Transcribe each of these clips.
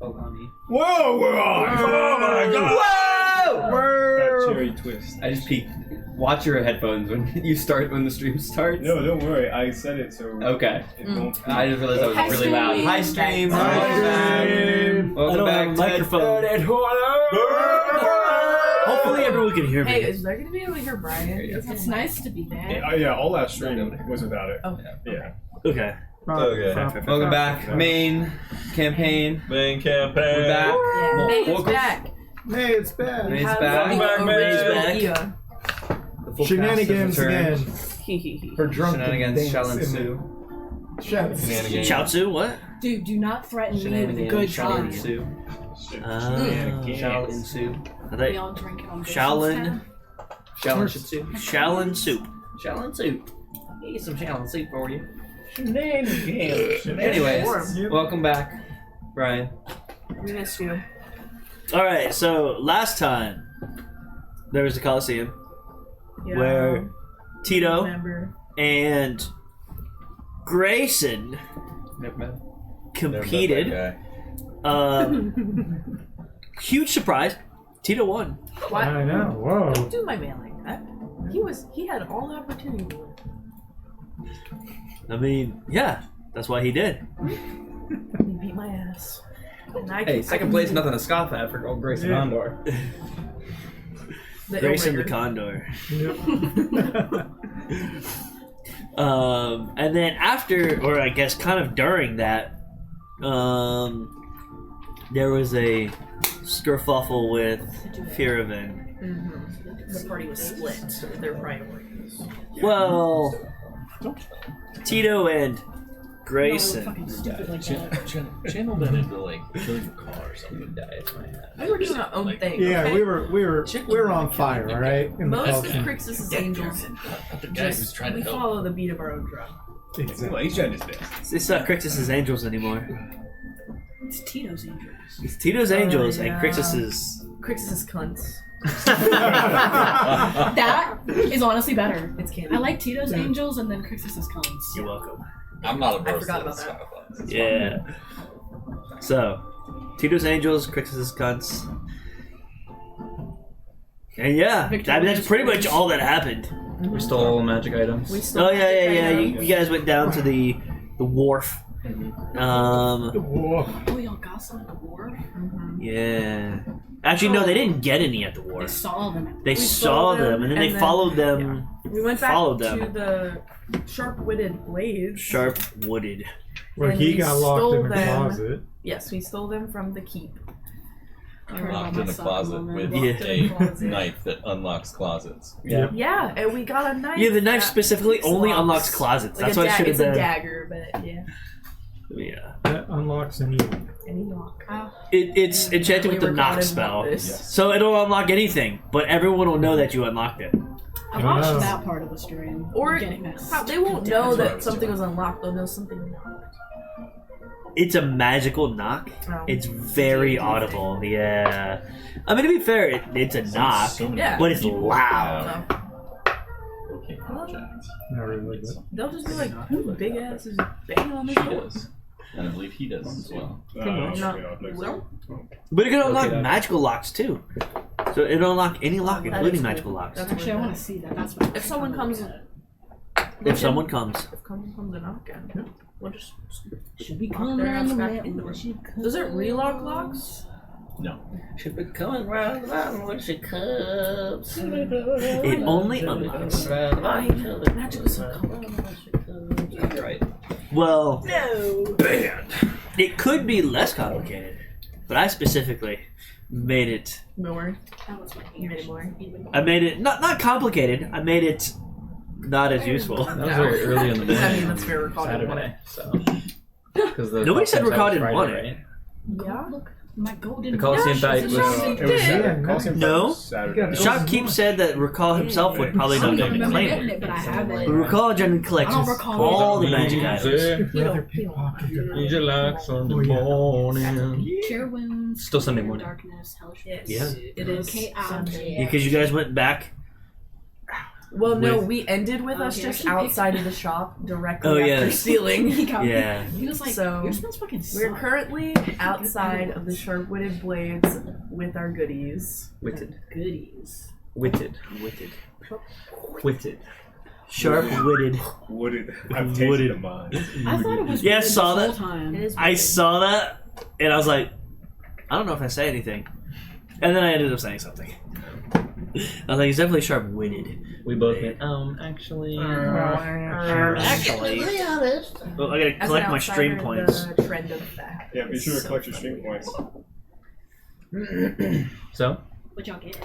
Whoa! We're on! Oh my god! Whoa! Cherry twist. I just peeked. Watch your headphones when the stream starts. No, don't worry. I said it so. Okay. It won't. I just realized that was really loud. Hi, stream. Welcome back. Microphone. Hopefully everyone can hear me. Hey, is there gonna be able to hear Brian? It's nice to be back. Yeah, all last stream was without it. Oh. Yeah. Okay. Welcome back. Main campaign. Main campaign. We're back. May's Welcome- back. May's back. May's Have back. the May's original back. Ea. The full Shenanigans cast has again. returned. Her drunk Shenanigans shall ensue. Shenanigans. Chaozu, what? Dude, do not threaten me with a Shenanigans good shall time. ensue. Shall ensue. I think We all drink on Shaolin. Shall ensue. Shallon soup. Shall ensue. Eat some shall ensue for you. Shenanigans. Anyways, welcome back, Brian. We missed you. Alright, so last time there was a Coliseum Yeah. where Tito Remember. and Grayson competed. Huge surprise. Tito won. What? I know. Whoa. Don't do my man like that. He had all the opportunity to win. I mean, yeah, that's why he did. He beat my ass. And I Hey, can- second place, nothing to scoff at for old Grayson Yeah. Ondor. The Grayson the Illrigger. Condor. And then after, or I guess kind of during that, there was a skerfuffle with Firavan. The party was split with their priorities. Well, Tito and Grayson. Fucking stupid like that. Channel that into like killing a car or something. Die if I had. We were doing our own thing. Yeah, okay? we were on fire, all right. In the Most of Coliseum. Krixis' angels The guy who's trying we to help. follow the beat of our own drum. Exactly. Well, he's trying his best. It's not Krixis' Angels anymore. It's Tito's Angels. It's Tito's Angels yeah. and Krixis' Krixis' cunts. That is honestly better. It's canon. I like Tito's Angels and then Krixis' Cons. You're welcome. I'm not a I person. forgot about that. Yeah. So, Tito's Angels, Krixis' Cunts. And yeah, that's pretty much all that happened. We stole all the magic items. We still Oh yeah. You guys went down to the wharf. Whoa. Oh, y'all got some at the wharf? Yeah. Actually, no, they didn't get any at the They wharf. saw them. They saw them, and then they followed them. We went back Followed to them. the sharp-witted blades. Sharp-wooded. Where And he we got locked stole in the them. closet. Yes, we stole them from the keep. Locked in the closet with Yeah. a knife that unlocks closets. Yep. Yeah, and we got a knife. Yeah, the knife that specifically picks only locks. unlocks closets. Like That's what it should have It's a been. dagger, but yeah. Yeah. That unlocks anyone. Any lock. It's enchanted with We the were knock caught in spell. this. So it'll unlock anything, but everyone will know that you unlocked it. I watched Oh. that part of the stream. Or getting this. they won't know That's what I that was something doing. was unlocked. They'll know something unlocked. It's a magical knock. Oh. It's very audible. Yeah. I mean, to be fair, it's a knock, So many Yeah. but it's people loud. have working objects. Not really like that. They'll just be like, who big ass is banging on this She door? does. And I believe he does as well. Well, But it can unlock Okay, then. magical locks too. So it'll unlock any lock, That including is cool. magical locks. That's Actually, I want to see that. That's what. if someone comes, If someone comes. if someone comes to knock at, we'll just Should be lock coming their around ass the back mountain. indoors. Should come Does it relock locks? No. Should be coming round the mountain when she comes. It only unlocks. Magical circle. You're right. Well, No. it could be less complicated, but I specifically made it. More. That was my You made it more. I made it not complicated. I made it not as useful. That was very early in the morning. I mean, that's fair. Recorded Saturday, so. Because Nobody said Ricardo didn't want it. Yeah. Look, my golden. The Coliseum Yeah, fight she's a was. shaman. It was Saturday. Yeah, Coliseum no. was Saturday. Yeah, Shopkeep said that Rakal himself would probably I not don't get to remember claim getting it. it, but I have it. But Rakal generally collects I don't recall all it. the magic items. Brother pickpocketed. Need your locks on the Oh, yeah. morning. Cure wounds. Still Sunday clear morning. Darkness. Hellish. Yes. Yeah. It is. Okay, Sunday. Because you guys went back Well, no, we ended with us he just actually outside of the shop directly Oh, after yeah. stealing. He got me. Yeah. He was like, So, your smells fucking We're suck. currently outside of the sharp-witted blades with our goodies. Witted. Goodies. Witted. Sharp-witted. Wooded. I've tasted Wooded. them mine. I thought it was Yeah, weird saw this that. whole time. It is. I weird. saw that, and I was like, I don't know if I say anything. And then I ended up saying something. I was like, he's definitely sharp-witted. We both went, actually. Actually. Well, I gotta As collect an my stream outsider, points. The trend of that. Yeah, be is sure to so collect your funny. stream points. So, What y'all get?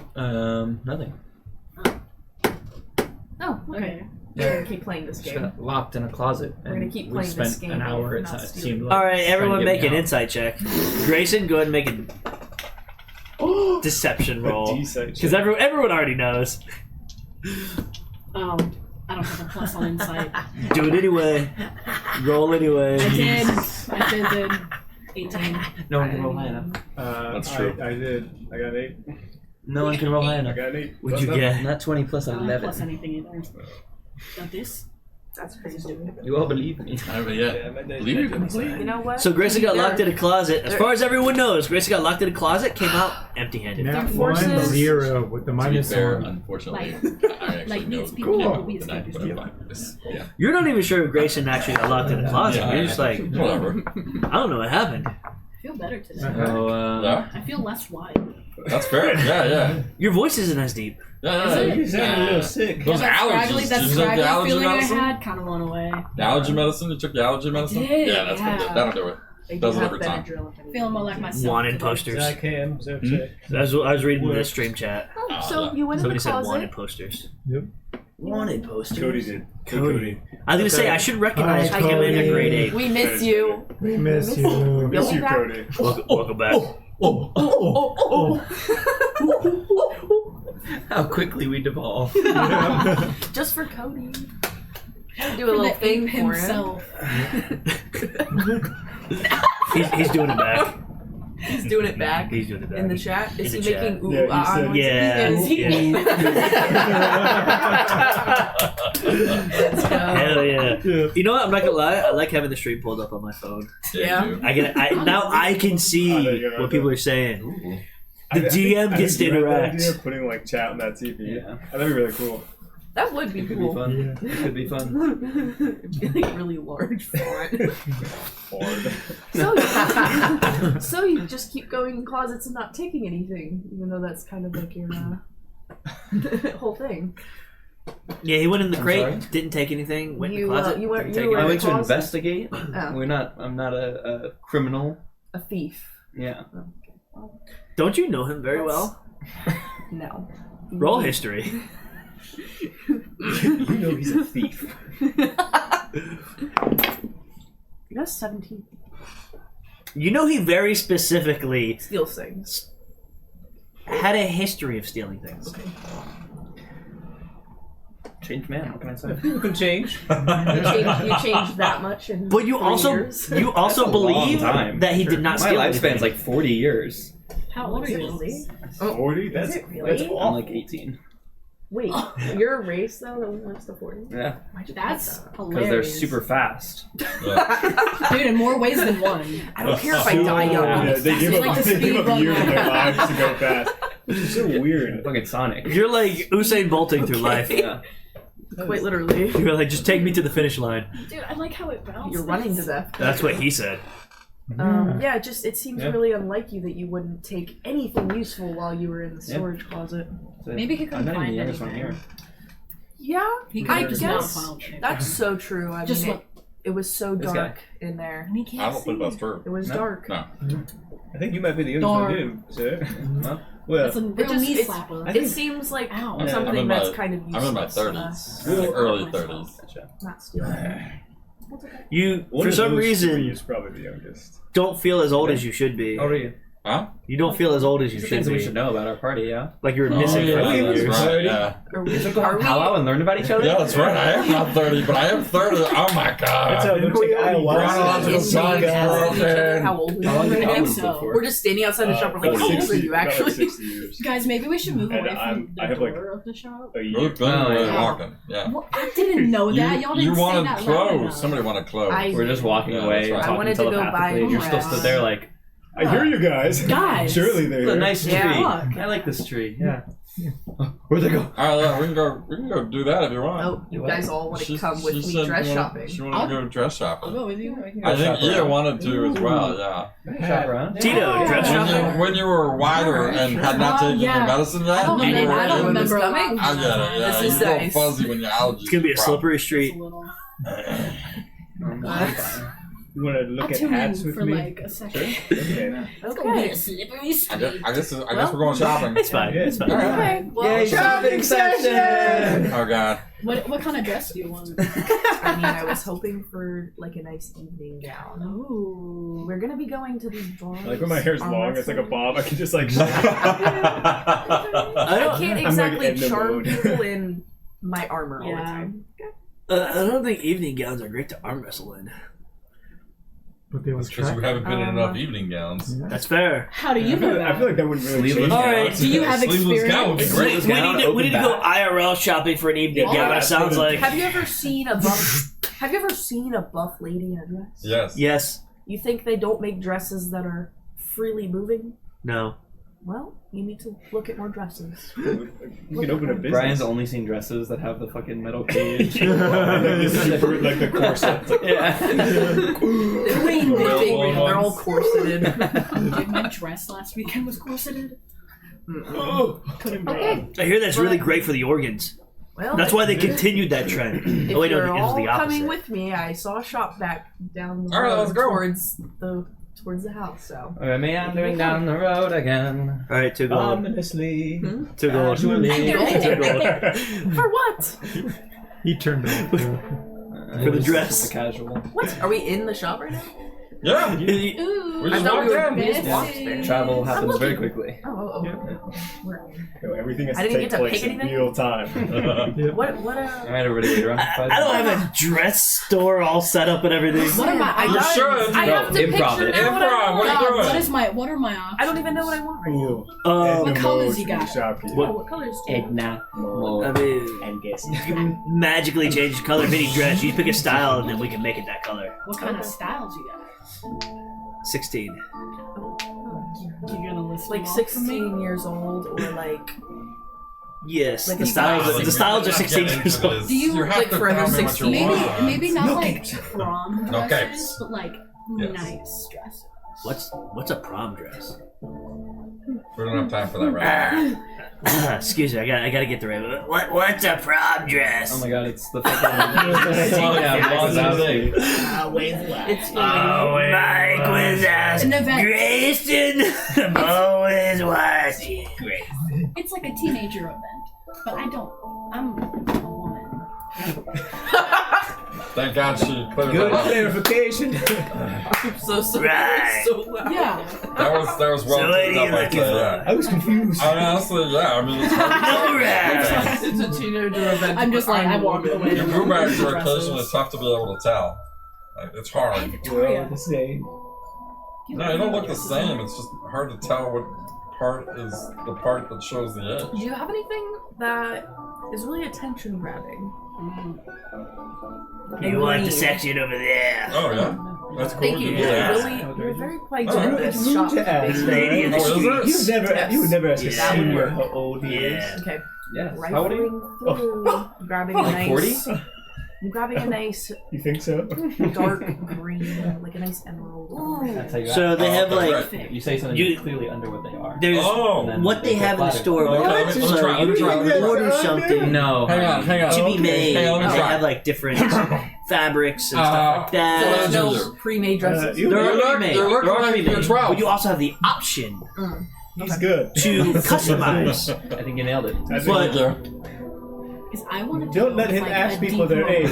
nothing. Oh, okay. We're gonna keep playing this Just game. got locked in a closet. We're gonna and keep we playing spent this game an hour. and It not seemed stealing. like All right, everyone trying to make get an me out. insight check. Grayson, go ahead and make a deception roll. Because everyone already knows. I don't have a plus on insight. Do it anyway. Roll anyway. I did. 18. No one can roll high enough. That's true. I did. I got an 8. No one can roll high I enough. got an 8. What'd you Plus get? Not 20 plus I don't have 11. plus anything either. Got this? That's crazy. You all believe me. Yeah. Believe you can play. You know what? So Grayson got There- locked in a closet. As far as everyone knows, Grayson got locked in a closet, came out empty-handed. Nat forces- 1-0 with the To be minus fair, 1. unfortunately, I actually like, know these people the know game we of the night, escaped but this- yeah. You're not even sure if Grayson actually got locked in a closet. Yeah, You're just like, whatever. I don't know what happened. I feel better today. So, Yeah, I feel less wide. that's fair. Yeah. Your voice isn't as deep. You sound a little sick. Those allergies. That Did you take the scraggly allergy feeling I medicine? had kind of went away. The allergy medicine? You took the allergy medicine? did, Yeah, that's yeah. That'll do it. They do Does it have every time. Benadryl if anything. Feeling more like myself. Wanted today. posters. I can. I was reading the stream chat. Oh, so yeah. you went in Somebody the said closet. wanted posters. Yep. Wanted posters. Cody did. Cody. I was gonna say I should recognize Hi, Commander Cody. Grade 8. We miss you. We miss you. Miss you, back. Cody. Welcome back. how quickly we devolve. Just for Cody. Do a For little the thing ape for him. himself. He's doing it back. He's doing it back. He's doing it back. In the chat? Is In he the chat. making ooh Yeah, he ah said- noises? Yeah. Is he? Let's go. Hell yeah. You know what? I'm not gonna lie. I like having the stream pulled up on my phone. Yeah. you do. Now I can see Oh, there you go, what people are saying. I The think- DM I gets think to you had the interact. idea of putting like chat on that TV. Yeah. That'd be really cool. That would be It could be cool. fun. Yeah. It could be fun. It'd be like really large font. Hard. So you just keep going in closets and not taking anything, even though that's kind of like your whole thing. Yeah, he went in the I'm crate, sorry? didn't take anything, went in the You, closet. you were didn't you take were I in went the to closet? investigate. Oh, I'm not a criminal. a thief. Yeah. Don't you know him very well? No. Roll history. You know he's a thief. You got 17. You know he very specifically Steals things. had a history of stealing things. Changed man. What can I say? People can change. You changed that much in But you 3 also years. you also That's a long believe time. that he did not My steal lifespan's anything. like 40 years. How old are you? Really? 40? That's Is it really? that's I'm awful. like 18. Wait, you're a race though that wants to 40? Yeah. Why'd you That's put that? Because they're hilarious. super fast. Dude, in more ways than one. I don't care if I die young. Yeah, I'm they give It's like up, the they give speed up years of their run. lives to go fast. Which is so weird. Fucking Sonic. You're like Usain Bolting through life. Yeah. Quite literally. You're like, just take me to the finish line. Dude, I like how it bounces. You're running to death. That's what he said. Yeah, it seems Yeah. really unlike you that you wouldn't take anything useful while you were in the Yeah. storage closet. So, Maybe he couldn't I'm not even find the youngest one anything. here. Yeah, He could I have just not guess found shit. that's so true. I Just mean, look. it was so This dark in there. And he I can't don't see. believe that's true. It was No. dark. No. I think you might be the youngest Darn. one too, sir. Well, Well, That's a real just- knee it's- slapper. I It think- seems like Ow. I'm something in that's my- kind of I'm useless. in my to 30s. Well, Like early myself. 30s. gotcha. not stealing. You, one for of some those reason, three is probably the youngest. don't feel as old as you should be. How old are you? Huh? You don't feel as old as you These are should things be. we should know about our party, yeah? Like you're missing yeah, for 5 that's years. right, yeah. Are we, We should go have are we- powwow and learn about each other? Yeah, that's right. I am not 30, but I am 30. Oh my god. That's how it looks like Chronological science broken. How old are you How long did right now? goblins live for? We're just standing outside the shop. We're like, how old are you actually? 60 years. Guys, maybe we should move And away from I'm- the I have, like, door of the shop. A year. We've been Oh, really yeah. walking. Yeah. Well, I didn't know that. Y'all You didn't say wanted that loud clothes. enough. Somebody wanted clothes. We're just walking Yeah, away, that's right. I talking wanted to go telepathically, buy and you're still dress. stood there like, I hear you guys. Guys. Surely they're "It's a nice tree. Yeah. I like this tree." Yeah. Where'd they go? All right, yeah, we can go do that if you want. Oh, you guys all want to She- come with she me said dress you wanna- shopping. She wanted to go dress I'll shopping. go with you. I think Ea wanted to as well. Yeah. Shop around. Tito, dress When shopping. when you were wider and had not taken your Yeah. medicine yet, I don't you remember. were I don't in- remember. coming? I get it. Yeah, This you is were all nice. fuzzy when your allergies. It's gonna be a were slippery Just street. a little. You want to look I'll at tune hats in with for me? like a second. Okay. It's gonna be Okay. a slippery I street. guess we're going shopping. It's fine. Yeah. It's fine. Okay. Well, Yay, shopping session! Oh god. What kind of dress do you want? I mean, I was hoping for like a nice evening gown. Ooh. We're gonna be going to these drawings. Like when my hair's long, it's like a bob. I can just like. I I can't I'm, like, exactly in the charm mode. people in my armor all the Yeah. time. don't think evening gowns are great to arm wrestle in. But they was Because you track. haven't been in enough evening gowns. That's fair. How do you know I that? feel like that wouldn't really Sleeveless change. All right. things. Do you have Sleeveless gown would be experience? great. We need to go IRL shopping for an evening Yeah, gown. That that's sounds good. like Have you ever seen a buff? Have you ever seen a buff lady in a dress? Yes. yes. You think they don't make dresses that are freely moving? No. Well, you need to look at more dresses. You can open a business. Brian's only seen dresses that have the fucking metal cage. like the corset. It's like, Yeah. They're really knitting. They're all corseted. Dude, my dress last weekend was corseted. Couldn't Okay. I hear that's really great for the organs. Well, That's why they continued that trend. if Oh wait, no, you're it was all the coming opposite. with me, I saw a shop back down the All right, road let's go. towards the house. So We're meandering down the road again. All right, 2 gold. Ominously. 2 gold. 2 gold. for what? He turned it off. For the dress. Just a casual. What? Are we in the shop right now? Yeah. Ooh. We I just thought walked we were in. we just walked there. Travel happens looking. very quickly. Everything has I to didn't take get to place pick in anything? real time. What? Alright, everybody, wait around. I don't have a dress store all set up and everything. What am I? You should. I have to Improv picture it. now what I Improv, what are you want. doing? What are my options? I don't even know what I want right now. Ooh. Oh, What colors you got? What colors do you want? Edna. I mean, And guess. you can magically change the color of any dress. You pick a style and then we can make it that color. What kind of styles you got? 16. You're gonna list Like them off for me? 16 years old or like Yes, Like the you styles. guys- The styles are 16 years old. Do you, have like, to forever tell me what you 16? want. Maybe not like prom No dresses, capes. but like Yes. nice dresses. What's a prom dress? We don't have time for that right now. Excuse me, I gotta get the right. What's a prom dress? Oh my god, it's the fucking. Always left. it's Mike was An event. Grayson. Always was. Great. It's like a teenager event, but I'm a woman. Thank God she cleared Good that up. clarification. I'm so sorry. Right. So loud. Yeah. That was well So what are cleared you up, I'd looking say, for? yeah. I was confused. I mean, honestly, yeah. I mean, it's hard Right. It's a teenager event. I'm just like, I walked to away. Your brew bags are occasionally tough to be able to tell. Like, it's hard. We're all Victoria. the same. No, they don't look the same. It's just hard to tell what part is the part that shows the edge. Do you have anything that is really attention grabbing? You want the section over there? Oh, yeah? That's cool. Thank you. do You're that. you're very quite Oh, good really? at It's this rude shop. to ask. This lady in the Oh, is it? streets. You would never ask a Yeah. senior how old he is. Yeah. Okay. Yes. How old are you? Rifling through, grabbing a Like nice. 40? I'm grabbing a nice You think so? dark green, like a nice emerald. That's how you act. So they have okay, like right. You say something You- clearly under what they are. there's Oh! And then what they have in the flatter. store. Okay, let me So try, let me you try, let me can try. order something No. Hang on. to be Okay. made, Hang on, and let they me try. have like different fabrics and stuff like So that. there's no Ginger. pre-made dresses. You There You are look- pre-made. you look There are like pre-made. you're 12. But you also have the option He's good. to customize. I think you nailed it. I think But Thank you. is I want to Don't let him ask people their age.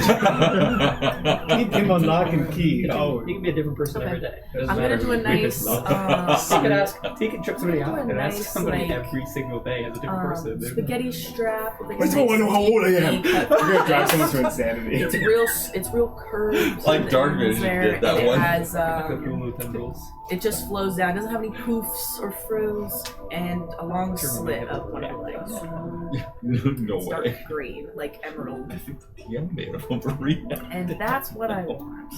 Keep him on lock and key. Oh, You can be a different person Okay. every day. I'm gonna do a nice. You could ask. You can trip somebody Do out a and ask nice, somebody like, every single day as a different person. Spaghetti strap. With like I a don't nice know how old I am. V-cut You're gonna drive vest. someone to insanity. It's real curved. Like and Dark ends Vision there, did that and one. It has Hulu tendrils. it just flows down. It doesn't have any poofs or frills, and a long slit of one of the legs. No It's way. dark green, like emerald. Yeah, made of Wolverine. And that's what I want.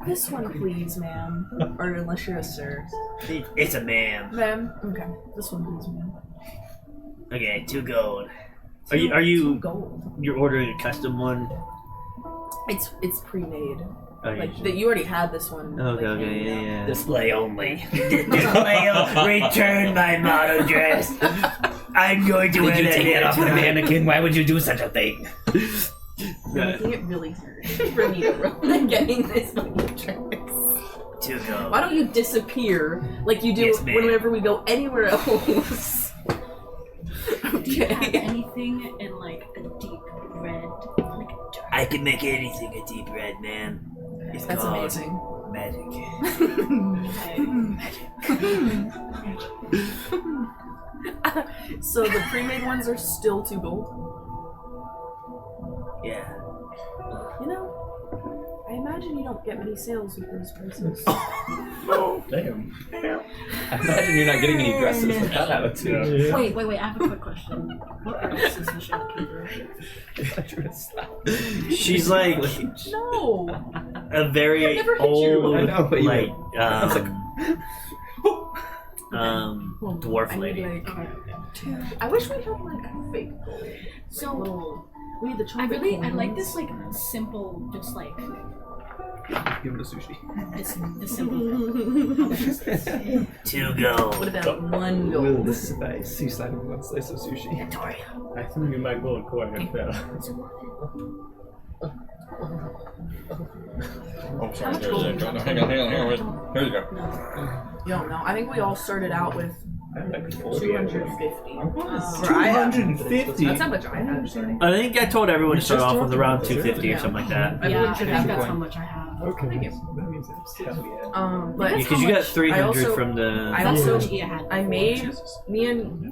This one, please, ma'am. Or unless you're a sir. It's a man. Ma'am? Okay. This one, please, ma'am. Okay, 2 gold. Are you Gold. you're ordering a custom one? It's pre-made. Oh, Like that you already had this one. Okay, like, okay, made up. yeah. Display only. Display only. Return my model dress. I'm going to wear that head off the mannequin. Why would you do such a thing? You're making it really hard for me to getting this fucking dress. 2 gold. Why don't you disappear like you do Yes, ma'am. whenever we go anywhere else? Do you have Okay. anything in like a deep red, like a dark? I can make anything a deep red, man. It's That's called amazing. magic. So the pre-made ones are still 2 gold. Yeah. You know, I imagine you don't get many sales with those prices. Oh, damn. I imagine you're not getting any dresses with that attitude. Yeah. Wait, I have a quick question. What else is the shopkeeper? She's like No. a very I've never hit you. old, I know, but you- like, I was dwarf I need lady. like 2. I wish we had like fake gold. So Little. We need the I chocolate I like coins. this like simple, just like Give it a sushi. this the simple. How much is this? 2 gold. What about 1 Will gold? this suffice? You slide in 1 slice of sushi. I think you might go and coin it there. Oh, sorry. There you go. No, hang on. Wait. Here you go. You don't know. I think we all started out with I like 250. was. Or I have. 250. That's how much I had. Sorry. I think I told everyone to start off with around 250 or something like that. Everyone Yeah, I should think have that's one. how much I have. Okay. Thank you. That means it's hell yeah. But Because you got I 300 also- from the. I That's also how much Ea had. I made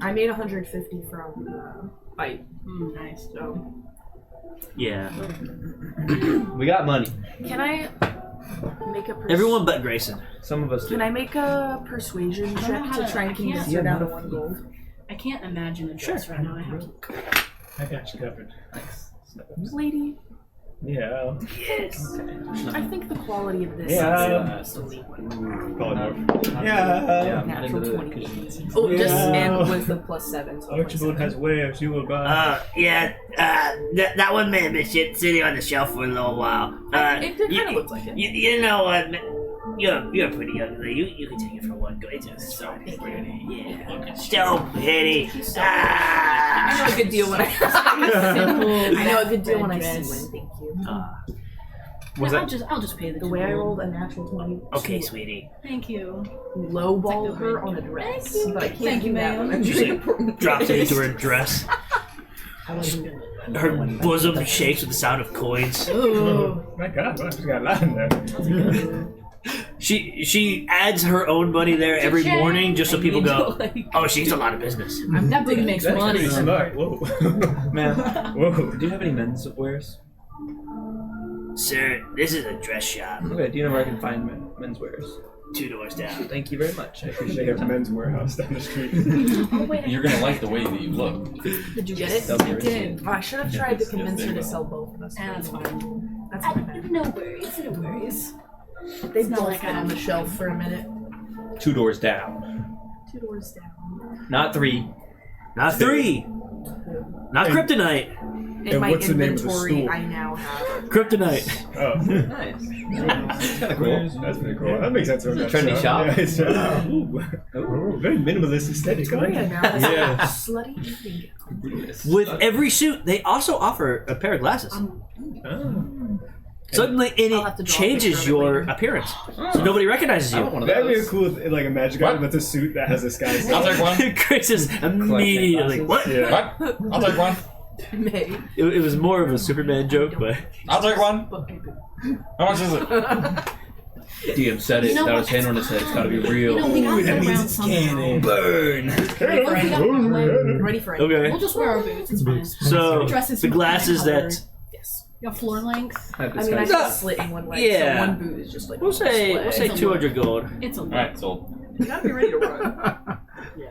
I made 150 from fight. Nice. So Yeah. We got money. can I make a Everyone but Grayson. Some of us do. Can I make a persuasion I don't know check how to to- try and I can't- convince her down to 1 gold? I can't imagine a dress right now. I have to. I got you covered. Lady, Yeah. Yes. I think the quality of this Yeah. is the lead one. Polymorph. Yeah. Yeah, Natural into the 20. Oh, just Yeah. and with the +7. So Archibald has wares, you will buy. Yeah, that one may have been sitting on the shelf for a little while. It kind of looks like it. You know what? You're pretty ugly. You can take it for 1 gold. It's so pretty. Yeah. So pretty. I know a good deal when I know a good deal when I Red see dress. one. Thank you. Was Yeah, that? I'll just pay the The way I 200. rolled a natural 20. Okay, to sweetie. Thank you. lowball It's like the her red on a dress. dress, Thank you. but I can't Thank do you, that ma'am. when I'm She doing like, important drops it into things. her dress. Her bosom shakes with the sound of coins. Ooh. My God, well, she's got a lot in there. She adds her own money there every Cha-ching. morning just so I people need go, to, like- oh, she's a lot of business. That big makes That's money. pretty smart. Whoa. Man, Whoa. do you have any men's wares? Sir, this is a dress shop. Okay, do you know where I can find men's wares? 2 doors down. Thank you very much. I appreciate They your have time. men's warehouse down the street. Oh wait, You're gonna like the way that you look. Did you get it? That'll be I right. did. Oh, I should have tried to convince her to sell both of us. That's fine. That's my bad. No worries, no worries. They've not both like been I on the have- shelf for a minute. 2 doors down. 2 doors down. Not 3. Not 3. Not And- kryptonite. In And my what's the name of the inventory, stool? I now have. Kryptonite. Oh. Nice. That's kind of cool. That's pretty cool. That makes sense. It's a trendy shop. Yeah, it's, ooh, very minimalist aesthetic. I like Victoria it. now has Yeah. a slutty evening. With every suit, they also offer a pair of glasses. Oh. Suddenly, and I'll have to it draw a picture changes of it your later. appearance. So nobody recognizes I you. want one of That'd be a those. cool, like a magic item What? that's a suit that has a sky I'll take one. Chris is immediately, what? Yeah. What? I'll take one. May. It was more of a Superman joke, but I'll take one. How much is it? DM said it. You know That what? was hand on his head. It's gotta be real. You know, we gotta That get means around it's somehow. canon. burn. Ready for anything? Ready for it. Okay. We'll just wear our boots. It's fine. So Dresses the in glasses color. that Yes. Your floor length. I mean, I have a slit in one leg, Yeah. so one boot is just like. we'll say display. 200 gold. It's a Alright, sold. You gotta be ready to run. Yeah.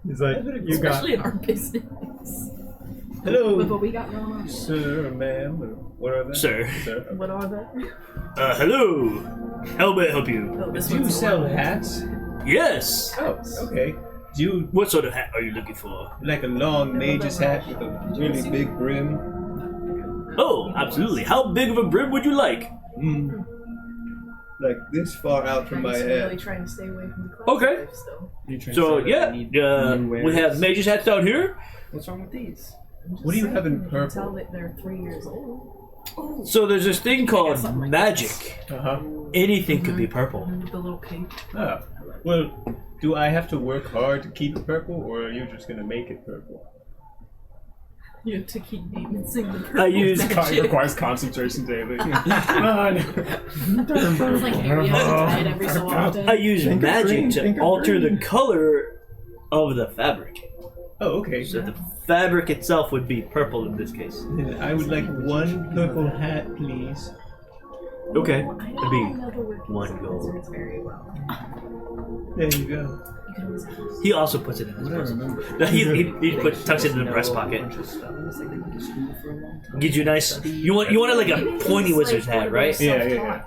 He's like, you got. Especially in our business. with Hello, what we got going on. sir, ma'am. What are they? Sir. What are they? Hello. How may I help you? Oh, this Do you one's sell one. hats? Yes. Oh, okay. Do you What sort of hat are you looking for? like a long mage's hat with a really big brim? Oh, absolutely. How big of a brim would you like? Mm. Like this far out from my I'm really head. trying to stay away from the class Okay. life still. So yeah, we have mage's hats down here. What's wrong with these? What do you have in You can tell purple? that they're 3 years old. So there's this thing called magic. Uh-huh. Anything could be purple. With the little cape. Ah. Well, do I have to work hard to keep it purple, or are you just gonna make it purple? You have to keep balancing the purple. I use It requires concentration daily. Come on. It's like area tied every so often. I use Think of magic green, to think of alter the green. color of the fabric. Oh, okay. So the fabric itself would be purple in this case. I would like one purple hat, please. Okay, I it'd don't be know the workings one of gold. wizards very well. There you go. You can always ask. He also puts it in his breast. Tucks it in the breast pocket. Gives you a nice. You want it like a pointy wizard's hat, right? Yeah.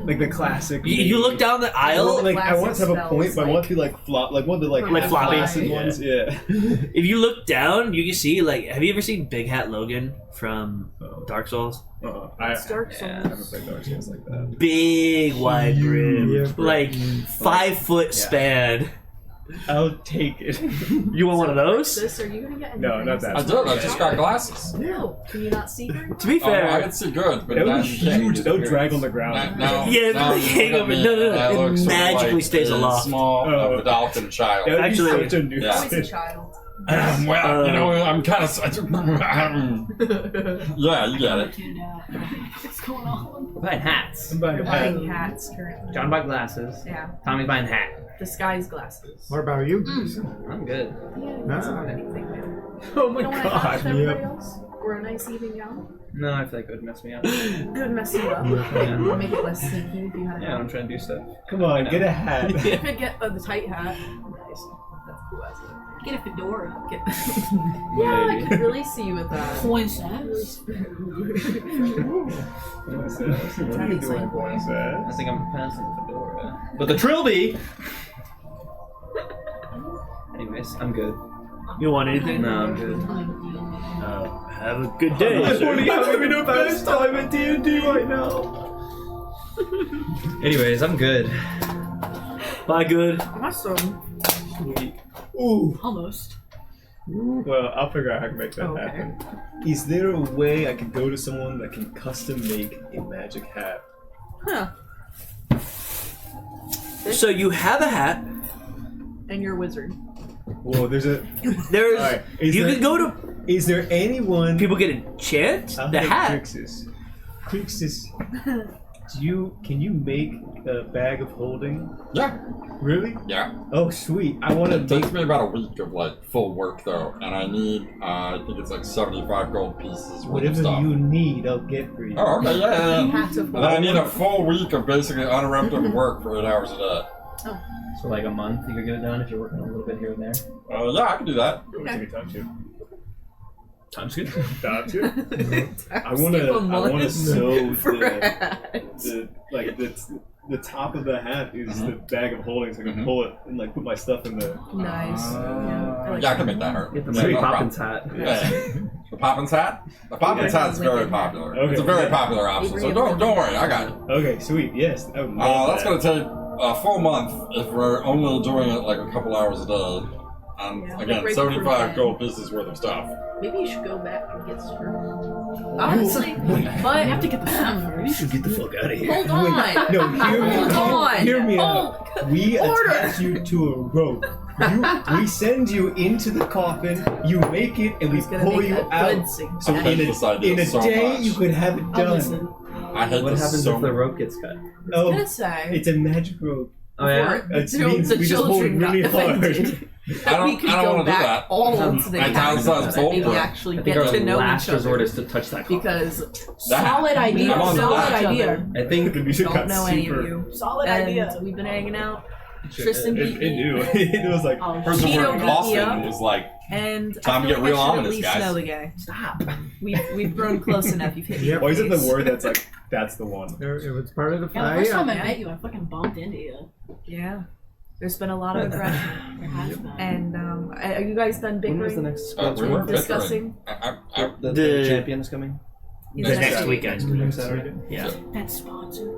Like the classic. You look down the aisle. Like I want to have a point, but I want to be like flop, like one of the like floppy. flaccid Yeah. ones. Yeah. If you look down, you can see like. Have you ever seen Big Hat Logan from Dark Souls? I It's Dark haven't Souls. played Dark Souls like that. Big wide brim, Yeah. like 5 foot span. I'll take it. You want one of those? This, are you gonna get No, anything? not that. I did. I just got glasses. No, can you not see her? To be Oh, I fair, can see good, but That now would be you can't huge. see That would the drag on the appearance. ground. Now, Yeah, now like you hang look at over- me, no, and I it look sort of magically like stays a aloft. Small, Oh. adult child. That would be Actually- such a nuisance. Yeah. Always a child. Well, you know, I'm kind of. Yeah, you get it. Tuned out. What's going on? We're buying hats. I'm buying You're a hat. buying hats currently. John bought glasses. Yeah, Tommy's buying hat. disguise glasses. What about you? I'm good. Yeah, Nah. that's not anything new. Oh my You don't want to have with god. everybody else? Or a nice evening gown? No, I feel like it would mess me up. It would mess you up. Yeah. Make it less sneaky if you had Yeah, I'm trying to do stuff. Come on, get a hat. You could get the tight hat. Nice. That's cool. That's it. Get a fedora. Get yeah, I could really see you with that. Coincidence. What's that? What are you doing, boys? I think I'm passing the fedora. But the trilby! Anyways, I'm good. You want anything? No, I'm good. Have a good day, I'm sir. having the best time at D&D right now. Anyways, I'm good. Bye, good. Awesome. Sweet. Ooh. Almost. Well, I'll figure out how to make that Okay. happen. Is there a way I can go to someone that can custom make a magic hat? Huh. So you have a hat. And you're a wizard. Well, there's a. There's. Alright, is You there- can go to. Is there anyone? People get enchant I'm the like hat. Krixis. Krixis, can you make a bag of holding? Yeah, Really? yeah. Oh, sweet. I want to It make. takes me about a week of like full work though, and I need I think it's like 75 gold pieces worth of Whatever stuff. you need, I'll get for you. Oh, okay, yeah. Hats of And then I need a full week of basically uninterrupted work for 8 hours a day. So like a month you could get it done if you're working a little bit here and there. Yeah, I can do that. Okay. Time to. Time's good. Time to. I want to sew the top of the hat is the bag of holding, so I can pull it and like put my stuff in the. Nice. Yeah, Yeah, I can make that hurt. Get the Yeah, Mary no Poppins problem. hat. Yeah. The Poppins hat? The Poppins Yeah. hat's very popular. Okay. It's a very popular option, so don't worry, I got it. Okay, sweet. Yes, I would love That's that. going to take a full month if we're only doing it like a couple hours a day. And Yeah, again, break 75 for gold pieces worth of stuff. Maybe you should go back and get some. honestly. I But have to get the stuff You first. should get the fuck out of here. hold on. No, hear me Hold out. on. Hear me Hold- out. We Order. attach you to a rope. We send you into the coffin. You make it, and we He's gonna pull make you that out. good sing. So I hate this idea in a so day, much. you could have it I'll done. listen. I hate What this happens so if the much. rope gets cut? I was Oh, gonna say. it's a magic rope. Oh yeah. It the means we just hold children got really hard. offended. I don't- we could I don't go wanna do back that. all Sounds- to the I cabin sounds and foolproof. maybe actually I think get our to know last each other. resort is to touch that coffin. Because Solid idea. I'm on Solid that. idea. I think The music don't got know any super. of you. Solid And idea. we've been hanging out. Tristan It beat me, knew. It was like. Oh, First of Tito all, beat me Boston up. was like, and Time I to feel get like real I should at ominous, least guys. know the guy. Stop. We've grown close enough. You've hit me. Or is it the word that's like, that's the one? If it's part of the Yeah, the fight, first time I met you, I fucking bumped into you. Yeah. There's been a lot of aggression. There has been. And are you guys done when was the bickering? next we weren't Discussing? bickering. the champion is coming? In The next week. weekend. Next Saturday. Yeah. That's sponsored.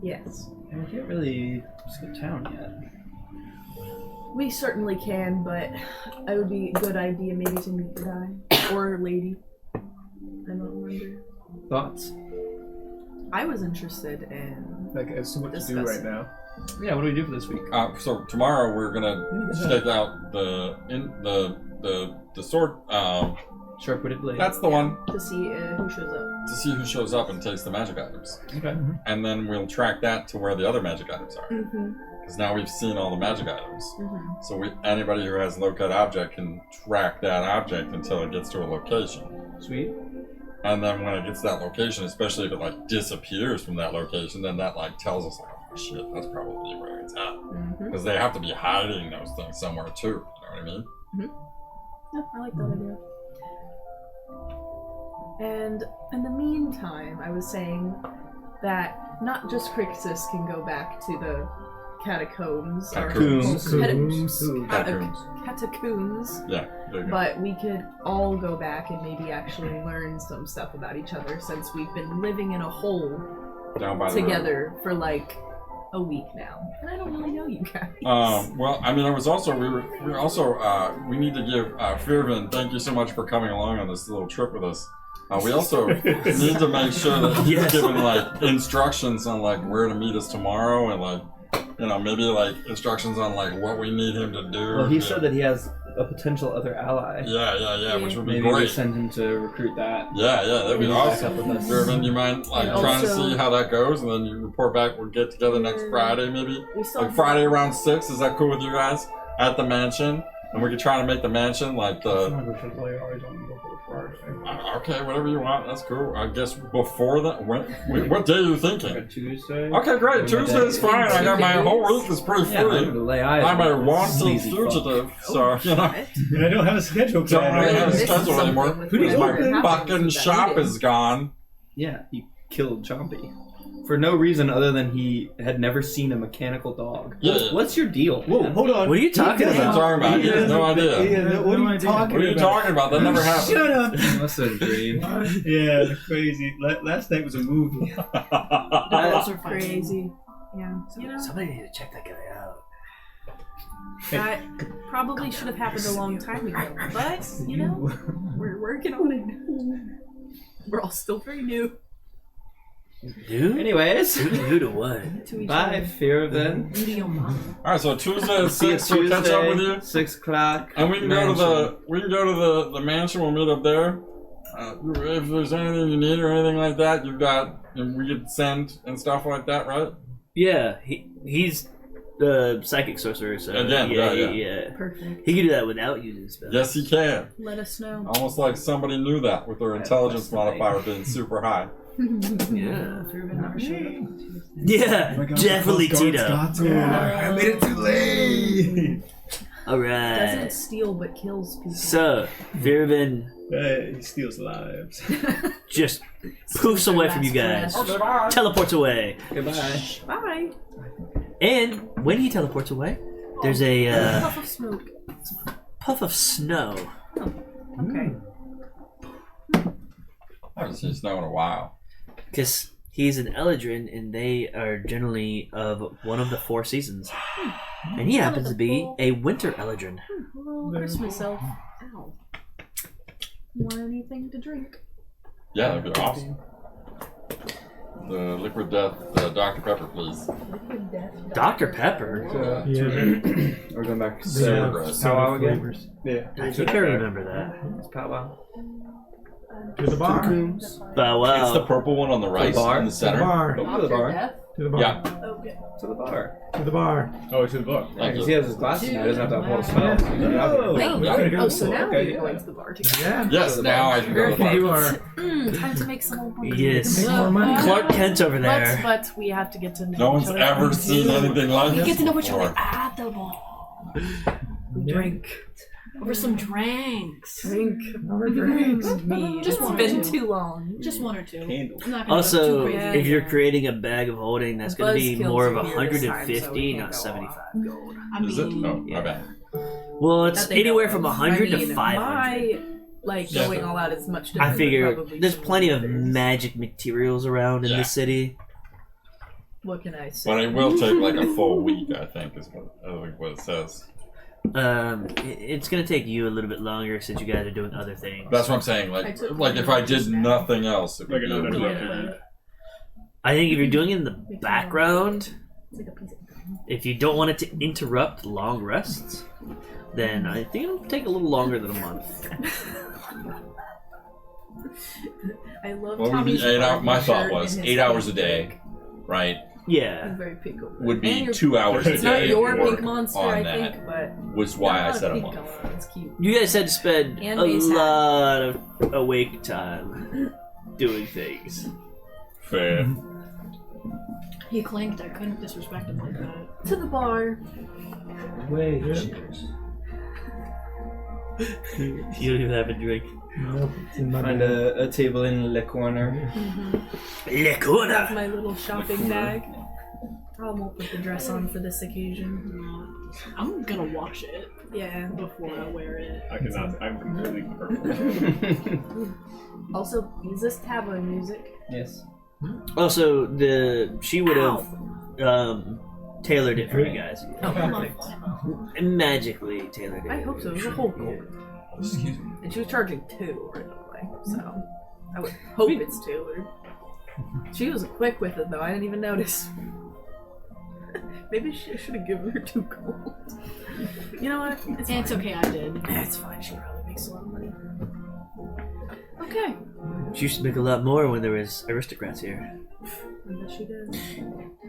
Yes. We can't really skip town yet. We certainly can, but it would be a good idea maybe to meet the guy. Or lady. I don't remember. Thoughts? I was interested in Like, as to what to do right Discussing. now. Yeah, what do we do for this week? So tomorrow we're gonna stake out the sword. Sharp-witted blade. That's the one to see who shows up. to see who shows up and takes the magic items, Okay. and then we'll track that to where the other magic items are. Mm-hmm. Because now we've seen all the magic items, Mm-hmm. so anybody who has low-cut object can track that object until it gets to a location. Sweet. And then when it gets to that location, especially if it like disappears from that location, then that like tells us like, oh shit, that's probably where it's at. Mm-hmm. Because they have to be hiding those things somewhere too. You know what I mean? Yeah, I like that idea. And in the meantime, I was saying that not just Krixis can go back to the catacombs Catacombs. catacombs, Yeah. There you go. but we could all go back and maybe actually learn some stuff about each other since we've been living in a hole Down by the river. together for like a week now, and I don't really know you guys. Well, I mean, I was also we need to give Firvin, thank you so much for coming along on this little trip with us. We also need to make sure that he's given like instructions on like where to meet us tomorrow and like maybe like instructions on like what we need him to do. Well, he said that he has a potential other ally. Yeah, which would be Maybe we great. send him to recruit that. Yeah, that'd be Maybe back awesome. up with us. Firvin, you mind like And trying to also- see how that goes, and then you report back. We'll get together next Friday, maybe. We still Like Friday around 6, is that cool with you guys? At the mansion? And we could try to make the mansion like the... Okay, whatever you want, that's cool. I guess before that, what day are you thinking? Tuesday. Okay, great, Tuesday's fine. I got my whole week is pretty Yeah, I'm free. gonna lay eyes I'm on a this wanted sleazy fugitive, so, Oh, you know. And I don't have a schedule Don't plan. really have a This is schedule something anymore. with Who did what you happens Fucking with that shop meeting. is gone. Yeah, he killed Chompy. For no reason other than he had never seen a mechanical dog. Yeah. What's your deal? Whoa, hold on. What are you talking What are you about? talking about? He has no idea. What are you talking What are you talking about? That never happened. Shut up. Must have dreamed. Yeah, crazy. Last night was a movie. Those are crazy. Yeah, you know, Somebody need to check that guy out. that probably should have happened a long time ago. But you know, we're working on it. We're all still very new Dude? Anyways. Who to what? to each Bye, other. fear of them. Alright, so Tuesday at See you 6, we'll catch up with you. 6 o'clock. And we can go to the mansion. We'll meet up there. If there's anything you need or anything like that, we could send and stuff like that, right? Yeah, he's the psychic sorcerer, so Again, yeah. Perfect. He can do that without using spells. Yes, he can. Let us know. Almost like somebody knew that with their intelligence modifier being super high. Yeah. Fervin never showed up. Yeah, definitely Tito. I made it too late. Alright. Doesn't steal but kills people. So, Virvin He steals lives. just poofs away from you guys. Teleports away. Goodbye. Bye. And when he teleports away, there's a Puff of smoke. puff of snow. Okay. I haven't seen snow in a while. Because he's an Eldrin, and they are generally of one of the 4 seasons. And he happens to be a winter Eldrin. Hello, Christmas elf. Ow. Want anything to drink? Yeah, that'd be awesome. The liquid death, Dr. Pepper, please. Dr. Pepper? Yeah. We're going back to Soda powwow again. flavors. Yeah. I think I remember that. It's powwow. To the bar. But wow. It's the purple one on the right, bar. in the To the center. bar. Go to the bar. Death? To the bar. Yeah. Okay. To the bar. To the bar. Oh, to the bar. Yeah, Thank because you. he has his glasses now. He doesn't have to hold a spell. Oh, Yeah. Oh, so now Okay, we're yeah. going to the bar together. Yeah. Yes, now I can go to the bar. You are. Time to make some more money. Yes. Make more money. Clark Kent over there. But we have to get to know No each one's other. ever seen anything like We this get to know each other before. at the bar. Drink. Over some drinks. Drink. Over drinks. Me. Just It's one been or two. too long. Just one or two. Candles. I'm not gonna go Also, too crazy. if you're creating a bag of holding, that's going to be Buzzkills more of are here this time, 150, so we not can't go 75 gold. I Is it? mean, Oh, Yeah. my bad. Well, it's That they anywhere know from of. 100 I mean, to 500. My, like, Yeah. going all out is much different. I figure than probably there's some plenty of others. magic materials around in Yeah. the city. What can I say? But it will take like a full week, I think, is what it says. It's going to take you a little bit longer since you guys are doing other things. That's what I'm saying. Like if I did nothing else, it would Like be an a week. uninterrupted. I think if you're doing it in the background, It's like a piece of if you don't want it to interrupt long rests, then I think it'll take a little longer than a month. I love What would be Tommy's 8 hours? My shirt thought and was his 8 hours a pink day, wig. right? Yeah. I'm very pink over Would And be your- 2 hours a It's not day your of work pink monster, on I that. think, but Was why I not said a pink month. color. It's cute. You guys had to spend And a Mace hat. lot of awake time doing things. Fair. he clinked. I couldn't disrespect him like that. To the bar. Wait. You don't even have a drink. Nope, it's in my Find bag. a table in the corner. That's Lecuna! my little shopping bag. I won't put the dress on for this occasion. I'm gonna wash it Yeah. before I wear it. I cannot. I'm completely purple. Also, is this tavern music? Yes. Also, she would have tailored it for you guys. Magically tailored it. I hope so. It was a whole gold. Excuse me. And she was charging 2 originally, so I would hope it's tailored. She was quick with it though. I didn't even notice. Maybe she should have given her 2 gold. You know what? It's fine. okay, I did. It's fine. She probably makes a lot of money. Okay. She used to make a lot more when there was aristocrats here. I bet she does.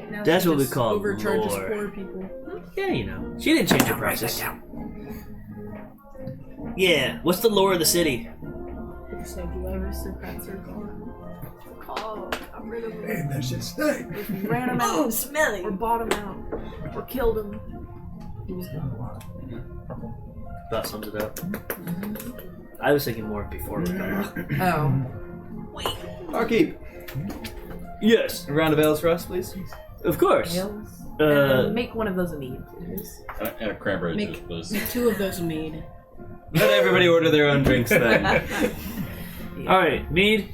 Now That's she what we just call overcharges lore. poor people. Yeah, you know. She didn't change her prices. Yeah, what's the lore of the city? So the aristocrats are gone. Oh, got rid of them. Hey, that's just snake. If we ran him out, or bought him out, or killed him. He was gone a lot. That sums it up. I was thinking more before we got Oh. Barkeep, Yes, a round of ales for us, please. of course. Make one of those immediate, please. And a cranberry juice, Make please. 2 of those mead. Let everybody order their own drinks then. Alright, mead,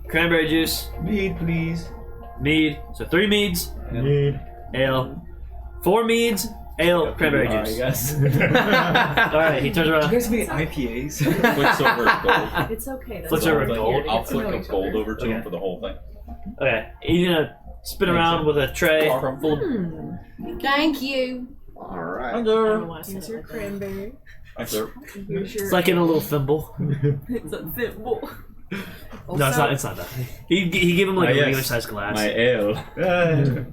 cranberry juice, Mead, please. mead. So 3 meads, Mead. ale. 4 meads, ale, cranberry juice. Yes. Alright, he turns around. guys make IPAs? Flicks over gold. It's okay. That's Flips all over right. gold? I'll Get to know flick a each gold other. over to him Okay. for the whole thing. Okay, he's gonna spin around with a tray full of. Thank you. Alright. Thank I don't know you. why I said Here's it your like cranberry. Thank you. Here's your. It's like in a little thimble. It's a thimble. No, it's not. It's not that. He gave him like Ah, a yes. regular sized glass. My ale.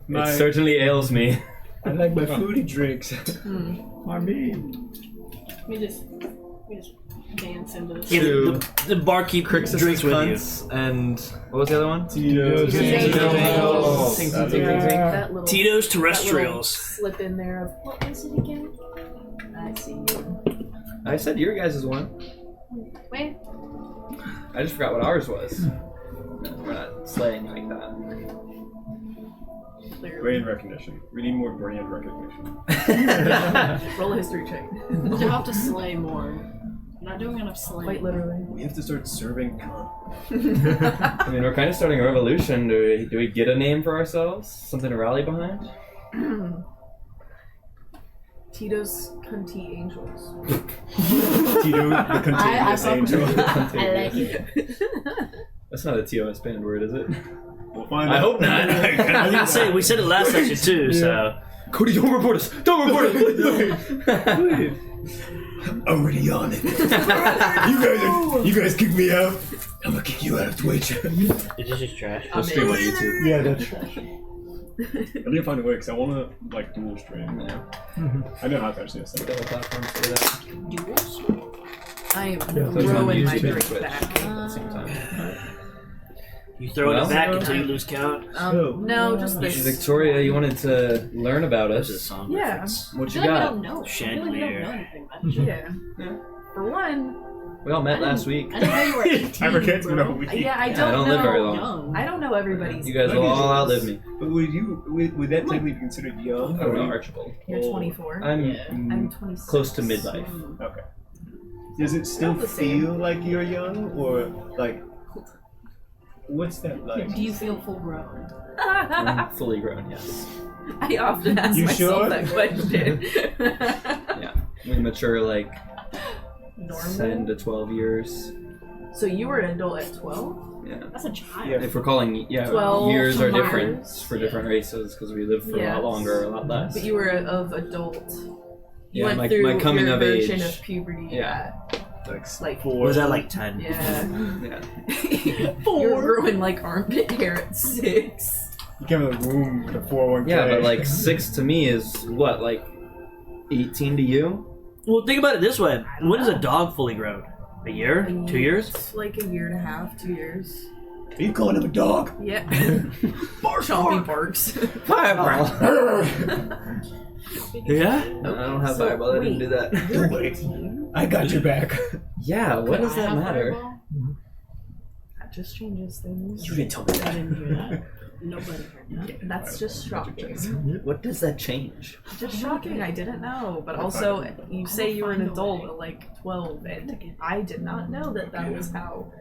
My, It certainly ails me. I like my foodie drinks. Hmm. My mead. that. We just dance into this. Yeah, the barkeep Krixis drinks with you. cunts and what was the other one? Tito's. Tito's. Tito's. That little. Tito's that little Terrestrials. slip in there of what was it again? I see you. I said your guys' one. Wait. I just forgot what ours was. We're not slaying like that. Brand recognition. We need more brand recognition. Roll a history check. We'll have to slay more. I'm not doing enough slaying. Quite literally. We have to start serving cunt. I mean, we're kind of starting a revolution. Do we get a name for ourselves? Something to rally behind? Tito's Cunty Angels. Tito, the I contagious fuck with angel. it. I like it. That's not a TOS banned word, is it? We'll find I out. hope not. I was gonna say we said it last session too, so Cody, don't report us! Don't report us! I'm already on it. You guys kick me out. I'm gonna kick you out of Twitch. it's just trash. We'll stream on YouTube. Yeah, that's trash. I need to find a way because I want to like dual stream. Yeah. I know how to actually set What it other up. platforms do that? I am Yeah, Those on throwing my YouTube and drink Twitch back. at the same time. You throw Well, it back until you lose count. No, just this. Victoria, you wanted to learn about That's a us. song. Yeah. reference. What I you feel like we got? don't know. I feel like we Chandelier. don't know anything about you. Yeah. For one, We all met last week. I didn't know you were 18, Timer kids, bro. no, we. yeah, I Yeah, don't I don't know. live very long. Young. I don't know everybody's. You guys will all outlive me. But would that technically be considered young? I don't know, Or Archibald. You're 24. I'm I'm 26. close to midlife. okay. Does it still About the same. feel like you're young, or like what's that like? Do you feel full grown? I'm fully grown, yes. I often ask You myself sure? that question. Yeah. We mature like Normal. 10 to 12 years. So you were an adult at 12? Yeah. That's a child. Yeah. If we're calling, 12 years are years. different for different races because we live for a Yes. lot longer, a lot less. But you were of adult. You Yeah, went my- through my coming your of version age. of puberty Yeah. like Was that like 10? yeah. Yeah. You were growing like armpit hair at 6. You came in the room with a 401k. Yeah, but like 6 to me is what, like 18 to you? Well, think about it this way: when is a dog fully grown? A year? 2 years? It's like a year and a half, 2 years. Are you calling him a dog? Yeah. Chompy barks. Fireball! Yeah. No, I don't have So, fireball. I didn't do that. Don't wait. I got your back. Yeah, what does that matter? That just changes things. You didn't tell me I that. didn't hear that. Nobody heard that. That's just shocking. What does that change? Just shocking. I didn't know. But also, you say you were an adult at like 12, and I did not know that that was how.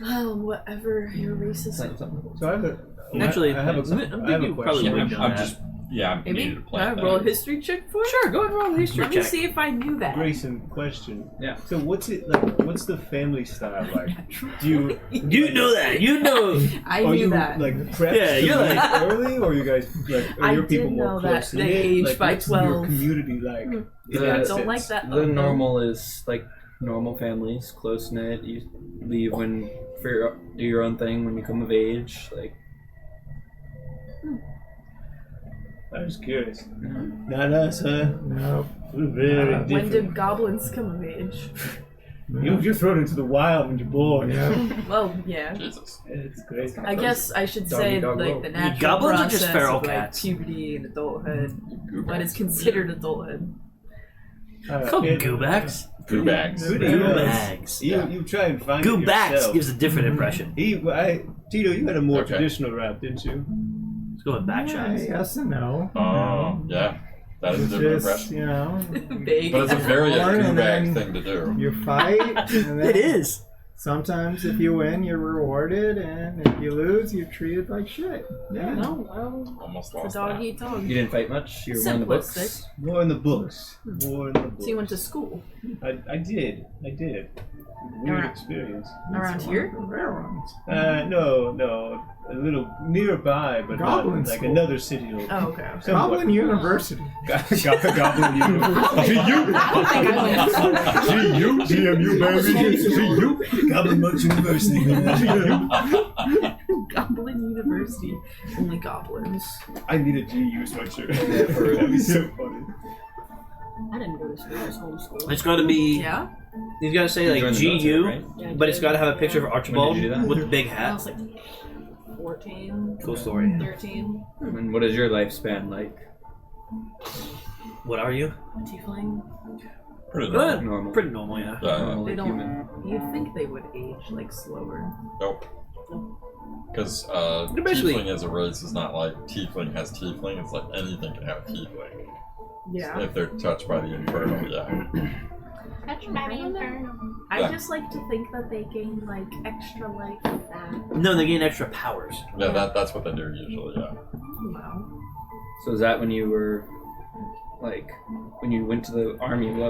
Whatever your race is. Something. So I have a Actually, I have a I question. you probably Yeah, would know I'm that. just. Yeah, I'm Maybe needed to play can I that. roll a history check for it? Sure, go ahead and roll a history Let me check. see if I knew that. Grayson, question. Yeah. So what's it like? What's the family style like? Do you You know that. You know. I are knew you that. like prepped Yeah, to you're leave like- early, or you guys like are I your people did more know that close they knit? aged Like, by what's your 12. community like? in The- that don't like sense? that. The normal is like normal families, close knit. You leave when do your own thing when you come of age. Like I was curious. Not us, huh? No. We're very When different. did goblins come of age? You're thrown into the wild when you're born. Yeah. Well, yeah. Jesus. It's great. I guess I should Doggy say dog like roll. the natural Goblins are process just feral of like cats. puberty and adulthood. What Goobacks. is considered adulthood? Called goobacks. Goobags. Goobags. You try and find it Goobacks yourself. gives a different impression. Tito, you had a more Okay. traditional route, didn't you? Let's go with back shots. Yes and no. Oh, yeah. That is a different Just, impression. you know, Big. But it's a very Born and Goobag then- thing to do. you fight. And then It is. Sometimes if you win, you're rewarded, and if you lose, you're treated like shit. Yeah. No, well, Almost it's a lost dog that. eat dog. you didn't fight much. You were more in the books. Simplistic. More in the books. More in the books. So you went to school I did. Weird Around- experience. around here? No. A little nearby, but Goblin not like school. another city. Oh, okay. Somewhat. Goblin University. Goblin University. GMU, baby. Goblin Munch University, man. Goblin University. Only goblins. I need a GU sweatshirt. Yeah, for real. That'd be so funny. I didn't go to school. I was homeschooled. It's got to be. Yeah? You've got to say You like joined the military, GU, right? Yeah, I but it's did. got to have a picture of When Archibald did you do that? with the big I hat. was like 14, Cool story. 13. And what is your lifespan like? What are you? A tiefling. Pretty Good. Normal. Pretty normal, yeah. Yeah, Normal, They like don't. human. You'd think they would age like slower. Nope. Because They're basically- tiefling as a race is not like tiefling has tiefling. It's like anything can have tiefling. Yeah. If they're touched by the infernal, yeah. I Yeah. just like to think that they gain like extra life. No, they gain extra powers. Yeah, that's what they do usually, yeah. Wow. So is that when you were Like when you went to the army, why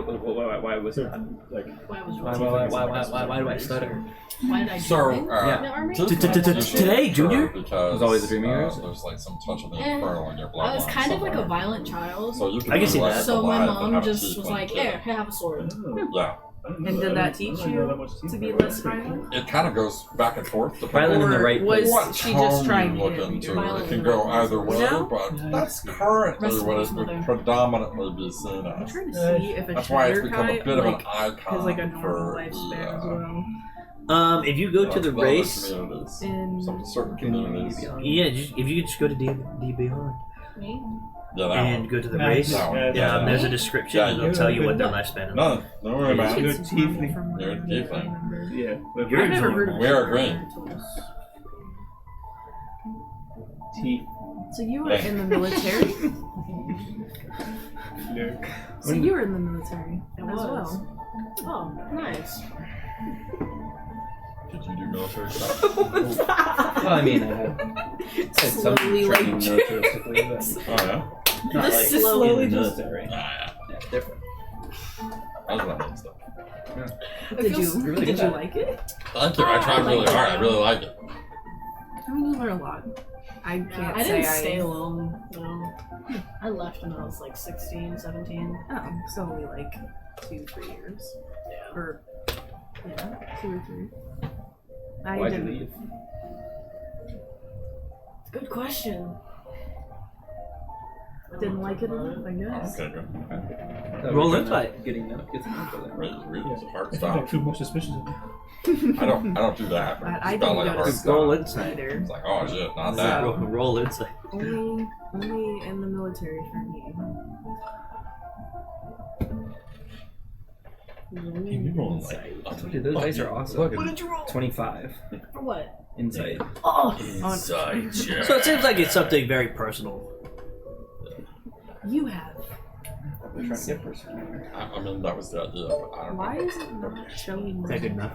was that? Like, Why was Why do I stutter? Why did I So, join the army? Today, Junior? Because There's always a dream of yours? there's like some touch of the Eh, infernal in your blood. I was kind of like a violent child. So you can I can be see less that. So my alive and mom have a just was tiefling like, kid. here, have a sword. Yeah. And did that teach you to be less violent? It kind of goes back and forth. Violent in the Or right was what she tone just trying you to look get into. Violent It can in go the right either way, No? but that's currently Rest what in it peace, would mother. predominantly be seen I'm as. trying to see if a That's why it's become a Shadar-kai, bit of an like, icon has like a normal for lifespan as the, well. If you go to the other race, communities. In Some certain communities. yeah, if you could just go to D Beyond Me? Yeah, that and one. go to the Yeah, race, that one. yeah, there's a description Yeah, and you they'll tell you what their know. lifespan is. No, don't worry about You're it. a tiefling. You're a tiefling. Yeah. But You're I've never heard of We are green. Teeth. So you were in the military? Look. So you were in the military I as was. well. Oh, nice. Did you do military stuff? Well, I mean, I had some Slowly, like, training militaristically, but Oh, yeah? not This like is slowly in the just- military. Nah, Yeah, different. I was learning stuff. Did you really did good. you like it? Thank you. I tried really hard. I really like it. I mean, you learn a lot. I can't I say didn't I stay long, no. I left when I was like 16, 17. Oh, so only like 2-3 years. Yeah. Or yeah, 2 or 3. I Why'd you didn't. leave? Good question. Didn't like it enough, I Oh, guess. okay, good. Roll insight. Getting that. Get some info there. Really, really, it's a hard I think I stop. feel more suspicious of I don't do that. I It's about didn't like a go hard to stop. Roll insight. Either. It's like, oh shit, not that. Roll insight. Only in the military for me. Can you roll like? I told you, those dice are awesome. Look at What did you roll? 25 For what? insight. Oh! inside check. So it seems like it's something very personal. You have. They're trying to get person. I mean, that was the idea, but I don't Why know. is it not showing? Is that good enough?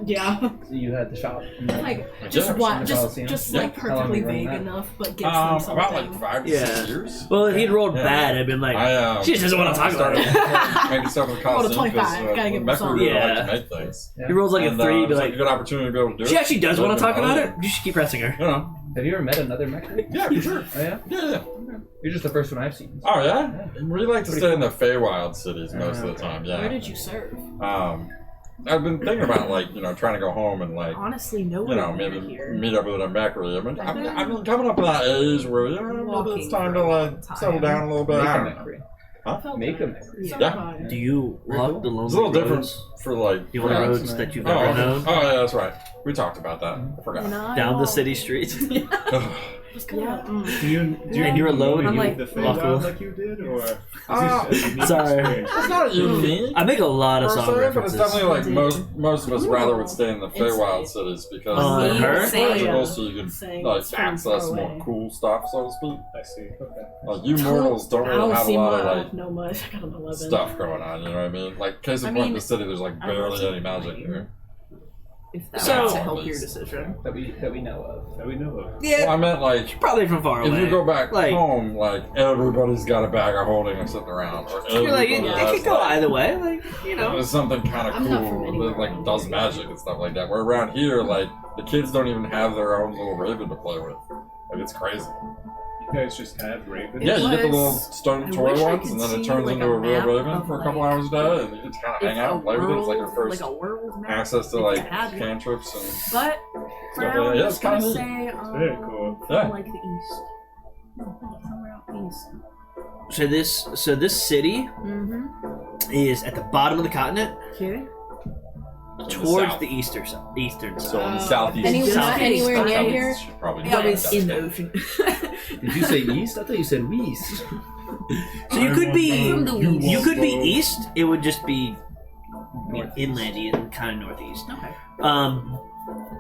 Yeah. So you had the shop. Like, I just did. what? Coliseum? Just Yeah. like How long perfectly were you running vague that? enough, but gives them something. About like 5 to 6 Yeah. years. Well, if he'd rolled Yeah. bad, I'd been like, I she just doesn't want to talk about started it. making stuff with Roll to Coliseum 25, gotta give him Mecca really something. like Yeah. to make things. He rolls like And, a 3, it you'd be was like, a good opportunity to be able to do it. she actually does want to So, talk about it? You should keep pressing her. You know. Have you ever met another mech? Yeah, for sure. Oh yeah? Yeah. You're just the first one I've seen. Oh yeah? We like to stay in the Feywild cities most of the time, yeah. Where did you serve? I've been thinking about like, trying to go home and like, Honestly, nowhere near maybe here. meet up with a Macri. I've been coming up to that age where, maybe it's time to like settle down a little bit. Make I a don't mech know. free. Huh? Make a mech free. Yeah. Do you walk the lonely It's a little different roads? for like, The only Yeah. roads that you've oh, ever okay. known? Oh yeah, that's right. We talked about that. I forgot. Down the city streets? Yeah. Do you And you're alone you and like, the walk Feywild alone? like you did, or is Uh, this a unique Sorry. experience? It's not unique. I make a lot of per song se, but it's references. definitely like most of us rather would stay in the Feywild cities because On her? it's magical, so you can Saying like it's from access far more away. cool stuff, so to speak. I see. Okay. Like you mortals don't I really don't have a see lot much. of I like don't know much. I got an 11. stuff going on. You know what I mean? Like case in I point, in mean, the city there's like I barely wasn't any magic playing. here. If that So- was to help your decision. That we know of. That we know of. Yeah, Well, I meant like. probably from far If away. you go back like, home, like everybody's got a bag of holding and sitting around, or you're like, everybody it has, could go like, either way. Like, you know. there's something kind of I'm not from cool anywhere that like around does here. magic and stuff like that. Where around here, like the kids don't even have their own little raven to play with. Like it's crazy. You guys just have ravens. Yeah, you get the was- little stone I toy wish I ones, could and then it see, turns like, into a a real map raven of, for a couple like, hours a day, and you get to kind of hang out and play with it. It's like your first like a world map. access to if like you had it. cantrips and But like now that. I'm Yeah, just it's kinda gonna neat. say Very cool. from Yeah. like the east. Somewhere out east. So this city Mm-hmm. is at the bottom of the continent, Okay. towards south. the eastern side. So in the southeast. Anywhere, Southeast. anywhere near Southeast, here? you should probably Yeah, know but it's that. in the ocean. Did you say east? I thought you said west. So you could be From the you could be won't go. east. It would just be Northeast. inlandy and kind of northeast. Okay.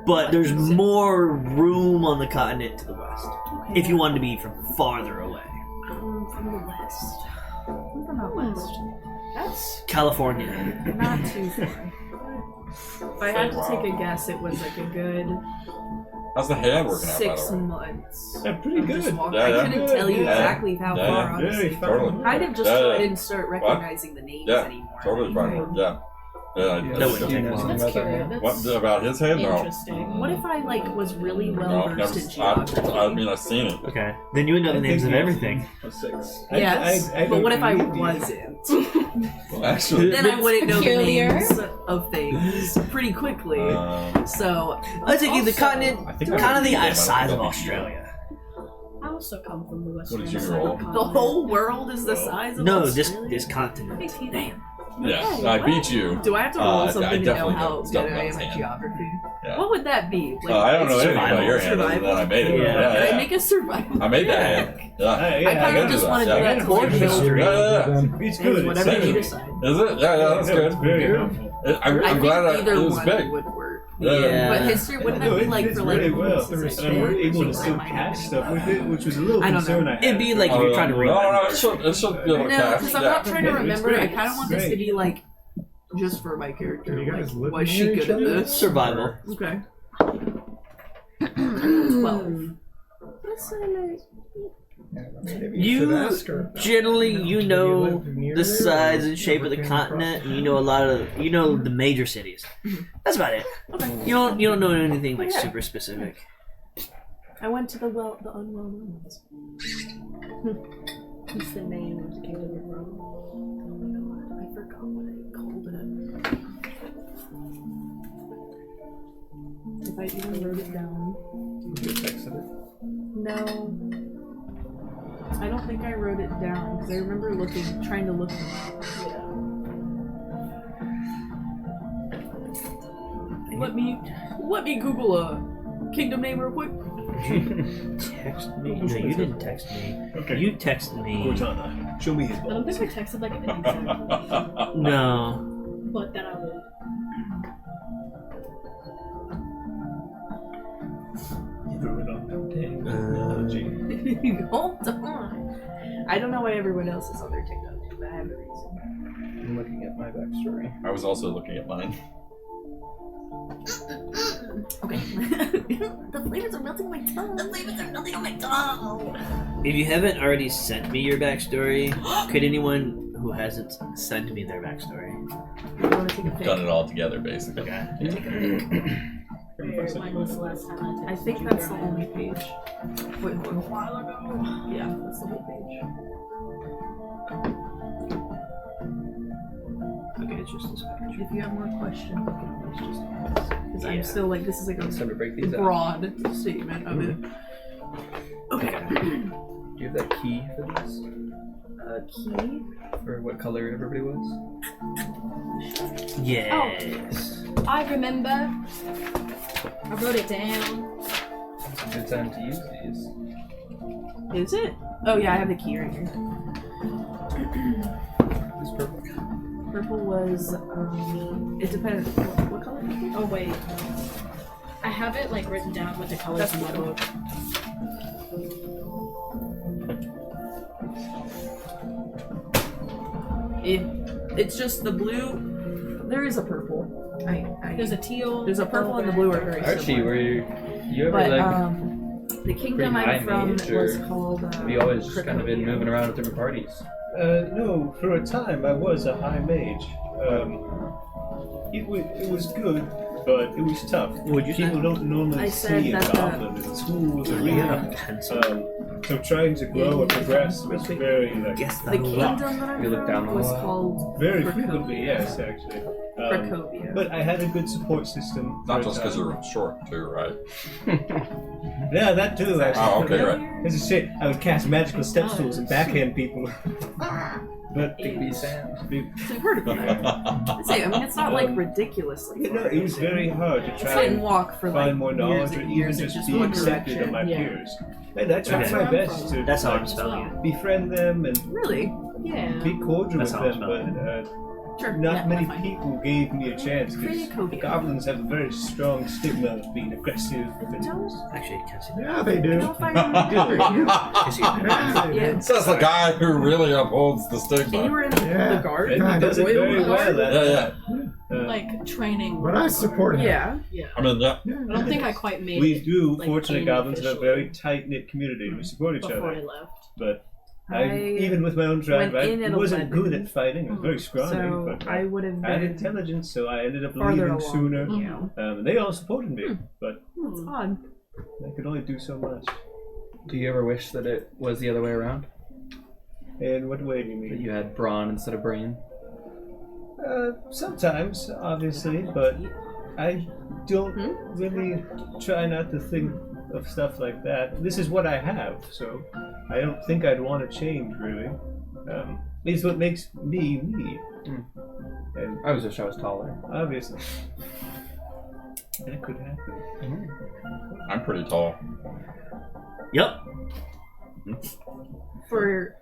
But there's more room on the continent to the west. Okay. If you wanted to be from farther away, From the west. I'm from out west. That's California. Not too far. If I had to take a guess, it was like a good How's the hand working out, by 6 the way? months. Yeah, pretty of just good. walking. Yeah, I yeah. couldn't tell you Yeah. exactly how Yeah, far, yeah. honestly. Very fun. Totally. Kind of just Yeah, yeah. I didn't start recognizing the names Yeah, anymore. totally fine. Yeah. Yeah, That wouldn't take long. That's curious. What about his hand? No. Interesting. What if I was really well No, versed in never. geography? I mean, I've seen it. Okay. Then you would know the names of everything. A 6. Yes, I but what if I don't believe you. wasn't? Well, actually, Then I wouldn't know the peculiar. names of things pretty quickly. So I think the also- continent, I think kind of the I size of don't- Australia. I also come from the western What did you side roll? of the The continent. whole world is the size of No, Australia? this continent. Damn. yes, I beat you. Do I have to roll I something to know definitely how got stuff good I on am his at hand. geography? Yeah. What would that be? I don't know it's anything about your hand other survival. than I made it. Yeah. Yeah, Can I yeah. make a survival? I made that check? hand. Yeah. I kind of just want to do Yeah. that to learn history. Yeah. It's And good. whatever it's you good. decide. Is it? Yeah, that's Yeah, good. It's very helpful. I'm I glad think it either was one big. would work. Yeah. But history, wouldn't No, that be it like fits for like really well. purposes of And we're history? able to still Might have catch to stuff do with that. it, which was a little I don't concern know. I had. It'd be like if you're trying to read. No, it should be able to No, catch. because I'm Yeah. not trying to Yeah, it's remember. great. I kind of want this to Great. be like just for my character. Can you guys Like, look was she near good each at other? this? Survival. Okay. 12. You generally know the size and shape of the continent, and you know a lot of the major cities. That's about it. You don't know anything like super specific. I went to the unwell ones. What's the name of the kingdom of Rome? Oh my god, I forgot what I called it. If I even wrote it down. You texted it. No. I don't think I wrote it down because I remember trying to look them up. Yeah. Let me Google a kingdom name real quick. Text me? No, you didn't text me. Okay. You texted me. Cortana, show me his I don't balls. think I texted like an exact, No. but that I would. Hold on. I don't know why everyone else is on their TikTok, but I have a reason. I'm looking at my backstory. I was also looking at mine. Okay. The flavors are melting on my tongue. The flavors are melting on my tongue. If you haven't already sent me your backstory, could anyone who hasn't sent me their backstory? You want to take a pic? Done it all together, basically. When was the last time I texted I think you? that's the only page. Wait, a while ago. Yeah, that's the whole page. Okay, it's just this page. If you have more questions, you can always just ask. Because I'm still like, this is like It's time to break these a out. broad statement of it. Okay. Do you have that key for this? Key? For what color everybody was? Yes. I remember. I wrote it down. It's a good time to use these. Is it? Oh yeah, I have the key right here. This purple. Purple was, it depends. What color is it? Oh wait, I have it like written down with the colors That's in my the book. It's just the blue. There is a purple. There's a teal. There's a purple and the blue are very Archie, similar. were you ever But like? the kingdom pretty high I'm from mage, or was called. Have you always just kind of been Cricovia. moving around with different parties? No, for a time I was a high mage. It was good, but it was tough. Would you say? People don't normally I said see a that goblin in schools or Yeah, pencil. so trying to grow and progress was very like Guess The that kingdom rock. that I'm You look down from on was a lot. called very Cricovia. frequently, yes, actually. Cricovia. But I had a good support system. Not for a just because time. you're short, too, right? Yeah, that too. Actually. Oh, okay, right. As a shit, I would cast magical step stools and backhand people. But Big B Sam. So you've heard of that. See, I mean, it's not like ridiculously. you know, far. it was very hard to I try didn't and walk for like find more knowledge years or and even years in just just be one accepted direction. of my Yeah. peers. And I tried Okay. my best to That's how I'm like, spelling it. befriend them and Really? Yeah. be cordial That's with how I'm them, spelling but Sure. not yeah, many that's fine. people gave me a chance because Cricovia. the goblins have a very strong stigma of being aggressive. I And, don't Actually, I can't see that. yeah, they know do. if I remember you. Can't see that. Yeah. Says the guy who really upholds the And you stigma. were in Yeah. the guard? And he The does it royal very guard? well. Yeah, yeah. like training. But I support him. Yeah. Yeah. I mean, yeah. I don't think I quite made We it. do. like, Fortunately, goblins have a officially very tight knit community. We support each before I other. left. But I even with my own tribe, went I in at wasn't 11. good at fighting. I was very scrawny, So but I would have I had been intelligence, so I ended up farther leaving along sooner. than you. And they all supported me, but That's odd. I could only do so much. Do you ever wish that it was the other way around? In what way do you That mean? you had brawn instead of brain? Sometimes, obviously, but I don't really try not to think of stuff like that. This is what I have, so I don't think I'd want to change, really. It's what makes me me. And I was wish I was taller. obviously, that could happen. I'm pretty tall. Yep. For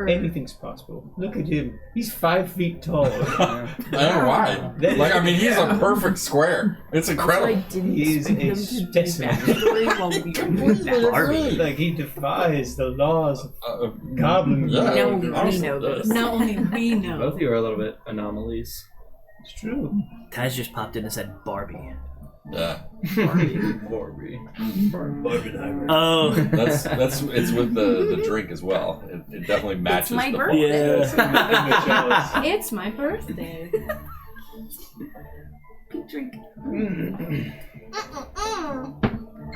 Anything's possible. Look at him. He's 5 feet tall. I don't know why. That Like, is- I mean, he's a perfect square. It's I incredible. didn't He is expect a them to do specimen. backstory while we were doing Barbie. Like he defies the laws of goblin. Yeah. No, we honestly, know it does. this. Now only we know. Both of you are a little bit anomalies. It's true. Taz just popped in and said Barbie. Yeah. Barbie. Oh. That's it's with the drink as well. It definitely matches my the birthday. Yeah. It's my birthday. Pink drink.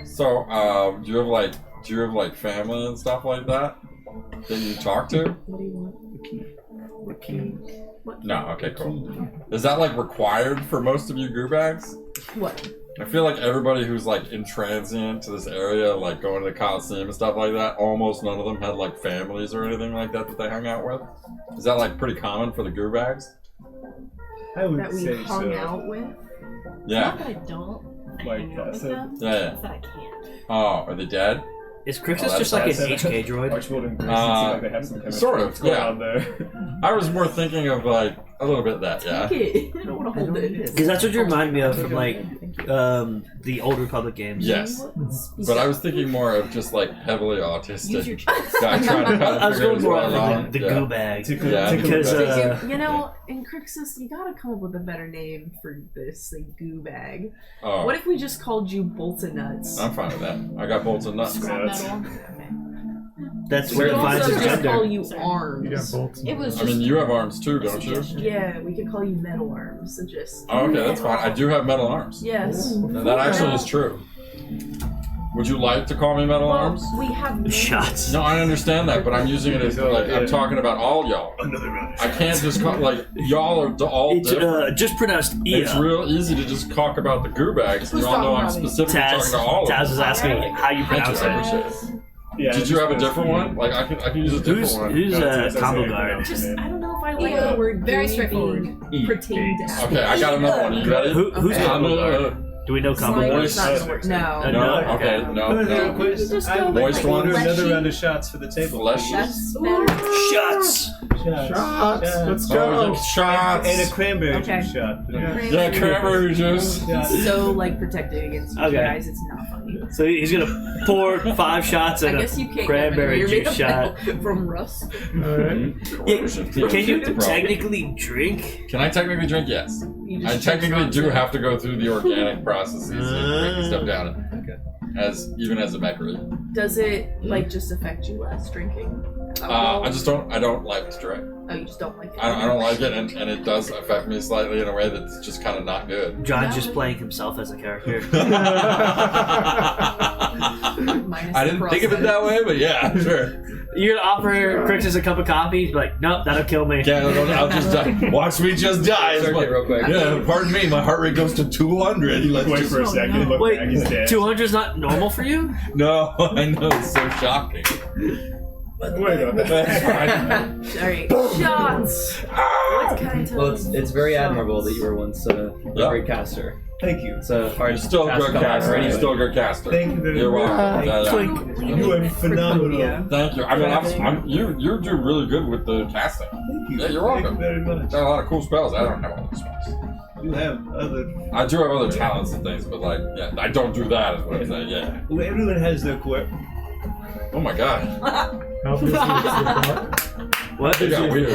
So, do you have like family and stuff like that you talk to? What do you want? No, okay, cool. Is that like required for most of you goobags? What? I feel like everybody who's like intransient to this area, like going to the Coliseum and stuff like that, almost none of them had like families or anything like that they hung out with. Is that like pretty common for the goobags? I would That we say hung so. out with? Yeah. Not that I don't. I Like hang out with that, so- them. Yeah, yeah. It's that I can't. Oh, are they dead? Is Krixis Oh, just like an that's- HK droid? Archibald and Grayson seem like they have some chemistry sort of, that's going yeah. on there. I was more thinking of like a little bit of that, yeah. Take it. I don't want to hold it. Because that's what you remind me of from like the old Republic games. Yes. But I was thinking more of just like heavily Use autistic your choice. guy trying to kind I of was figure going his more way on along. the Yeah. goo bag. Yeah. Because You know, in Krixis, you gotta come up with a better name for this, like, goo bag. Oh, What if we just called you Bolts and Nuts? I'm fine with that. I got bolts and nuts. Scrap Yeah, metal. that's We where it could finds also its just call gender. you You got Arms. bolts. It was I just. mean, you have arms too, don't you? Yeah, we could call you Metal Arms. And just. Oh, okay, that's fine. I do have metal arms. Yes. That actually is true. Would you like to call me metal arms? Well, we have names. Shots. No, I understand that, but I'm using it as like I'm talking about all y'all. Another round. I can't just call like y'all are all It's different. just pronounced Ea. It's real easy to just talk about the goo bags, and Who's you all know I'm talking about me? specifically talking to all of Taz them. was asking how you Thank you, pronounce I it. appreciate it. Yeah, Did you have a different one? Like I can use a different one. Who's That's combo it, guard? Just, I don't know if I like Yeah, the word very gooey straightforward. being pertained to. Okay, I got another one. Are you ready? Who's Okay. combo guard? Uh, Do we know combo Slang guard? is not gonna work. No. No. okay, no, Real no. quick, Just I go would with Moist like one? to order another fleshy. round of shots for the table. Fleshy? That's better. Shots. Shots. Let's Oh, go. shots. And a cranberry Okay. juice shot. Yeah, cranberry juice. Shots. Like protected against you Okay. guys. It's not funny. So he's gonna pour 5 shots I and guess you a can't cranberry get juice shot. from rust. Corrosion. Can you The problem. technically drink? Can I technically drink? Yes. You I just technically choose do not to. have to go through the organic processes of breaking stuff down. As even as a meckery. Does it like just affect you less drinking? I just don't. I don't like to drink. Oh, you just don't like it. I don't like it, and it does affect me slightly in a way that's just kind of not good. John's just playing himself as a character. Minus I the didn't think of it process. that way, but yeah, sure. You're gonna offer Krixis a cup of coffee? He's like, nope, that'll kill me. Yeah, I'll just die. Watch me just die. It's like, real quick. yeah, pardon me, my heart rate goes to 200. Let's Wait just- for a second. Look back. He's Wait, dead. 200 is not normal for you? No, I know it's so shocking. Wait on That's that. fine. Alright, shots! What kind Well, of it's very admirable that you were once a great caster. Thank you. It's a hard You're still a task good to come caster. back, You're right? still a good caster. Thank you very You're much. welcome. Yeah, yeah. Clink. You are phenomenal. Thank you. I mean, you do really good with the casting. Thank you. Yeah, you're welcome. Thank you very much. Got a lot of cool spells. I don't have all those spells. You have other. I do have other talents and things, but like, yeah, I don't do that. Is what I'm saying. Yeah. Well, everyone has their quirk. Oh my god. How busy is the clock? What? It got weird.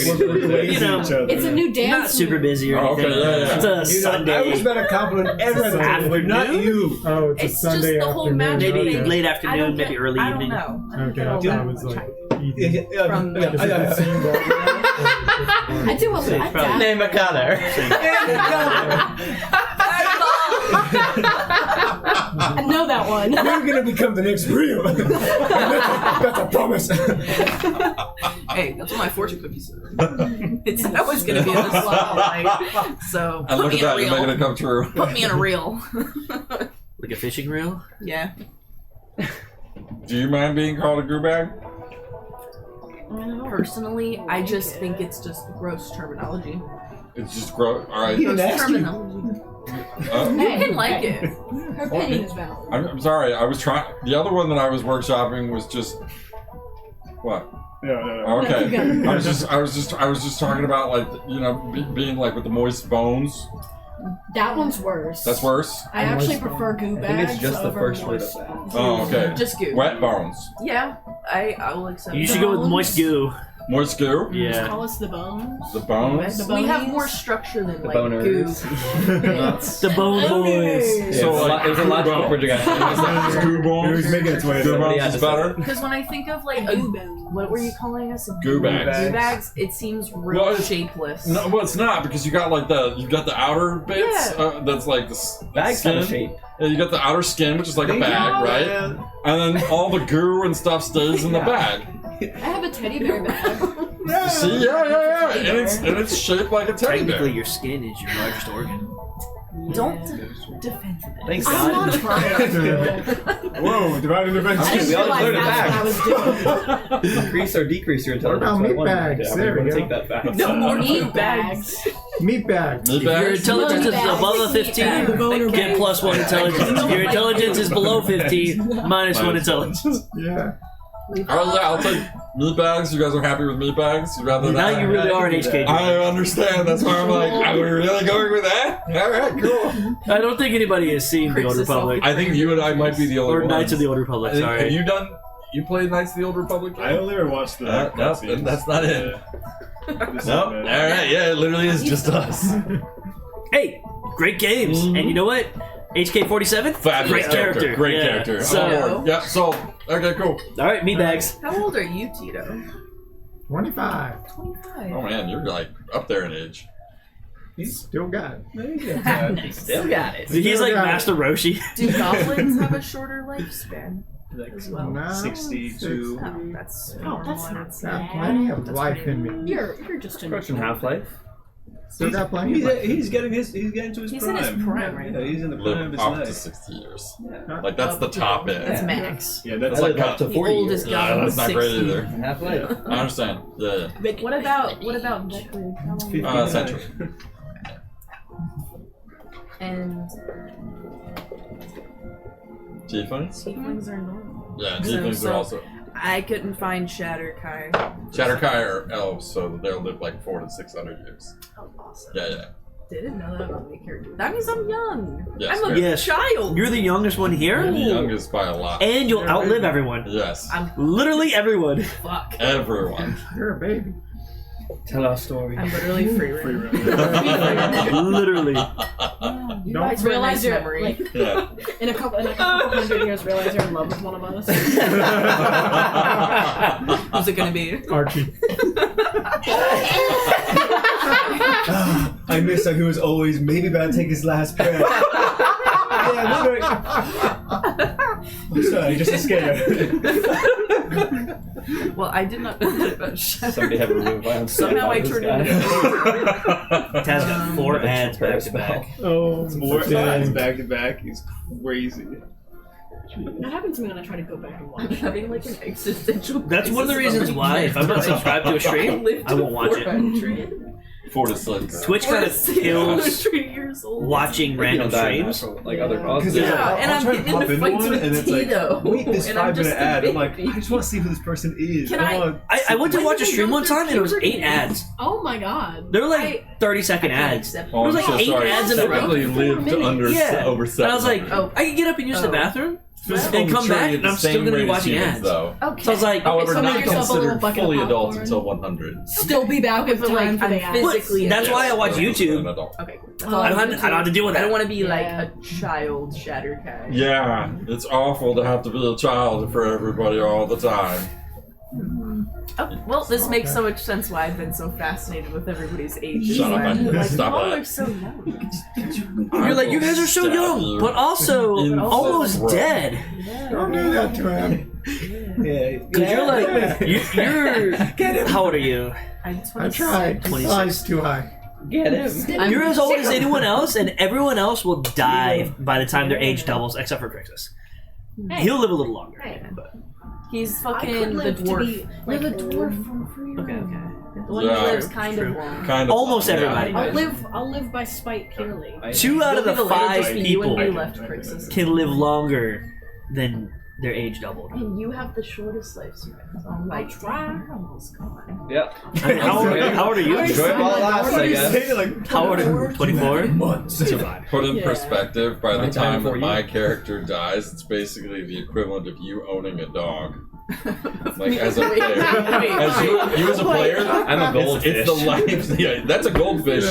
It's a new dance. Not super busy or Oh, okay, anything. yeah. It's a I was Sunday. about to compliment everyone, but not you. Oh, it's a It's Sunday just the whole afternoon. magic Maybe thing. late I afternoon, don't maybe get- early I don't evening. know. I don't Okay, get I all thought it that. was like From I do a lot. Name a color. I know that one. You're gonna become the next real. That's a promise. Hey, that's what my fortune cookie said. It's always gonna be in this level, like, so And put look me at that, in a you're making reel. it come true. Put me in a reel. Like a fishing reel? Yeah. Do you mind being called a goobag? Personally, I just think it's just gross terminology. It's just gross. Alright. You Gross nasty. terminology. Uh, You can like it. Her opinion is valid. I'm sorry, I was trying. The other one that I was workshopping was just. What? No. Okay. I was just talking about, like, being like with the moist bones. That one's worse. That's worse? I actually prefer goo bags. I think it's just the over first word moist of that. bones. Oh, okay. Just goo. Wet bones. Yeah, I will accept You that. should go with moist goo. Moist goo? Just Yeah. call us the bones. The bones? The We have bonies. more structure than like boners. goo. The Bone Boys. Yeah, So, it was a logical projection. Goo bones? He's making its way Goo there. bones Yeah, is just- better? Because when I think of like a, what were you calling us? Goo bags. Goo bags. It seems real Well, it's- shapeless. No, well, it's not because you got like you've got the outer bits. Yeah. That's like the Bags skin. have a shape. Yeah, you got the outer skin, which is like a bag, right? And then all the goo and stuff stays in the bag. I have a teddy bear bag. See, yeah, and it's shaped like a teddy Technically, bear. your skin is your largest organ. Don't defend it. Thanks, I'm God. not trying to. Whoa, divine I intervention. didn't We all realize included that's what I was doing. Increase or decrease your What intelligence. about by meat one. bags? Yeah, There I'm we gonna go. take that fact. No more Meat meat bags. Meat bags. Meat If your bags? intelligence is Bags. above a 15, get +1 intelligence. If your intelligence is below 15, -1 intelligence. Yeah. Oh yeah, I'll take meat bags. You guys are happy with meat bags? You'd rather Now that? you really are an HK. I understand. That's why I'm like, are we really going with that? All right, cool. I don't think anybody has seen the Old Krixis Republic. I think you and I might be the only Or ones. Knights of the Old Republic, Have sorry. you done? You played Knights of the Old Republic? I only ever watched the. No, cutscenes. that's not it. This is No. All bad. right, yeah, it literally is just us. Hey, great games. And you know what? HK47? Fabulous Great character. Great Yeah. character. So, Oh, yeah, so, okay, cool. alright, meat bags. How old are you, Tito? 25. 25. Oh man, you're like up there in age. Still got it. Still got it. He's like got it. Master Roshi. Do goblins have a shorter lifespan as well? No, 62. Oh, that's Oh, that's normal, I not would say. got plenty of life in me. You're just an Approaching Half-Life. Still got plenty of life. He's getting to his He's prime. in his prime right Yeah, now. he's in the prime of Live his up to life. 60 years. Yeah. Like that's the top end. That's max. Yeah, I that's live like up to The 40 oldest years. goblin that's was not great 60. either. Half-Life. I understand. Yeah. What about Deckard? How long 59. Century. And Tieflings? tieflings are normal. Yeah, So- tieflings so- are also. I couldn't find Shadar-kai. Shadar-kai are elves, so they'll live like 400 to 600 years. Oh, awesome. Yeah. Didn't know that about my character. That means I'm young. Yes, I'm a very. Yes. child. You're the youngest one here, You're the youngest by a lot. and you'll outlive everyone. Yes. Literally everyone. Fuck. Everyone. You're a baby. Tell our story. I'm literally free range. Literally. You Don't guys were a realize nice you're memory. like Yeah. in a couple hundred years realize you're in love with one of us. Who's it gonna be? Archie. I miss him. He was always maybe about to take his last breath. Yeah, literally. I'm sorry, just a scare. Well, I did not know that about Shadar. Somebody have a real violence. Somehow I this turned guy. into Taz got 4 ads back to spell. back. Oh, More dang. times back to back. He's crazy. That happened to me when I try to go back and watch. having like an existential. That's one of the crisis reasons about why, my if I'm not life. subscribed to a stream, lived I won't watch it. 400. 4 to 6. Twitch kind of kills 400 years old. watching random streams. Like other Because Yeah. Yeah, and I'm getting into fights with Tito. wait this and I'm 5 minute just a ad. I'm like, baby. I just want to see who this person is. Can I I- want I went to When watch did a they stream go one through time and it was puberty? 8 ads. Oh my god. There were like 30-second ads. Accept Oh, It was I'm like so 8 sorry. ads in a row. Technically lived under Yeah. over 7. And I was like, Oh. I could get up and use the bathroom. and come back, and I'm still going to be watching ads. Though. Okay. So I was like, However, so not make yourself a little considered bucket of fully adult popcorn. until 100. Still be back with but time like for the I'm ads. physically. That's why I watch An YouTube. adult. Okay, cool. That's Oh, all I don't have to deal with I that. don't want to be like Yeah. a child Shadar-kai. Yeah, it's awful to have to be a child for everybody all the time. Oh, well, this makes so much sense why I've been so fascinated with everybody's age. Shut up, I'm man. like, Stop y'all that. are so young. You're like, you guys are so Stab young, you but also in the almost throat. dead. Don't do that to him. Yeah. Because you're like, you're. How old are you? I'm I tried. He 26. flies too high. Get him. You're as old as anyone else, and everyone else will die by the time their age doubles, except for Krixis. He'll live a little longer. Hey. He's I fucking could the live to dwarf. be like a dwarf from free. Okay. The one Yeah. who lives kind True. of long. Kind of. Almost everybody. I'll live by spite purely. 2 out of the You'll be later, 5 just be you and me people left, Krixis. can live longer than their age doubled. And you have the shortest lifespan. So I'm like, you're almost gone. Yep. How old are you? Enjoy while it lasts, I guess. How old are you? 24? Months. Put in perspective, by the My time time that for you. my character dies, it's basically the equivalent of you owning a dog. Like as a Wait, player, wait, as you as a player, I'm a goldfish. It's the life. Yeah, that's a goldfish.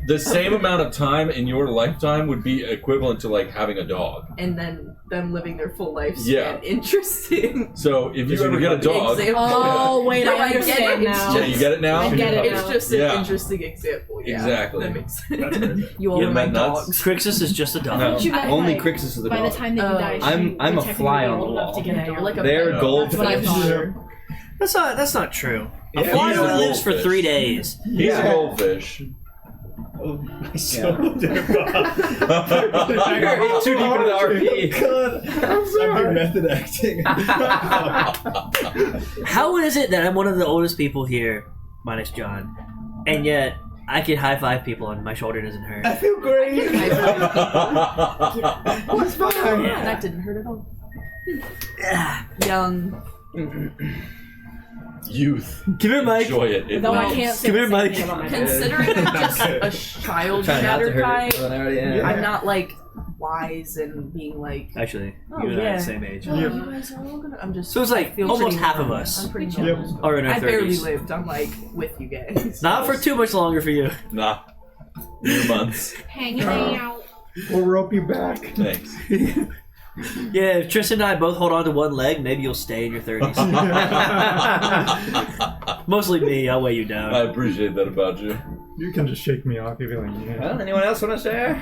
The same amount of time in your lifetime would be equivalent to like having a dog. And then them living their full lifespan. Yeah. Interesting. So if you ever get a dog, Example. Oh wait, No, I I get understand it. now. yeah, you get it now. I get it It's now. just Yeah. an interesting example. Yeah, Exactly. That makes sense. You all Yeah, are my man, that's- dogs. Crixus is just a dog. No, You meant, only like, Krixis is the By the dog. time that you die, I'm a technically fly be on the old enough wall. to get Yeah, a you're dog. like a They're pet. gold. That's what I That's thought. sure. That's not true. A Yeah, fly he's a only lives for goldfish. 3 days. He's a goldfish. Oh, my shoulder. You're too deep into the RP. God, I'm doing method acting. How is it that I'm one of the oldest people here, minus John, and yet I can high five people and my shoulder doesn't hurt? I feel great. Oh, it's fine. Yeah, that didn't hurt at all. Young. Youth. Come here, Mike. Enjoy it. Though I Well, can't say come the here, same Mike. thing about my dad. Considering I'm just a child Trying not to hurt Shadar-kai, it when I already am. I'm not like wise and being like, Actually, oh, you and I are yeah. the same age. oh, you guys are all gonna. I'm just. So it's like I feel almost pretty half of normal. us I'm pretty Yep. normal. are in our I barely 30s. lived. I'm like with you guys. Not for too much longer for you. Nah. Mere months. Hanging out. We'll rope you back. Thanks. Yeah, if Tristan and I both hold on to one leg, maybe you'll stay in your 30s. Mostly me, I'll weigh you I down. appreciate that about you. You can just shake me off if you like. Yeah. Well, anyone else want to share?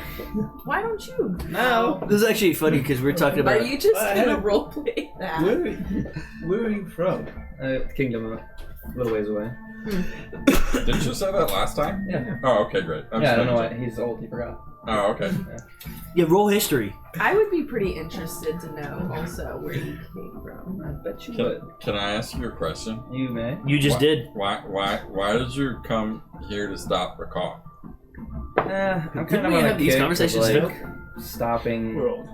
Why don't you? No. This is actually funny because we're talking Are about. you just I gonna had- roleplay that? Where are you from? Kingdom, a little ways away. Didn't you say that last time? Yeah. Oh, okay, great. I'm Yeah, I sorry. don't know why. He's old. He forgot. Oh, okay. Yeah, roll history. I would be pretty interested to know also where you came from. I bet you would. Can I ask you a question? You may. You just Why- did. Why did you come here to stop the call? I'm Didn't kind of we on a have these kick of, conversations like, too? stopping World.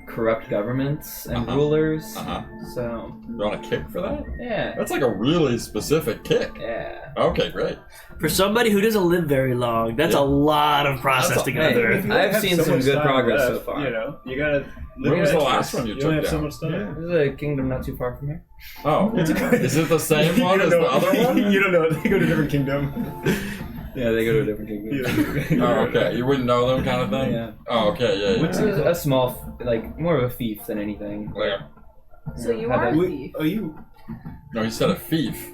corrupt governments and Uh-huh. rulers. Uh-huh. So, You want a kick for that? yeah. That's like a really specific kick. Yeah. Okay, great. For somebody who doesn't live very long, that's Yeah. a lot of process That's to a- go Hey, through. If you I've have seen so some much good time progress so left, far. You know, you gotta. When was the live last it. one you You took only have so down? much time. There's a kingdom not too far from here. Oh, is it the same one as the other one? You don't know. They go to a different kingdom. Yeah, they go to a different kingdom. Oh, okay. You wouldn't know them kind of thing? Yeah. Oh, okay, yeah, It's a small, like, more of a fief than anything. yeah. So you Had are a a- thief. Are you? No, he said a fief.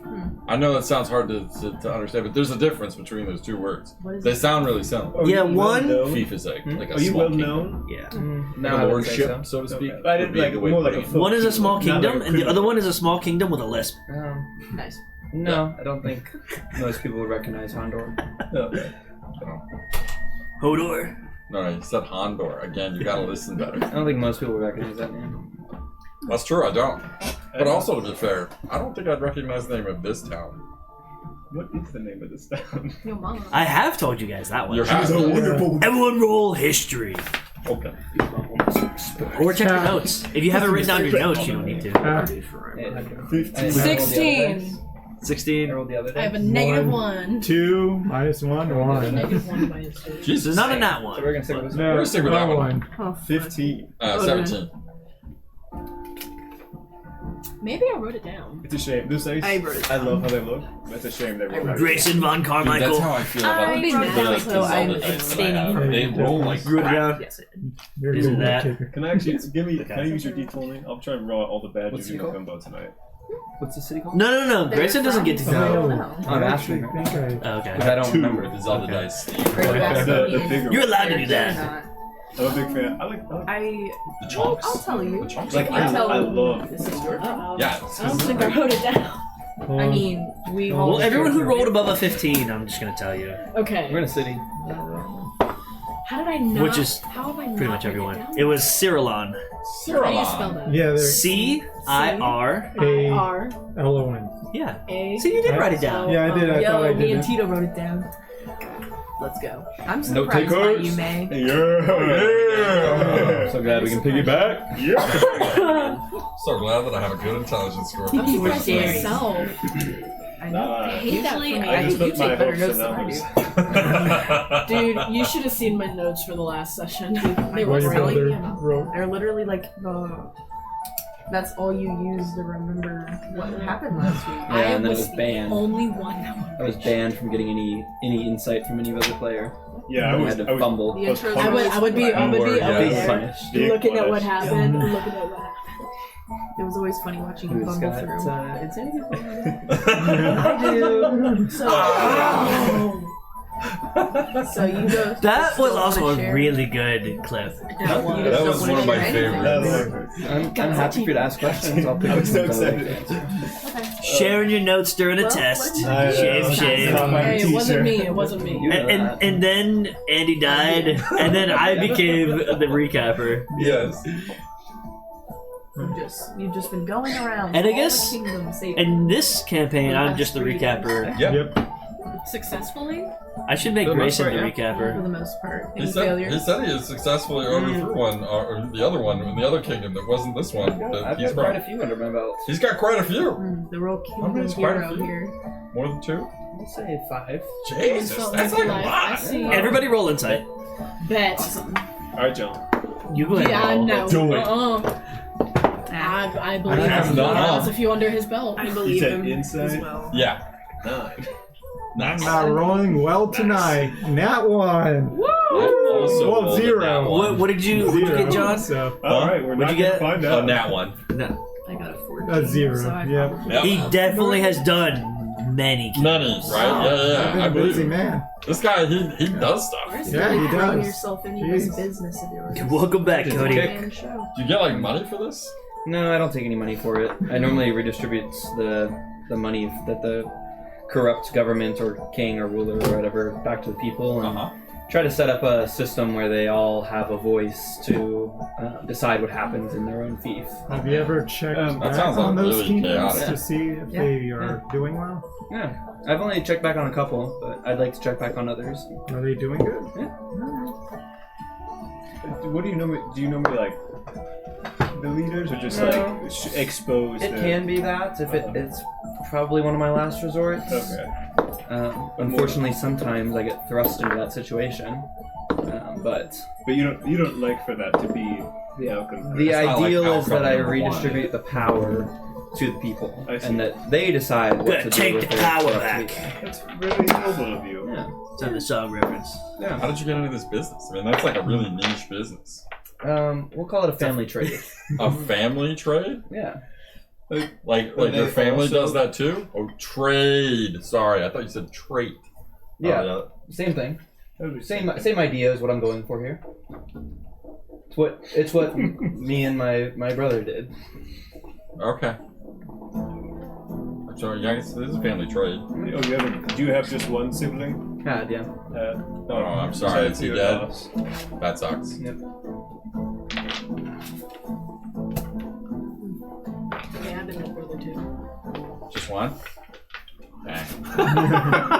I know that sounds hard to understand, but there's a difference between those two words. What is They it? sound really similar. Are Yeah, you one- well known? Fief is like a Are you small well kingdom. known? Yeah. No, Like I a wouldn't say lordship, so to speak. Okay. I didn't would be like the way more to like a put it. folk One is a small kingdom, not kingdom, like a and the criminal. other one is a small kingdom with a lisp. Nice. No, I don't think most people would recognize Hondor. Okay. Hodor. No, you said Hondor. Again, you gotta listen better. I don't think most people would recognize that name. That's true, I don't. But also, to be fair, I don't think I'd recognize the name of this town. What is the name of this town? Your mom. I have told you guys that one. Your house. Everyone roll history. Okay. Or check your notes. If you haven't written down your notes, you don't need to. 16. 16. I rolled the other day. I have a -1. 2 minus 1, 1. -1 minus 2. This is not a nat one. So we're gonna stick with this. No, We're gonna stick with that one. 15. 17. Maybe I wrote it down. It's a shame. This ice, I wrote it I love how they look. It's a shame they wrote it. Grayson von Dude, Carmichael. that's how I feel about I the wrote it, so I'm Zelda things abstaining that I have. from They it. roll like Wrote it crap. down. Yes, it You're a Isn't good that- kicker. Can I actually can I use your D20? I'll try and roll out all the bad What's Jimmy it called? Gumbo tonight. What's the city called? No. Grayson doesn't get to I go. don't Oh, know. I'm I asking actually her. think I. Okay. Because I don't remember. The Zelda dice. Are you asking The me? bigger You're one. allowed to do They're that. not. I'm a big fan. I like I. The chunks. I'll tell you. The chunks. like I tell I love. This is your job. Yeah. I don't think I wrote it down. I mean, we all. Well, everyone who rolled above a 15, I'm just gonna tell you. Okay. We're in a city. How did I not? Which is how have I Pretty not much written everyone. It, down? It was Cyrilon. How do you spell that? Yeah, there's C-I-R. R L-O-N. Yeah. A. So you did write it down. Yeah, I did. I thought I Yo, did me and it. Tito wrote it down. Let's go. I'm No surprised by takers? you, May. Yeah. So glad we can piggyback. Yeah. So glad that I have a good intelligence score. I'm surprised scary. myself. I know. Nah. I hate that for Usually, me. I I just think you put my take better hopes notes and than I numbers. do. Dude, you should have seen my notes for the last session. They What were What your really? really. brother wrote. They're literally like that's all you use to remember what happened last week. Yeah, and then it was banned. Only one. I was banned from getting any insight from any other player. Yeah, I I was. had I to was fumble. The I was intros I would. I would be. I would be Yeah. over Being there, punished. Being looking at what punished. happened. Looking at what happened. It was always funny watching you Who's fumble got through. insanity? I do. So, so you go. That still was wanna also a share? really good clip. That was one of my favorites. I'm happy for you to ask questions. I'll pick I was so up some excited. Sharing your notes during a Well, test. I know. Shame. Hey, it wasn't T-shirt. me. It wasn't me. You know that. And then Andy died, and then I became the recapper. Yes. You've just been going around. And I all guess- the kingdoms, saving In this campaign, I'm just the recapper. Yep. Successfully. I should make For the most Grayson part, the yeah. for recapper. the most part. He Any said, failures? he said he has successfully overthrew one, or the other one in the other kingdom that wasn't this one. That I've he's got quite a from. few under my belt. He's got quite a few. The real I mean, kingdom it's quite a hero few. here. More than two? I'll say 5. Jesus, Felt that's like like a life. I lot. see. Everybody roll insight. Bet. Awesome. All right, John. You go ahead. Yeah, and roll. no. Do it. I believe have him. He not. has a few under his belt. I believe said him inside? as well. Yeah. 9. I'm Nice. not rolling well tonight. Nat 1. Also Well, rolled a 0. nat one. What did you get, John? So, All right, we're What'd not you gonna get? find Oh, out. nat one. No. I got a 14. a 0. So I Yeah. probably- Yep. He definitely has done many. Many, right? Yeah, I've yeah. I been a believe busy him. man. This guy, he does stuff. Where's Yeah, really he throwing does. yourself into Jeez. this business of yours? Welcome back, It's Cody. okay. Man show. Do you get like money for this? No, I don't take any money for it. I normally redistribute the money that the corrupt government or king or ruler or whatever back to the people, and try to set up a system where they all have a voice to decide what happens in their own fief. Have you ever checked That back sounds on like those really kingdoms chaotic. to see if Yeah. they are doing well? Yeah, I've only checked back on a couple, but I'd like to check back on others. Are they doing good? What do you normally? Do you normally like the leaders, or just No. like expose? It the... can be that if it's probably one of my last resorts. Okay. Unfortunately, sometimes I get thrust into that situation, but But you don't like for that to be the outcome. the It's not like ideal is that I outcome number one. redistribute the power to the people, I see. and that they decide what Gotta to take do with the their power corrupt back. leader. That's really noble of you. Yeah. It's a song reference. Yeah. How did you get into this business? I mean, that's like a really niche business. We'll call it a family trade. A family trade? Yeah. Like But your they family also- does that too? Oh, trade. Sorry, I thought you said trait. Yeah. Oh, Same thing. That would be Same idea is what I'm going for here. It's what me and my brother did. Okay. So yeah, I guess this is a family trade. Oh, do you have just one sibling? God, yeah. Oh, I'm sorry, is he your dead? loss. That sucks. Yep. Yeah, I've been with brother too. Just one? Dang.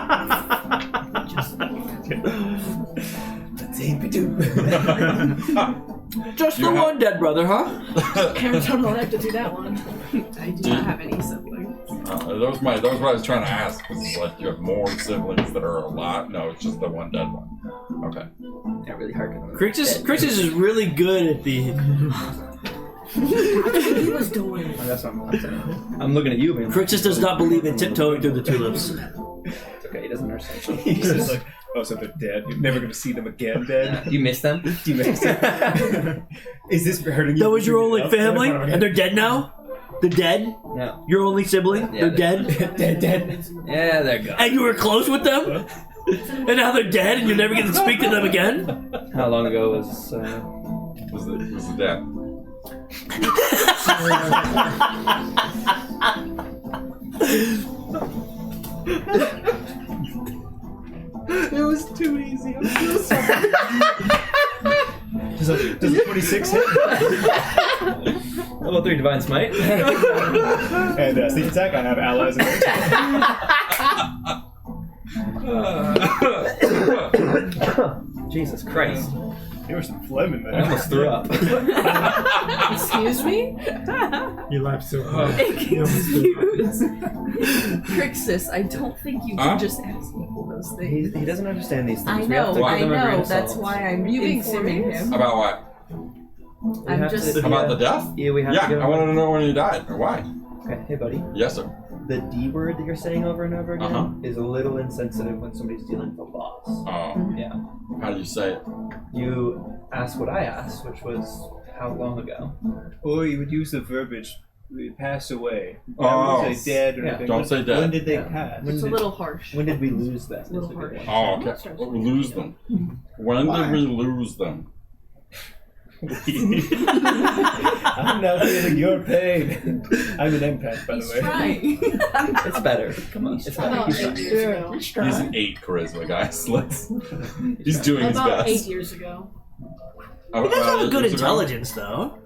Just You the have- one dead brother, huh? Parents don't allowed to do that one. I do not have any siblings. That was what I was trying to ask. Because it's like you have more siblings that are a lot. No, it's just the one dead one. Okay. Yeah, really hard. Krixis is really good at the he was doing. Oh, that's what I'm saying. I'm looking at you, man. Krixis does not believe in tiptoeing through the tulips. It's okay, he doesn't understand. He's just like, oh, so they're dead. You're never going to see them again, dead. You miss them? You miss them. Is this hurting you? That was your only family, and they're dead now? They're dead? No. Your only sibling? Yeah, they're dead? dead. Yeah, they're gone. And you were close with them? And now they're dead and you're never going to speak to them again? How long ago was the death? It was too easy. I'm so sorry. Does a 26 hit? Level 3 Divine Smite. And sneak attack, I have allies in there. Jesus Christ. There was some phlegm in there. I almost threw up. Excuse me? You laughed so hard. Excuse Krixis, I don't think you can just ask people those things. He doesn't understand these things. I We have to know, give I him a grain know. of That's salt. why I'm informing him. About what? I'm have just. to- About the death? Yeah, we have to Yeah, give I him wanted to know when he died or why. Okay, hey buddy. Yes, sir. The D word that you're saying over and over again Uh-huh. is a little insensitive when somebody's dealing with a boss. Oh, Yeah. how do you say it? You asked what I asked, which was how long ago? Or you would use the verbiage, we pass away. Oh. Don't say dead or Yeah, anything. don't say dead. When did they Yeah. pass? When It's a did- little harsh. When did we lose them? It's a little is the good harsh. one. Oh, okay. We lose them. When did we lose them? I'm now feeling your pain. I'm an empath, by the way. Trying. It's better. Come on. It's better. About He's 8 fine. years ago. He's an 8 charisma, guys. He's doing his About 8 best. years ago. Oh, You guys have a good years ago? intelligence, though.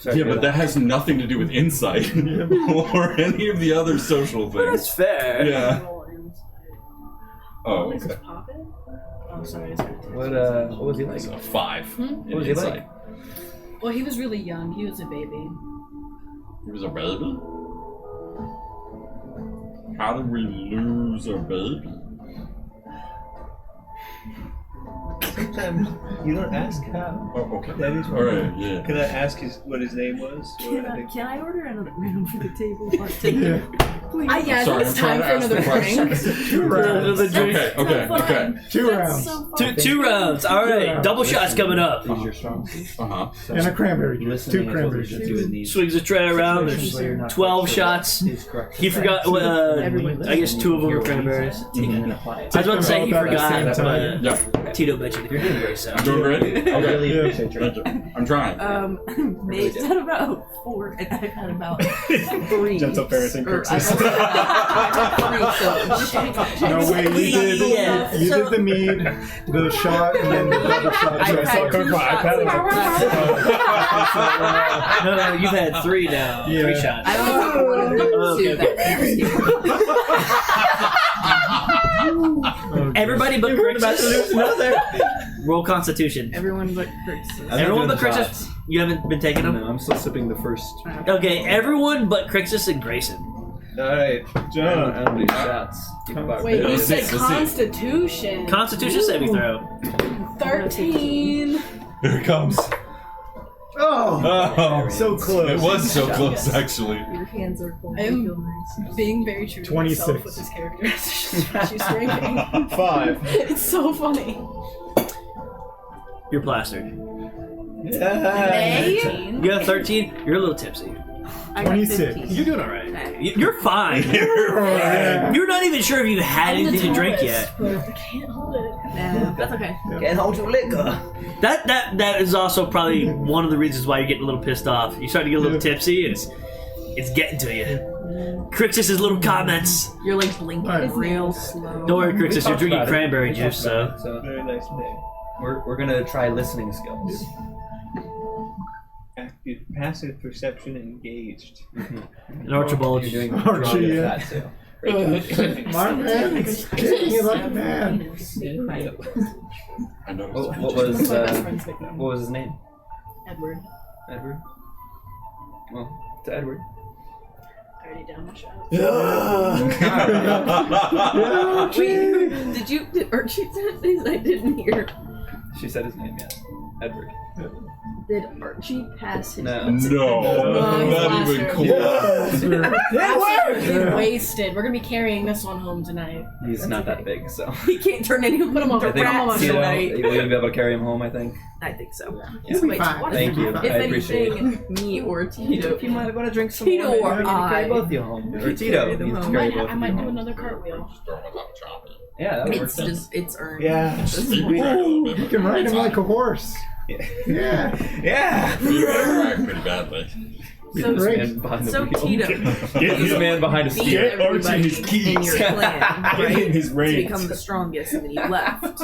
Sorry Yeah, to but hear that has nothing to do with insight or any of the other social That's things. fair. Yeah. Roll inside. Oh, Is okay. this popping? Oh, sorry. It's What was he like? So 5 in What was he insight. like? Well, he was really young. He was a baby. He was a baby? How did we lose a baby? Sometimes you don't ask how. Oh, okay. That is Alright, yeah. Can I ask what his name was? Or I think- Can I order another room for the table? Bartender? Please. Yeah, I Sorry, think it's I'm trying time to for ask another the drink. questions. 2 rounds. Okay. 2 rounds. So fun. Two rounds. All right. rounds. Double shots coming up. These are strong suits. Uh-huh. And a cranberry juice. Listening 2 is what we cranberry should juice. do in these Swings a tray around. situations There's where you're not 12 quite sure shots. what is correct. He forgot. I guess 2 of them were cranberries. Take it and apply it. I was about to say he Take them all forgot, at the same but Yeah. Tito mentioned you're doing great, so. Doing great? I Okay. really Yeah. appreciate your Thank you. I'm trying. Nate's had about 4, and I've had about 3. Gentle Ferris and Or Krixis. No way, you did the mead, the shot, and then the double shot. I've So I had saw 2 Coke shots. No, you've had 3 now. Yeah. 3 shots. I only took one of the Okay. 2 that Everybody but Krixis. Roll Constitution. Everyone but Krixis. Everyone but doing Krixis. shots. You haven't been taking them? No, I'm still sipping the first. Okay, everyone but Krixis and Grayson. Alright, I John. don't do shots. Keep about Wait, you Let's said see. Constitution. Constitution saving throw. 13. Here it comes. Oh, Oh, so close. it was so close, actually. Your hands are cold. I'm- Feel nice. Being very true to 26. myself with this character. She's drinking. 5. It's so funny. You're plastered. Yeah. You have 13. You're a little tipsy. I got 26. 15. You're doing all right. You're fine. Yeah. You're not even sure if you had I'm the anything to drink tallest, yet. but I can't hold it. Nah, that's okay. Can't hold your liquor. That is also probably one of the reasons why you're getting a little pissed off. You're starting to get a little tipsy. It's getting to you. Krixis' little comments. You're like blinking Alright. real slow. Don't worry, Krixis. You're drinking about it. cranberry We juice, talked so. about it, Very nice name. We're gonna try listening skills. Active, passive perception engaged. And Archibald. You're doing Archie, Archie, yeah. that too. My man, it's kicking me like a man. I noticed. What was his name? Edward. Edward. Well, to Edward. I already down my shot. Did Archie say his? I didn't hear. She said his name, yes. Edward. Did Archie pass his? No. No, not even close. Absolutely wasted. We're gonna be carrying this one home tonight. He's not that big, so. He can't turn anyone. Put him on I a think rat Tito, tonight. you're gonna be able to carry him home, I think. I think so. Yeah. Wait, Thank you. If I appreciate anything, me or Tito. If you might want to drink some Tito more, or maybe we can carry I. both of you home. Or Carry Tito, them you home. can carry both of I you might do home. another cartwheel. Yeah, that would work. It's just it's earned. Yeah. You can ride him like a horse. Yeah. Yeah. Pretty badly. So, This man behind the so wheel. Tito, This man behind a beat steer. everybody his keys. in your clan, Get him right? his To reins. become the strongest, and then you left.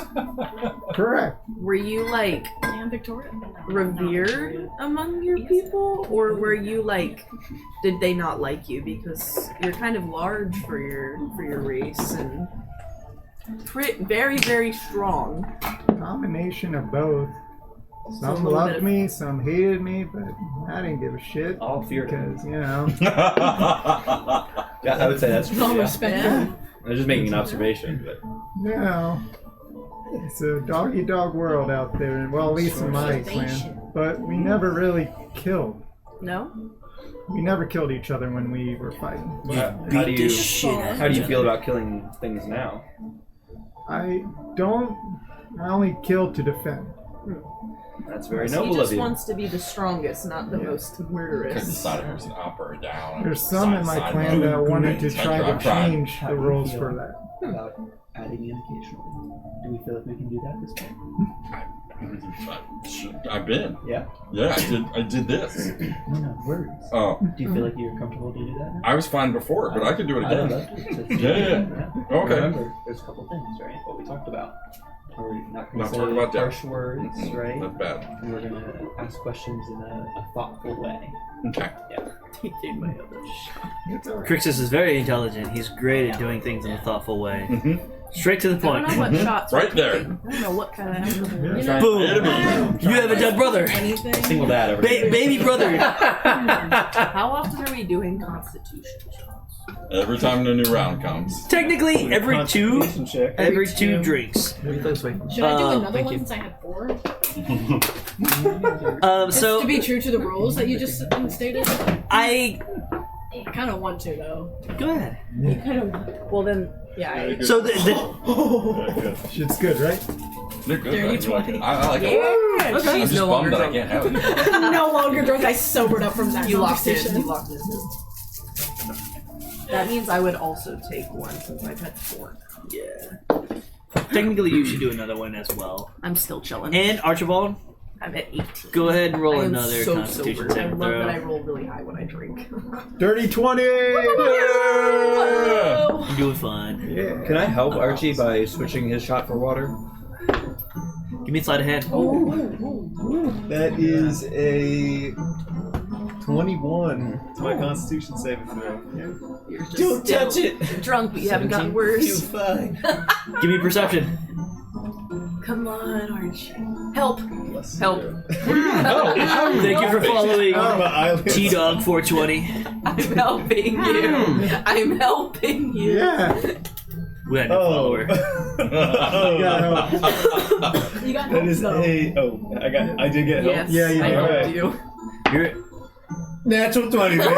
Correct. Were you like And Victoria. revered among your people, or were you like, did they not like you because you're kind of large for your race and very very strong? Combination of both. So a Some little bit loved of- me, some hated me, but I didn't give a shit. All feared him. Because, you know. Yeah, I would say that's true. No Yeah. respect. Yeah. I was just making an observation, but You know, it's a dog-eat-dog world out there. Well, at least in my clan. But we never really killed. No. We never killed each other when we were fighting. how do you feel about killing things now? I only kill to defend. That's very So he noble just of you. wants to be the strongest, not the most Couldn't murderous. decide if it was an up or a down. There's some in my clan that wanted to try to change the rules for that. About adding in occasionally. Do we feel like we can do that this time? I've been. Yeah? Yeah, I did this. No, words. Oh. Do you feel like you're comfortable to do that now? I was fine before, but I could do it I again. would love to. Yeah. Okay. Remember, there's a couple things, right? What we talked about. We're not going Not to talk say about that. harsh words, right? Not bad. And we're going to ask questions in a thoughtful way. Okay. He gave my other shot. It's all right. Crixis is very intelligent. He's great at doing things in a thoughtful way. Mm-hmm. Straight to the I point. don't know what shots. Right we're there. taking. I don't know what kind of alcohol. Yeah. You know, Boom! You have a dead brother. anything. Single dad over here. Baby brother. How often are we doing Constitution shots? Every time the new round comes. Technically, every two Constitution check. every two drinks. Should I do another thank one you. since I had 4? Just So to be true to the rules that you just stated? I I kind of want to, though. go ahead. You kind of. Well, then, yeah. So the Shit's good, right? They're good. Dirty I like 20. it. I like it. Yeah, I'm she's just no longer bummed that I drunk. can't have it. No longer drunk. I sobered up from that You locked in. conversation. You locked in. That means I would also take one since I've had 4. yeah. Technically, you should do another one as well. I'm still chilling. And Archibald, I'm at 18. go ahead and roll I am another so Constitution sober. I saving love that I throw. roll really high when I drink. Dirty 20! You're doing fine. Yeah. Can I help Archie by switching his shot for water? Give me a sleight of hand. That is a 21 to my Constitution saving throw. You're just Don't still touch it. Drunk, but you haven't gotten 17. worse. You're fine. Give me perception. Come on, Archie. Help. Help. Thank you for following Oh, T-Dog 420. I'm helping you. I'm helping you. Yeah. We had a new follower. Oh. You got That is no. a. Oh, I did get help. Yes, Yeah, you I did. helped Alright. you. You're, Natural 20, baby.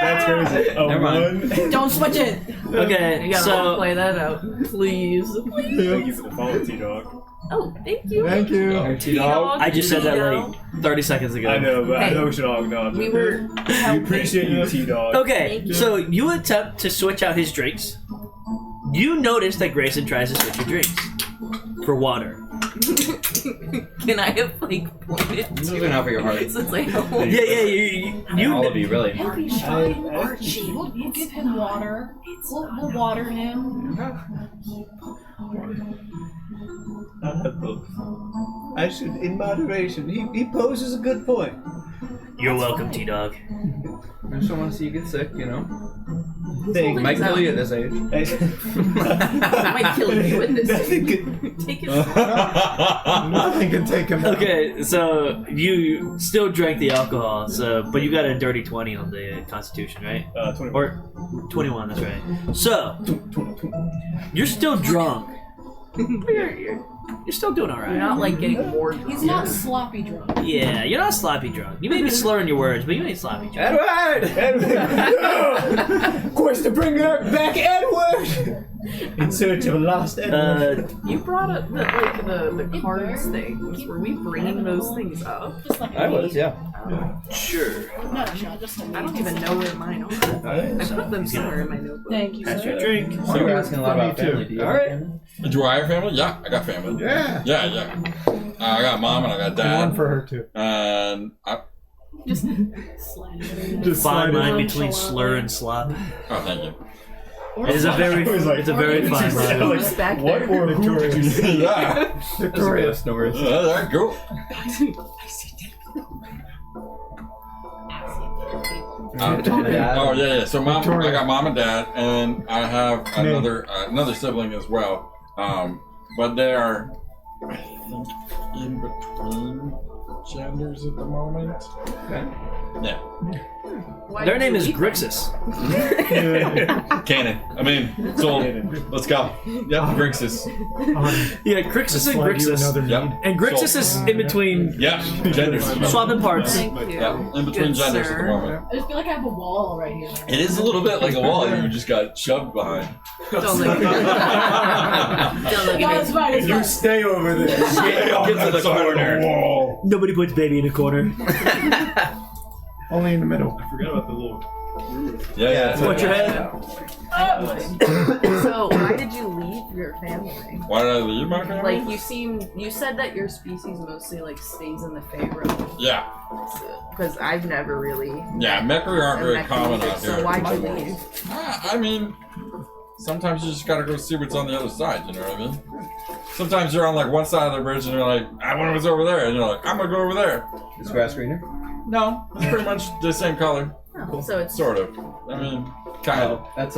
That's crazy. A Never mind. 1. Don't switch it. okay, You gotta so play that out, please. Thank you for the follow, T-Dog. Oh, thank you. Thank you. T-Dog. I just said that like 30 seconds ago. I know, but I Hey, know we should all acknowledge We it. were We helping. appreciate you, T-Dog. Okay, so you attempt to switch out his drinks. You notice that Grayson tries to switch your drinks for water. Can I have like pointed I'm looking out for your heart. since I know? Yeah, you All of you, really. He'll be fine, Archie. We'll give him water. We'll water him. I'll have both. I should, in moderation. He poses a good point. You're welcome, T-Dog. I just don't want to see you get sick, you know? Thank It might kill you at this age. That might kill you in this. Nothing could. Take it. Nothing can take him out. Okay, so you still drank the alcohol, but you got a dirty 20 on the Constitution, right? 21. Or 21, that's right. So, you're still drunk, You're still doing all right. You're not like getting bored. He's not sloppy drunk. Yeah, you're not sloppy drunk. You may be slurring your words, but you ain't sloppy drunk. Edward! Quest to bring back Edward! In search of a lost Edward. You brought up the cards things. Were we bringing those things up? Just like I was, yeah. Sure. No, just I don't even know where mine are. I put them somewhere in my notebook. Thank you, That's sir. your drink. So you're asking a lot about Me too. family. Do you All have right. family? Do I have family? Yeah, I got family. Yeah. Yeah. I got mom and I got One dad. for her too. And Just Just Fine slide line it. between slur and slop. oh, thank you. It is a very, it's a very fine line. Who's back What there? or who did you say? Yeah. Victoria. No worries. There you go. Oh yeah. So mom, Victoria. I got mom and dad, and I have another sibling as well. But they are, I think, in between genders at the moment. Yeah. Why Their did name you is leave Grixis. Canon. I mean, so let's go. Yep, Krixis. Yeah, Krixis and Slide you Grixis. another Yep. need. And Grixis is in between Yeah, genders. swapping parts. Thank you. Yeah, in between Good genders sir. at the moment. I just feel like I have a wall right here. It is a little bit like a wall you just got shoved behind. Don't look at me. Don't look No, at it's me. fine. It's You fine. stay over there. Get to the corner. Wall. Nobody puts baby in a corner. Only in the middle. I forgot about the little. Yeah. Watch your head. So, why did you leave your family? Why did I leave my family? Like, you said that your species mostly, like, stays in the Fey realm. Yeah. Because I've never really... Yeah, Mechri aren't very met common either, out here. So why'd you leave? I mean, sometimes you just gotta go see what's on the other side, you know what I mean? Sometimes you're on like one side of the bridge and you're like, I wonder what's over there, and you're like, I'm gonna go over there. Is grass greener? No, it's pretty much the same color. Oh, so it's... Sort of. I mean, kind of. Oh, that's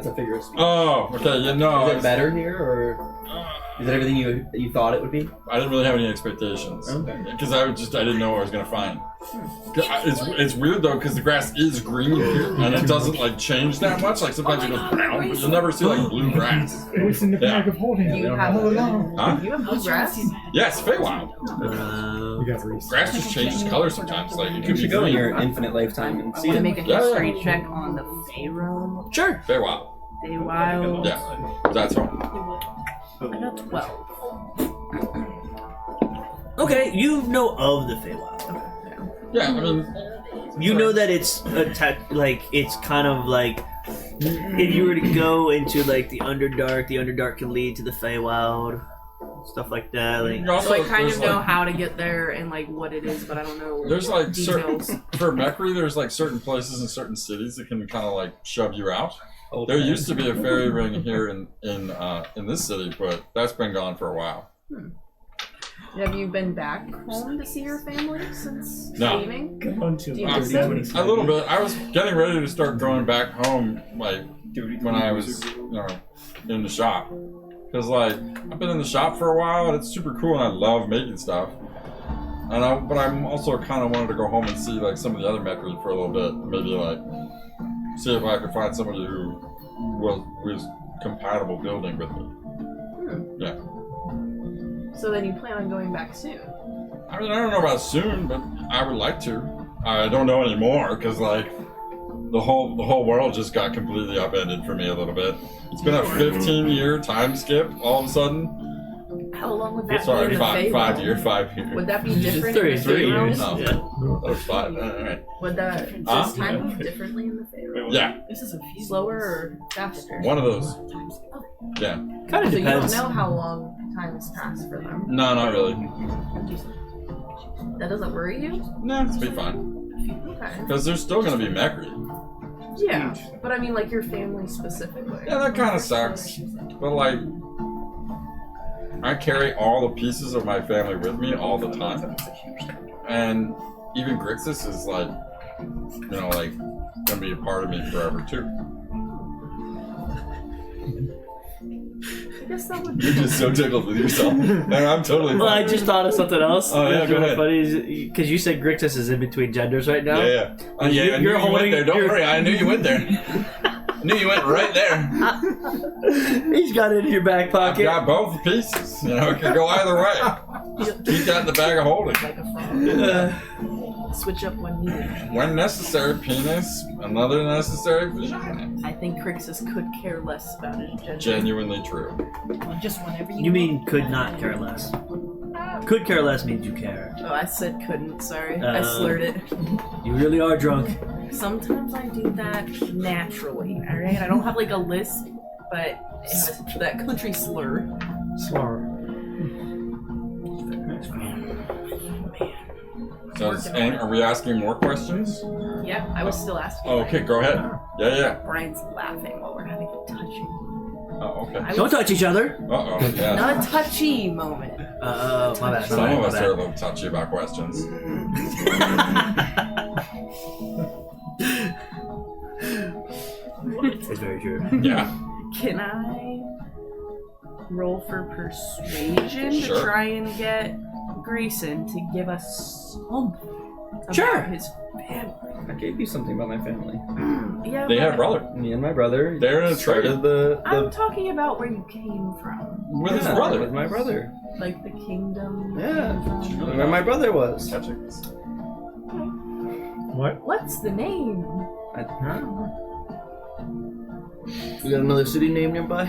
a figure of speech. Oh, okay, you know. Is it better here, or is it everything you thought it would be? I didn't really have any expectations. Okay. Because I didn't know what I was gonna find. It's weird though, because the grass is green here, and it doesn't like change that much. Like sometimes it goes brown, but you'll never see like blue grass. What's in the Yeah. bag of holding? You have, All along. Huh? you have blue grass? Yes, Feywild. You got Reese. Grass just changes color sometimes. Like it You could be should go in green. your infinite lifetime and I see want to it. make a Yeah. history check on the Fey realm. Sure. Feywild. Feywild. Yeah, that's all. I got 12. Okay, you know of the Feywild. Yeah, I mean, You know that it's like it's kind of like if you were to go into like the Underdark can lead to the Feywild, stuff like that. Like you also, So I kind there's, of know like, how to get there and like what it is, but I don't know There's like certain details. for Mechri, there's like certain places and certain cities that can kind of like shove you out. Old There man. used to be a fairy ring here in this city, but that's been gone for a while. Have you been back home to see your family since No. leaving? Come on to Do you my miss them? A little bit. I was getting ready to start going back home, like when I was, in the shop, because like I've been in the shop for a while and it's super cool and I love making stuff. But I'm also kind of wanted to go home and see like some of the other Mechri for a little bit, maybe like see if I could find somebody who was compatible building with me. Yeah. So then you plan on going back soon? I mean, I don't know about soon, but I would like to. I don't know anymore because like the whole world just got completely upended for me a little bit. It's been a 15-year time skip all of a sudden. How long would that Sorry, be in the Fey 5 realm? 5 years. Would that be different in 3 the Fey realm? years. No. Yeah. That was 5. Alright. Would that Huh? does time move differently in the Fey realm? Yeah, This is a Slower or faster? one of those. Yeah. Kind of So you don't depends. know how long time has passed for them. No, not really. That doesn't worry you? No, it's be fine. Okay. Because there's still gonna be Mechri. Yeah, but I mean like your family specifically. Yeah, that kind of sucks. But like, I carry all the pieces of my family with me all the time. And even Krixis is like, like gonna be a part of me forever too. I guess that would You're be just so tickled with yourself. And I'm totally Well, I fine. just thought of something else. Oh, yeah, That's go really ahead. funny because you said Grixis is in between genders right now. Yeah. Yeah, I knew You're you went holding- there. Don't you're- worry, I knew you went there. Knew you went right there. He's got it in your back I've pocket. got both pieces. You know, it could go either way. Just keep that in the bag of holding. Like a frog. Switch up when needed. When necessary, penis. Another necessary, vagina. I think Krixis could care less about his gender. Genuinely true. Well, just whenever you You mean could not care less? Could care less means you care. Oh, I said couldn't. Sorry, I slurred it. You really are drunk. Sometimes I do that naturally. All right, I don't have like a lisp, but it has that country slur. Slur. So, are we asking more questions? Yeah, I was still asking. Oh, okay, go ahead. Yeah. Brian's laughing while we're having a touchy. Oh, okay. Don't touch each other. Uh-oh, yeah. Not a touchy moment. My bad. Some of us are a little touchy about questions. It's very true. Yeah. Can I roll for persuasion to Sure. try and get Grayson to give us something about Sure. his family? I gave you something about my family. Yeah, They but have a brother. Me and my brother. They're in a trade. started the I'm talking about where you came from. With his yeah, brother. With my brother. Like the kingdom. Yeah. Where my brother was. What? What's the name? We got another city name nearby? I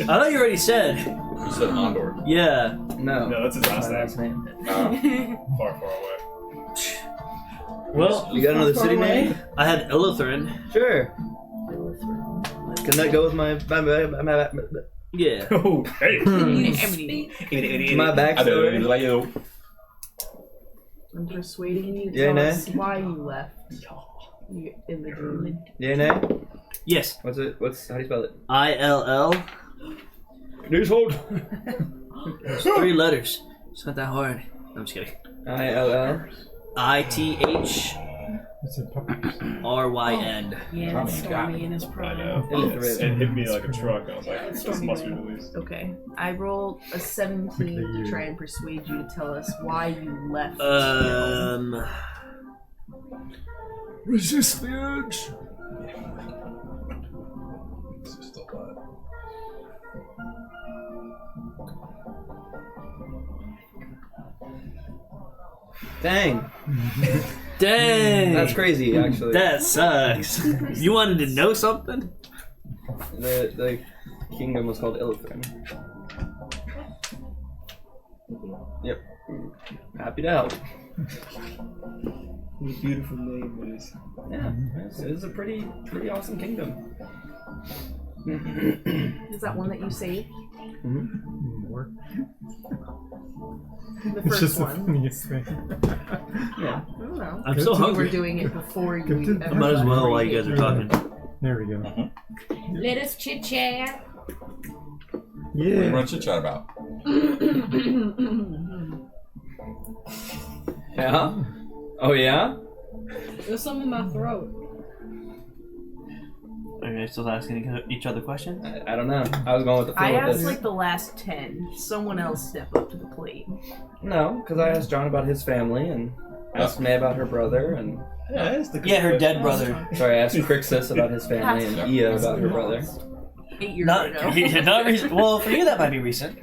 thought you already said. You said Andor. Yeah. No. No, that's his That's last my name. last name. Far, far away. Well, You got another city name? I had Illithrin. Sure. Can that go with my yeah. Oh, hey. My backstory? I'm persuading you to Yeah, tell nah. us why you left in the dream. Yeah, no? Yes. How do you spell it? ILL. News hold. There's 3 letters. It's not that hard. I'm just kidding. ILL. ITHRYN. Yeah, that's Stormy in his I prime. know. It hit me like a truck. I was like, this must be released. Okay. I rolled a 17 to try and persuade you to tell us why you left. Resist the urge. Dang. Dang. That's crazy, actually. That sucks. You wanted to know something? The kingdom was called Illrigger. Yep. Happy to help. What a beautiful name it is. Yeah, it is a pretty awesome kingdom. Is that one that you saved? More. The It's first just the one. funniest thing. Yeah. I don't know. I'm so You were hungry. doing it before Good you to- ever Might as got well while you created. guys are talking. There we go. Let us chit chat. What do Yeah. you want to chit-chat about? Yeah? Oh, yeah? There's some in my throat. Are you guys still asking each other questions? I don't know. I was going with the flow I with asked this. like the last 10. Someone else step up to the plate. No, because I asked John about his family and asked May about her brother and... Yeah, that's the Yeah, her dead brother. Sorry, I asked Krixis about his family and Ea about her brother. 8 years Not, ago. not recent. Well, for you that might be recent.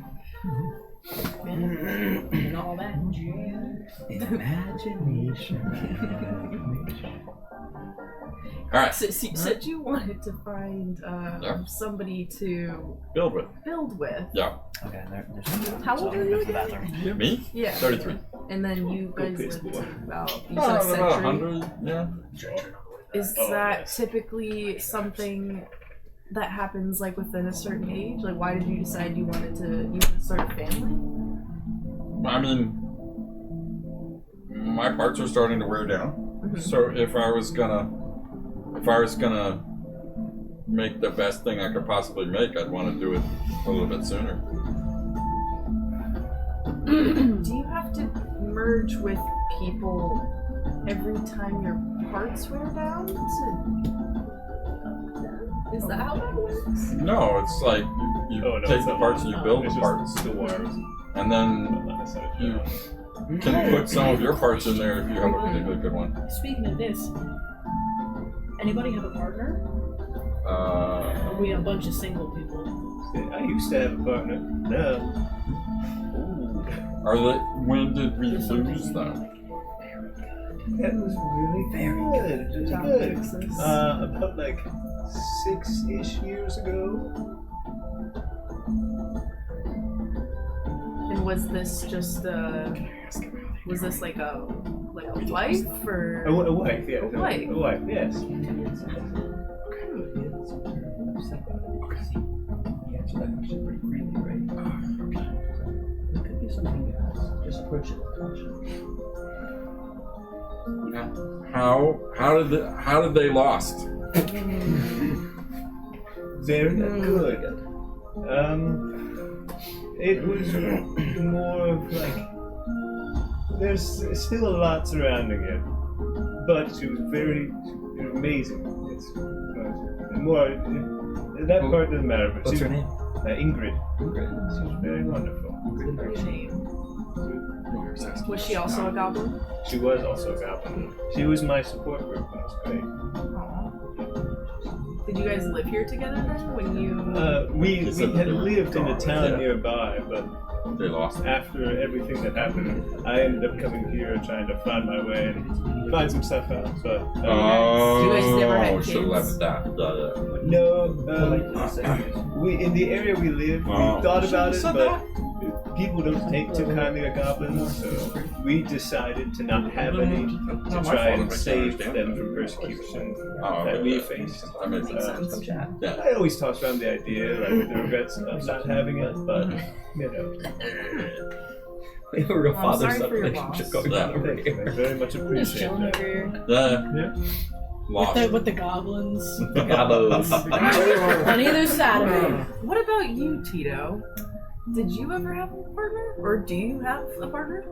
And all that jazz. Imagination. Alright, So you said you wanted to find Yeah. somebody to build with. build with. Yeah. Okay, there's How old are you again? Me? Yeah. 33. And then you guys piss, lived boy. about, you Oh, said a about century. 100, yeah. Is Oh, that yes. typically something that happens like within a certain age? Like, why did you decide you wanted to start a family? I mean, my parts are starting to wear down. So if I was gonna make the best thing I could possibly make, I'd want to do it a little bit sooner. Do you have to merge with people every time your parts wear down? Is that how that works? No, it's like you Oh, no, take it's the not parts like and you that. build It's the just parts, the wires. and then Not necessarily. you can put some of your parts in there if you have a particularly good one. Speaking of this, anybody have a partner? We a bunch of single people. I used to have a partner. No. When did we lose though? That was really very good. Really good. About like 6-ish years ago. And was this just was this like a wife or a wife? Yeah. A wife. A wife. Yes. It could be something else. Just approach it with caution. How did they lost? Very good. It was more of like there's still a lot surrounding it, but she was very amazing. It's more that part doesn't matter. But What's her name? Ingrid. She was very wonderful. Was she also a goblin? She was also a goblin. She was my support group. That was great. Did you guys live here together then? When you we had lived in a town nearby, but they lost. After everything that happened, I ended up coming here trying to find my way and find some stuff out. But you guys never had kids? Should have left that. No, we in the area we lived, we thought about it, but people don't take too kindly to goblins, so we decided to not have any to try and save them from persecution that we faced. That makes sense. I always toss around the idea, like with the regrets of not having it, but you know. We have a real father-son father-son relationship going on over here. Very much I'm just appreciate chilling that. over here. Lost. With the goblins. The gobos. On either side of me. What about you, Tito? Did you ever have a partner? Or do you have a partner?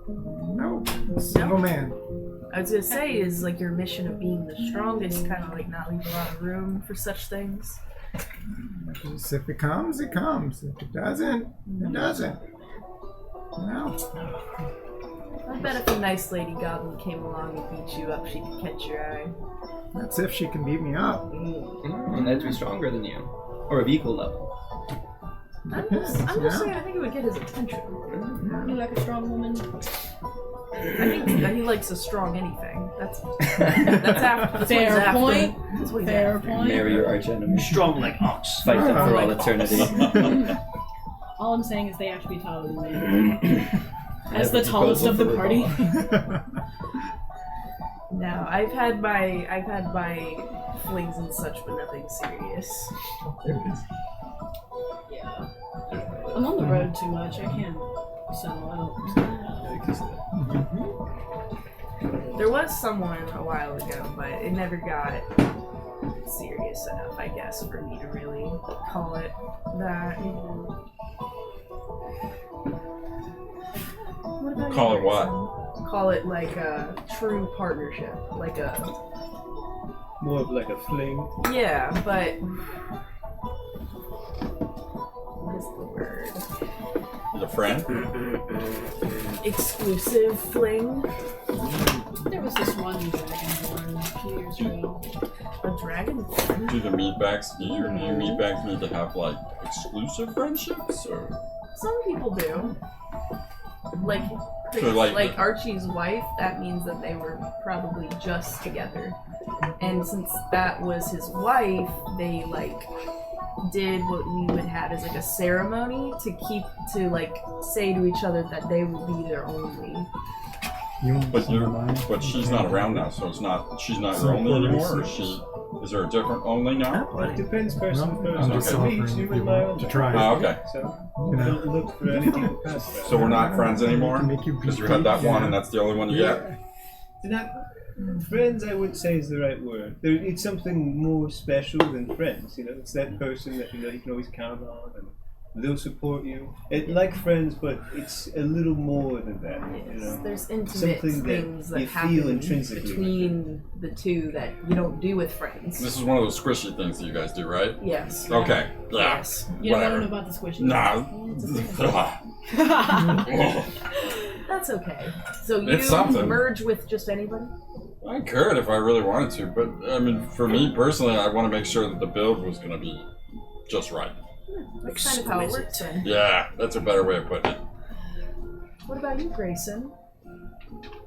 No. Single man. I was gonna say, is like your mission of being the strongest kind of like not leave a lot of room for such things? Just if it comes, it comes. If it doesn't, it doesn't. No. I bet if a nice lady goblin came along and beat you up, she could catch your eye. That's if she can beat me up. And that'd be stronger than you. Or of equal level. I'm just saying, I think it would get his attention. You like a strong woman? I think he likes a strong anything. That's after. That's Fair what he's point. After. That's what he's Fair after. point. Marry your arch enemy. Strong like ox. Fight them for all eternity. All I'm saying is they have to be taller than me. As the tallest of the party. No, I've had my flings and such, but nothing serious. Yeah. I'm on the road too much. I can't. So I don't. There was someone a while ago, but it never got serious enough, I guess, for me to really call it that. What about Call you, it what? Grayson? Call it like a true partnership, like a More of like a fling. yeah, but what is the word? A friend? Exclusive fling. There was this one dragonborn a few years ago. A dragonborn. Do the meatbags? Do your meatbags need to have like exclusive friendships, or? Some people do. Like, So, like Archie's wife, that means that they were probably just together. And since that was his wife, they like did what we would have as like a ceremony to say to each other that they would be their only. But she's not around now, so she's not your only anymore, or is there a different only now? It depends person to person. I'm just For me, offering she if was you my want own. to try. Oh, okay. So You know. don't look for anything past that. So we're not friends anymore? Make you Because you had that one and that's the only one you get? They're not friends. I wouldn't say is the right word. It's something more special than friends. You know, it's that person that you can always count on, and they'll support you. Like friends, but it's a little more than that. You know, There's intimate something things that that you happen feel intrinsically between the two that you don't do with friends. This is one of those squishy things that you guys do, right? Yes. Okay. Yeah. Yes. You don't Whatever. know about the squishy. Nah. That's okay. So It's you something. merge with just anybody? I could if I really wanted to, but I mean, for me personally, I want to make sure that the build was going to be just right. That's kind of how it works then. Yeah, that's a better way of putting it. What about you, Grayson?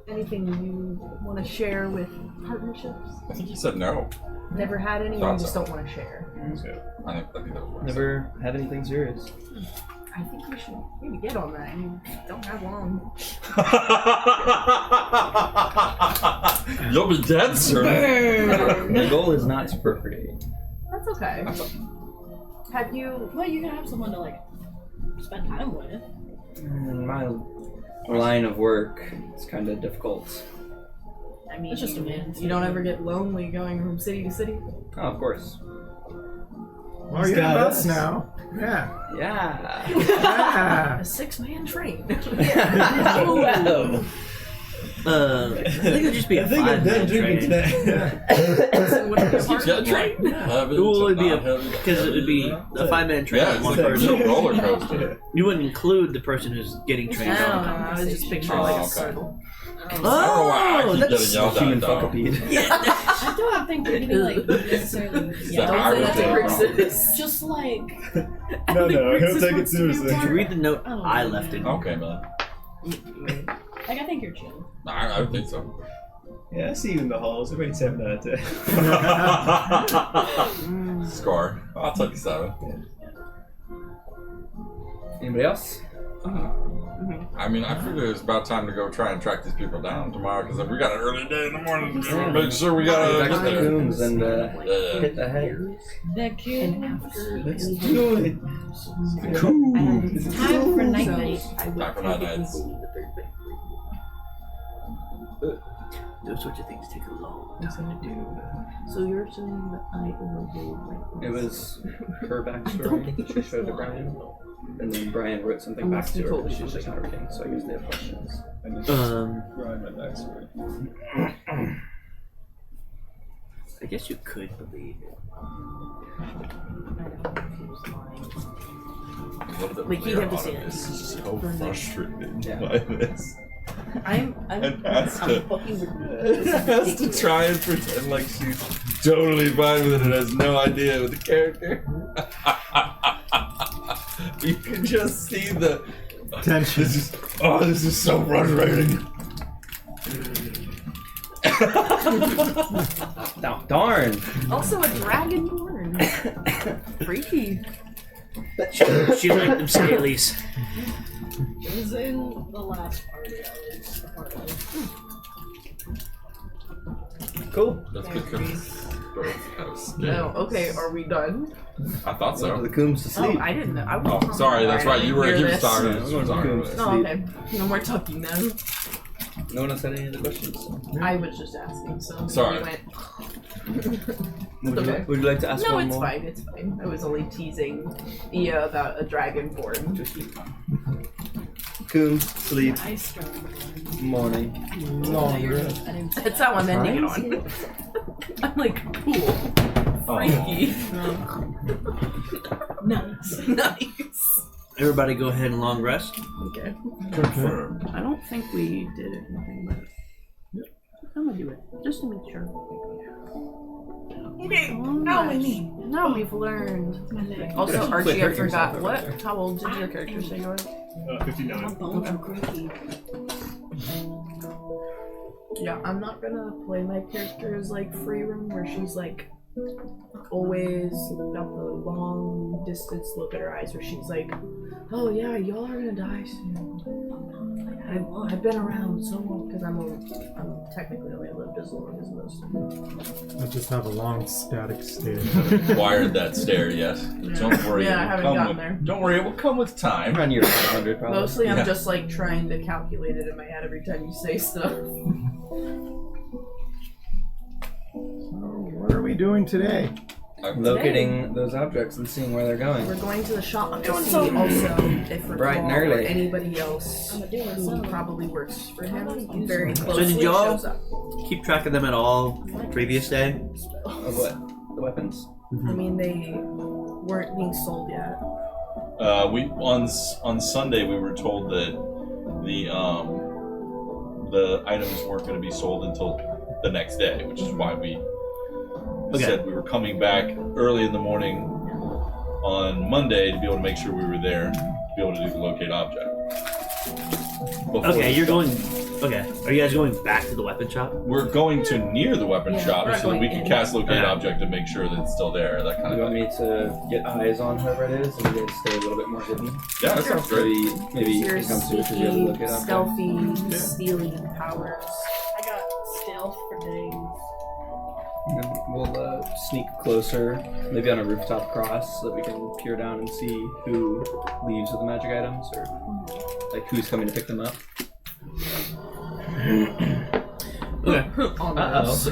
Anything you want to share with partnerships? I think you said no. Never had any, or you just don't want to share? I think that was what I Never had anything serious. I think we should maybe get on that. You don't have long. You'll be dead soon. My goal is not to procreate. That's okay. Have you? Well, you can have someone to like spend time with. My line of work is kind of difficult. I mean, It's just a man. You don't ever get lonely going from city to city? Oh, of course. Well, you're got us us. now. Yeah. Yeah. Yeah. A 6-man train. Wow. I think it'll just be a I think I'm done 5-man drinking train. today. Would it be a part of the train? It would be because it would be a 5-man train Yeah, with it's one like a person. roller coaster. You wouldn't include the person who's getting trained I on. was just picturing Oh, like a okay. circle. I don't know why I keep that's getting yelled Human at, though. fuckapede. I don't think we're getting like necessarily. that Don't say Irish that to thing? Krixis. Just like No, he'll take it seriously. Did you read the note Oh. I left in? Okay, man. I think you're chill. I would think so. Yeah, I see you in the halls. I rate 7 out of 10. Score. I'll take a 7. Anybody else? I mean, I figure it's about time to go try and track these people down tomorrow because we got an early day in the morning. So make sure we got Back to the to rooms and Yeah. hit the head. The kid. Let's do it. It's time for night night. Time for night nights. Those sorts of things take a long time to do. So you're saying that I overruled my It was her backstory. She showed to Brian. And then Brian wrote something back Unless to you her, told but me she's just something. not reading, so I guess they have questions. Rhyme my backstory. I guess you could believe it. Like, he'd have to see it. This is so frustrated Yeah. by this. I'm And has to, fucking has to try and pretend like she's totally fine with it and has no idea with the character. You can just see the Tension. This is so frustrating. Oh, darn! Also a dragonborn. Freaky. She liked them scalies. It was in the last party I was a part of. Cool. That's because both have skin. No, okay, are we done? I thought so. The Coombs to Oh, sleep. I didn't know. I was Oh, sorry, that's right. You were He he was talking. He was talking. Oh, okay. No more talking now. No one else had any other questions. I was just asking, so Sorry. we went. Would Okay. you like to ask No, one it's more? fine. It's fine. I was only teasing Ea about a dragonborn. Coombs, sleep, I started. morning. Longer. That's how I'm ending it on. I'm like, cool. Freaky. Nice. Nice. Everybody go ahead and long rest. Okay. Confirmed. I don't think we did anything, but I'm gonna do it just to make sure. Okay. Now we need. Now we've learned. Also, Archie, I forgot what. How old did your character say you were? 59. Yeah, I'm not gonna play my character as like free roam where she's like always got the long distance look at her eyes where she's like, oh yeah, y'all are gonna die soon. I've been around so long because I'm technically only lived as long as most of them. I just have a long static stare. Wired that stare yet. Don't worry. Yeah, I it will haven't come gotten with, there. Don't worry, it will come with time. Around year 500, probably. Mostly I'm Yeah. just like trying to calculate it in my head every time you say stuff. What are we doing today? Locating those objects and seeing where they're going. We're going to the shop to see also if Bright and Ricard or early. anybody else who probably works for him very So closely did y'all shows up. keep track of them at all previous day? Of what? The weapons? I mean, they weren't being sold yet. We on Sunday we were told that the items weren't going to be sold until the next day, which is why we said we were coming back early in the morning on Monday to be able to make sure we were there to be able to do the locate object. Okay, you're going. Okay, are you guys going back to the weapon shop? We're going to near the weapon shop so that we can cast locate object and make sure that it's still there. That kind You of want thing. me to get eyes on whoever it is and you guys stay a little bit more hidden? Yeah, that sounds great. Maybe you Your can come to it because you have to look it sneaky, up. stealthy, stealing powers. I got stealth for days. And then we'll sneak closer, maybe on a rooftop cross, so that we can peer down and see who leaves with the magic items, or like who's coming to pick them up. Okay. On us.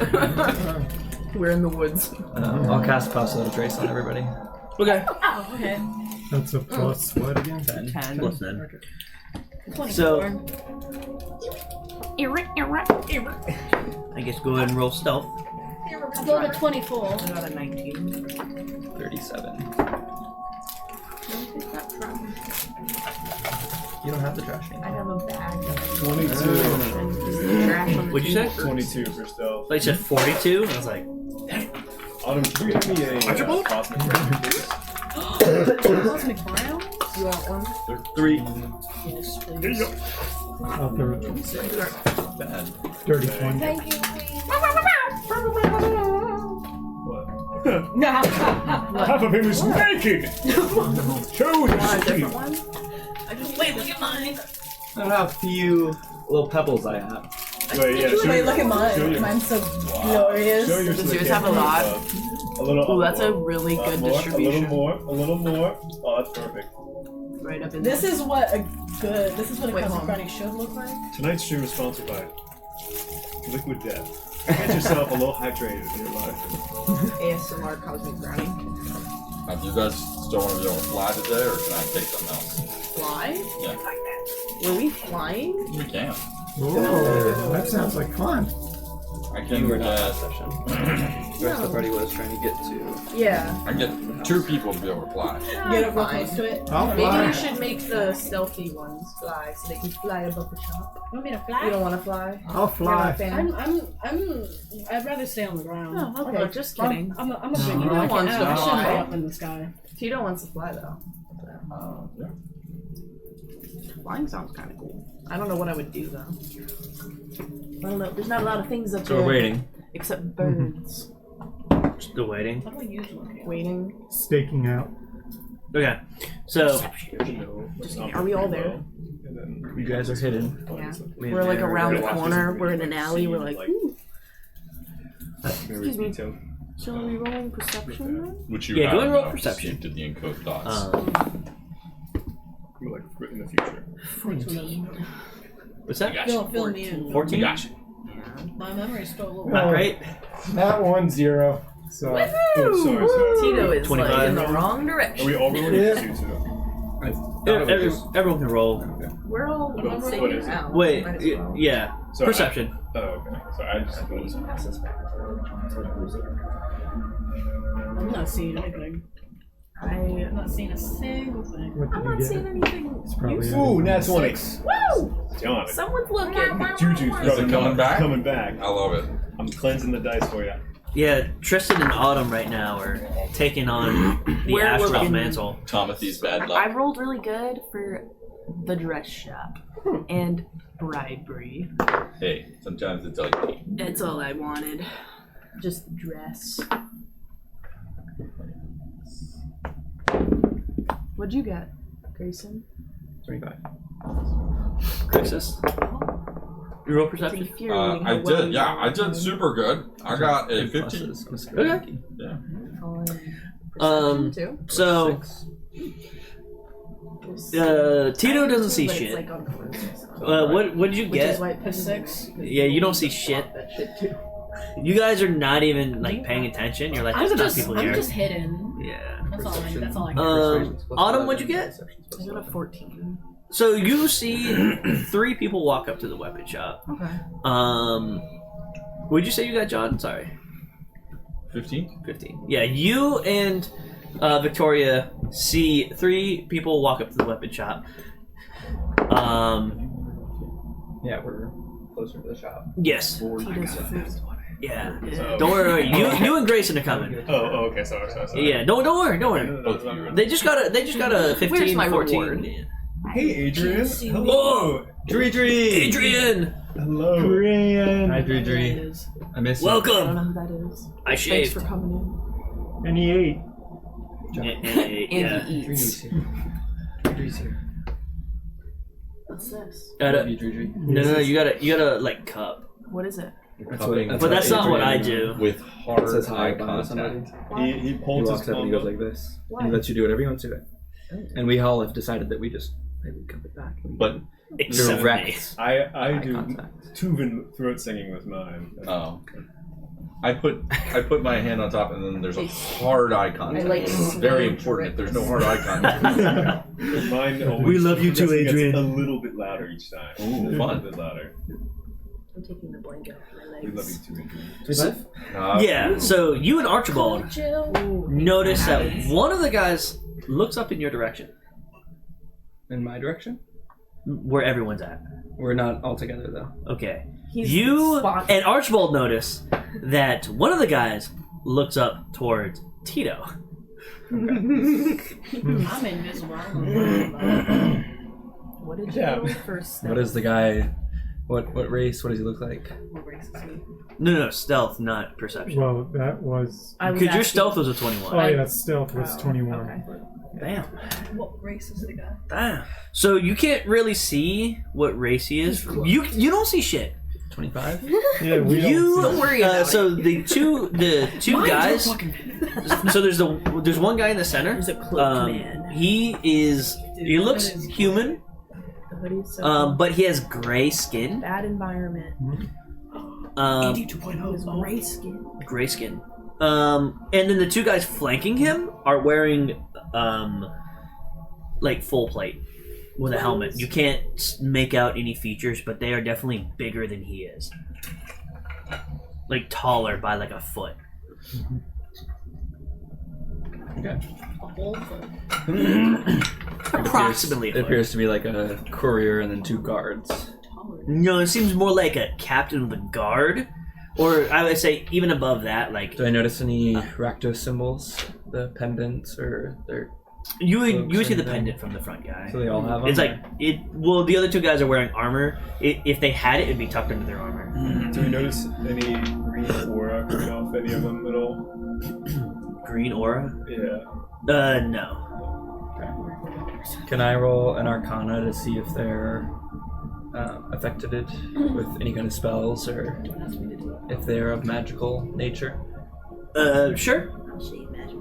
We're in the woods. I'll cast Pass Without a Trace on everybody. Okay. Oh, okay. That's a plus what again? 10. Plus 10. Okay. 24. So, I guess go ahead and roll stealth. Go to 24. I got a 19. 37. You don't have the trash can. I have a bag. 22. What'd you say? 22 for stealth. Oh, you said 42? I was like, Autumn, can you give me a Archibald? cosmic round, please? Cosmic Brown? You want one? 3. Yes, please. I'll throw it. Bad. Dirty 20. Thank you, Half of him is naked! Show Want a the different one? I just wait, look at mine. I don't know how few little pebbles I have. Wait, yeah, Wait, look at show mine. your- Mine's so glorious. Show your Does yours slick have a hand. lot? A little. Ooh, that's a really good distribution. A little more. Oh, that's perfect. Right up in This there. is what a Cosmic hold on. Brownie should look like. Tonight's stream is sponsored by Liquid Death. Get yourself a little hydrated in your life. ASMR Cosmic Brownie. Do you guys still want to be able to fly today, or can I take something else? Fly? Yeah. Were we flying? We can. Ooh, that sounds like fun. I You can were not get. that session. The rest of the party was trying to get to. Yeah. I can get 2 people to be able to fly. Get it real Fine. close to it. I'll Maybe fly. we should make the stealthy ones fly so they can fly above the shop. You want me to You fly? don't want to fly? I'll You're not a fly. fan? I'd rather stay on the ground. Oh, okay. Just kidding. I'm a big Tito I wants to shouldn't fly. be up in the sky. Tito wants to fly though. Yeah. Flying sounds kind of cool. I don't know what I would do though. I don't know. There's not a lot of things up So there. we're waiting. Except birds. still waiting. How do I use one? Waiting. Staking out. Okay. So, Are we all there? You guys are hidden. Yeah. We're like around the corner. We're in an alley. We're like, ooh. Excuse me. So are we rolling perception then? Which you yeah, go have and roll now, perception. you did the encode dots. We're like in the future. 14. What's that? Fill me in. 14? Gotcha. My memory's still a little. Not great. That 1 0. So. Oh, sorry. Tito is 25. like in the wrong Are direction. we all rolling? Yeah. Everyone can roll. We're all What sitting is it? around. Wait, Might as well. yeah. So Perception. Oh, okay. So I just. I'm not seeing anything. I'm not seeing a single thing. What I'm did not you seeing get? anything. It's probably Ooh, nat 20. Woo! John. Someone's looking. Juju's Is probably it coming back? Coming back. I love it. I'm cleansing the dice for you. Yeah, Tristan and Autumn right now are taking on the We're Astral looking- mantle. Timothy's bad I luck. rolled really good for the dress shop and bribery. Hey, sometimes it's ugly. That's all I wanted. Just dress. What'd you get, Grayson? 25. Krixis? You roll perception? It's infuriating how I well did, you yeah, I did rolled. super good. I got a 15. Okay. Yeah. Perception too? So, Tito doesn't see But it's shit. like on purpose. What did you Which is get? why it A pisses 6. Yeah, you don't see shit. that shit too. You guys are not even like paying attention. You're like, there's not people here. I'm just hidden. Yeah. That's all I got. Autumn, what'd you get? I got a 14. So you see 3 people walk up to the weapon shop. Okay. What'd you say you got, John? Sorry. 15? 15. Yeah, you and Victoria see 3 people walk up to the weapon shop. Yeah, we're closer to the shop. Yes. Tito's food. Yeah. So- Don't worry. You and Grayson are coming. Oh, okay. Sorry. Yeah. Don't worry. Don't worry. Both of you. They just got a 15, Where's my 14. reward? Hey, Adrian. see Hello. Dre. Adrian, Hello. Korean. Hi, That Dre. is. I miss you. I don't welcome. know who that is. I Thanks shaved. for coming And he ate. Yeah. And he eats. Dre's here. in. What's this? Love you, Dre. No. You gotta like cup. What is it? But that's not what I do. With It hard says hi eye by somebody. contact. He He holds his walks up and palm he goes up. like this. Why? And he lets you do whatever you want to. And we all have decided that we just maybe cup it back. But Except me. direct. I Eye do contact. Tuvan throat singing with mine. I put my hand on top, and then there's a hard eye contact. like It's slow very important. If there's no hard eye contact, Mine always We love you too, gets Adrian. a little bit louder each time. Ooh, A fun. little bit louder. I'm taking the blanket off my We love legs. you too, Adrian. Yeah. So you and Archibald notice that one of the guys looks up in your direction, In my direction? where everyone's at. We're not all together though. Okay. He's You spot- and Archibald notice that one of the guys looks up towards Tito. I'm invisible. I don't know What did you Yeah. do first? What is the guy? What race? What does he look like? What race is he? No, stealth, not perception. Well, that was. I was Because your asking- stealth was a 21. Oh, yeah, stealth was Oh, 21. okay. Damn. What race is the guy? Damn. So you can't really see what race he is. You don't see shit. 25? Yeah, we You don't see. worry about so the two guys. So there's one guy in the center. There's a cloaked man. He looks human, The hoodie's so but he has gray skin. bad environment. Um, 2.0. His gray skin. gray skin. And then the two guys flanking him are wearing like full plate with a helmet. You can't make out any features, but they are definitely bigger than he is. Like taller by like a foot. Okay. A whole foot. Approximately a It foot. appears to be like a courier and then two guards. Taller. No, it seems more like a captain of the guard. Or I would say even above that, like Do I notice any Rakdos symbols? The pendants or their you would see the Cloaks and pendant from the front guy. so they all have them? It's like it. Well, the other two guys are wearing armor. If they had it, it'd be tucked under their armor. Do we notice any green aura coming off any of them at all? Green aura? Yeah. No. Can I roll an Arcana to see if they're affected with any kind of spells or if they're of magical nature? Sure. I'll see magic.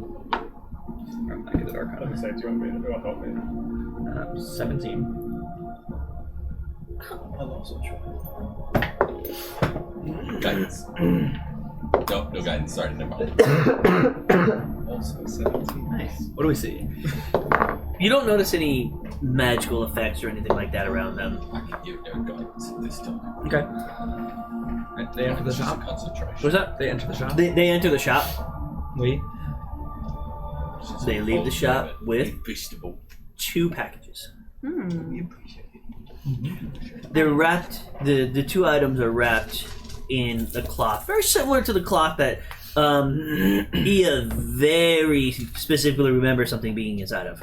I'm not good at Arcana. Other side, do you want me to help me? 17. I'll also try. guidance. No guidance. Sorry, never mind. Also 17. Nice. What do we see? You don't notice any magical effects or anything like that around them. I can give no guidance this time. Okay. They enter the It's just shop. concentration. What's that? They enter the shop. They enter the shop. We. They leave the shop with Invisible. 2 packages. We appreciate it. They're wrapped. The 2 items are wrapped in a cloth, very similar to the cloth that Ea very specifically remembers something being inside of.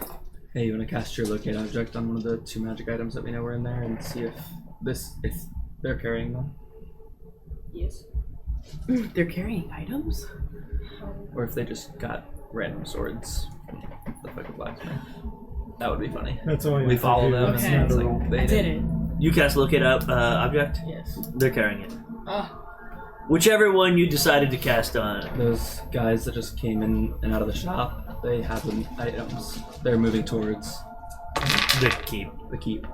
Hey, you want to cast your locate object on one of the 2 magic items that we know were in there and see if they're carrying them, Yes. They're carrying items? or if they just got random swords from the fucking blacksmith. That would be funny. That's all you We have to follow do. them That's Okay. and not it's a like roll. they I did. did it. You cast locate up object. Yes. They're carrying it. Ah. Whichever one you decided to cast on. Those guys that just came in and out of the shop, they have the items. They're moving towards The keep. the keep.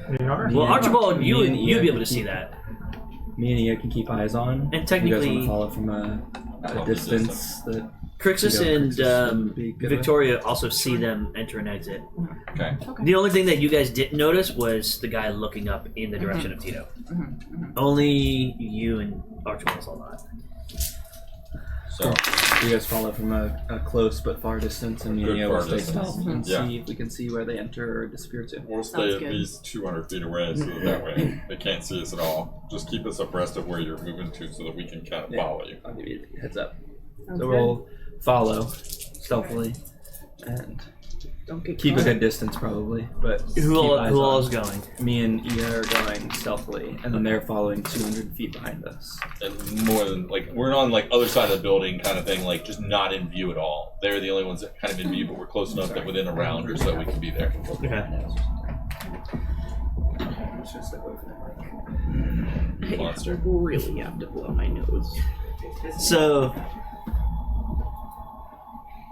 They are. Well, Yeah. Archibald, Me you'd and be Ea able can to see keep- that. Me and Ea can keep eyes on. And You guys technically, want to follow from a distance that Krixis You know, and Krixis would be good with. Victoria also see them enter and exit. Okay. The only thing that you guys didn't notice was the guy looking up in the direction of Tito. Only you and Archibald saw that. So you guys follow from a close but far distance, and Good you will far stay distance. stealth and Yeah. see if we can see where they enter or disappear to. we'll stay Sounds at good. least 200 feet away, so that way they can't see us at all. Just keep us abreast of where you're moving to, so that we can kind of follow you. I'll give you a heads up. Sounds So good. we'll follow stealthily and Don't get keep a caught. good distance, probably. But Who keep all, eyes who on. all is going? Me and Ea are going stealthily, and then they're following 200 feet behind us. And more than like we're on like other side of the building, kind of thing, like just not in view at all. They're the only ones that kind of in view, but we're close enough that within a round or so we can be there. Okay. Monster. I really have to blow my nose.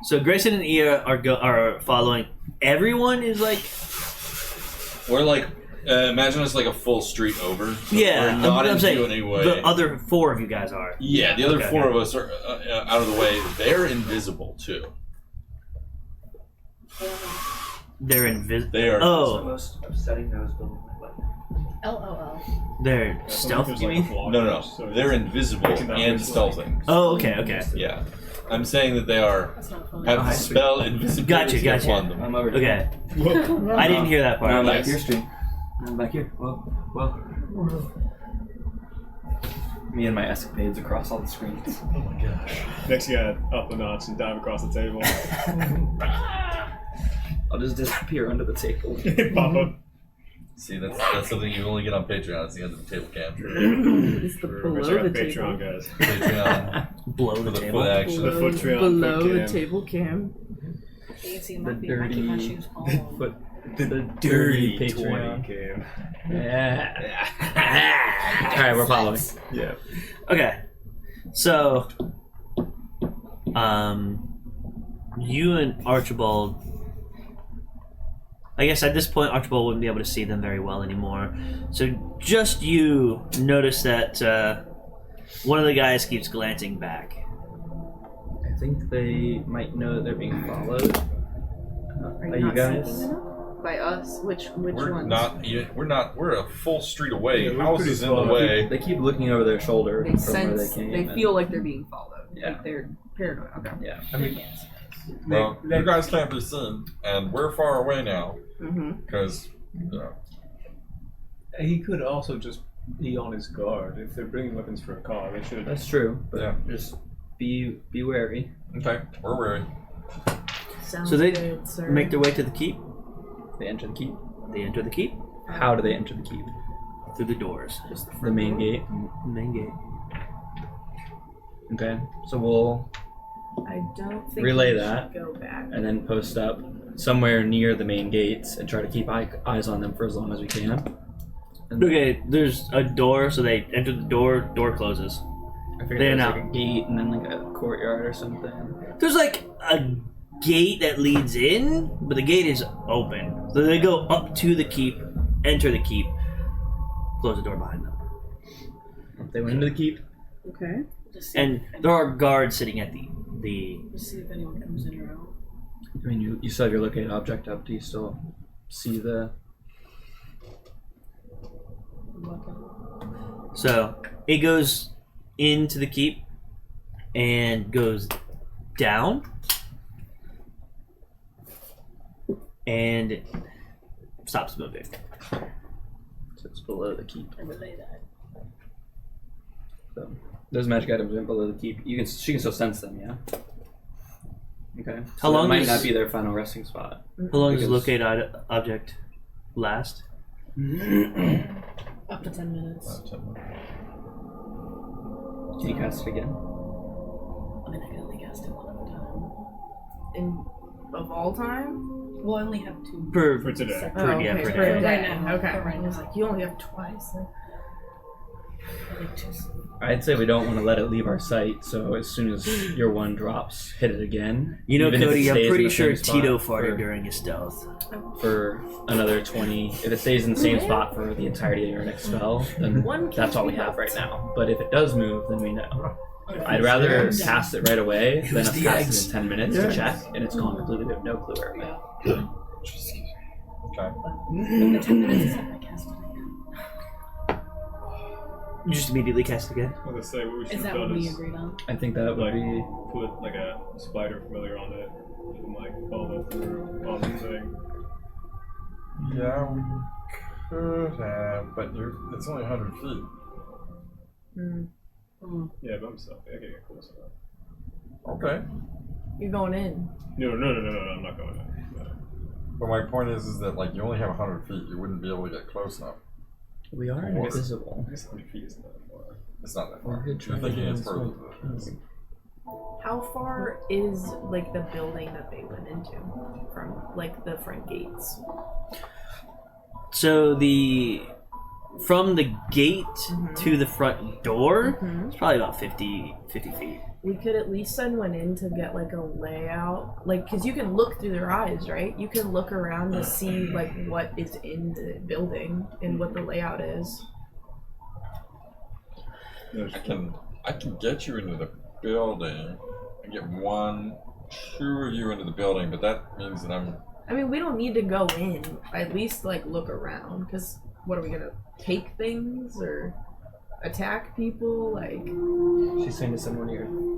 So Grayson and Ea are following. Everyone is like, We're like, imagine us like a full street over. So yeah. we're not I'm in saying view anyway. the other 4 of you guys are. Yeah, the other Okay. 4 of us are out of the way. They're invisible too. They're invisible. They are. Oh, Most upsetting nose building. LOL. they're stealth. You mean? No. They're invisible and stealthing. Oh, okay. Yeah. I'm saying that they are That's not funny. have the spell invisibility Gotcha. upon them. I'm over here. Okay. I didn't hear that part. I'm back Nice. here, stream. I'm back here. Well. Me and my escapades across all the screens. Oh my gosh. Next, you gotta up a notch and dive across the table. I'll just disappear under the table. Pop up. See, that's something you only get on Patreon. It's the end of the table cam. It's the We're below our the Patreon table. guys. Patreon Blow for the the table. foot action. The foot trail. Below foot the cam. table cam. You can see The my feet. I keep my dirty shoes on. foot. The dirty Patreon Patreon. cam. Yeah. All right, we're following. Yeah. Okay. So, you and Archibald. I guess at this point, Archibald wouldn't be able to see them very well anymore. So, just you notice that one of the guys keeps glancing back. I think they might know that they're being followed. Are you not guys? sneaking enough? By us? Which We're ones? not. We're not. We're a full street away. Yeah, we're Houses pretty in the far. way. They keep looking over their shoulder They from where they sense. came. They and- feel like they're being followed. Yeah. Like they're paranoid. Okay. Yeah. I mean, Well, you guys can't be seen, and we're far away now Mm-hmm. because he could also just be on his guard. If they're bringing weapons for a car, they should. That's true. But Yeah. just be wary. okay, we're wary. Sounds So they good, sir. make their way to the keep. They enter the keep. They enter the keep How do they enter the keep? through the doors. The main gate. The main gate. Okay. So we'll I don't think relay we that. should go back. and then post up somewhere near the main gates and try to keep eyes on them for as long as we can. And Okay, there's a door, so they enter the door. Door closes. I figured They're there's not- like a gate and then like a courtyard or something. There's like a gate that leads in, but the gate is open. So they go up to the keep, enter the keep, close the door behind them. They went into the keep. Okay. Just see, And there are guards sitting at the just see if anyone comes in or out. I mean, you still have your locate object up. Do you still see the? So it goes into the keep and goes down and it stops moving. So it's below the keep. I relay that. So those magic items are below the keep. She can still sense them. Yeah. Okay. So How long that might does- not be their final resting spot. How long does Because- locate object last? Up to 10 minutes. Can you cast it again? I mean, I can only cast it one at a time. In of all time? Well, I only have 2. Per For today. per, Oh, yeah, okay, per per day. day. now. Okay. For right I was now. like, you only have twice. I like 2. I'd say we don't want to let it leave our sight. So as soon as your one drops, hit it again. You know, Even if it Cody, I'm stays in pretty the sure same spot Tito farted for- during his stealth. for another 20. If it stays in the same spot for the entirety of your next spell, then One that's all we have right now. But if it does move, then we know. I'd rather cast it right away than us cast it in 10 minutes to check, and it's gone completely. We have no clue where it went. Okay. The 10 minutes is up, I cast it. You just immediately cast again. I was gonna say what we should Is have that what done we is agreed on? I think that would like be. put like a spider familiar on it and like follow through on the thing. Yeah, we could have, but it's only 100 feet. Yeah, but I'm stuck. I can get close enough. Okay. You're going in. No, I'm not going in. No. But my point is that like you only have 100 feet. You wouldn't be able to get close enough. We are invisible. I guess 100 feet isn't that far. It's not that far. We're good I'm thinking it's trying further. to- How far is like the building that they went into from like the front gates? So from the gate to the front door, it's probably about 50 feet. We could at least send one in to get like a layout, like because you can look through their eyes, right? You can look around to see like what is in the building and what the layout is. I can get you into the building and get 1, 2 of you into the building, but that means that I mean, we don't need to go in. At least like look around, because what are we gonna take things or attack people? Like She's saying to someone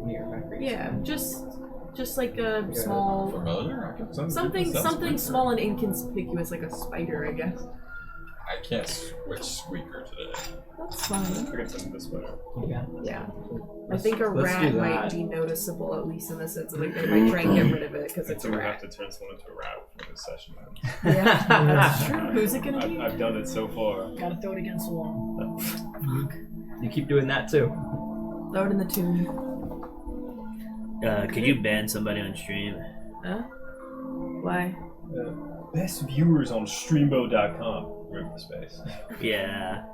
near factory. yeah, just like a small familiar. something small and inconspicuous, like a spider, I guess. I can't switch Squeaker today. That's fine. I can send this way. Yeah. I think a let's rat do might that. be noticeable, at least in the sense of like they might try and get rid of it because I it's a do have rat. to turn someone into a rat for this session. Yeah, that's true. Who's it gonna be? I've done it so far. Gotta throw it against the wall. You keep doing that too. Throw it in the tomb. Could you ban somebody on stream? Huh? Why? Best viewers on streambo.com. River space. Yeah.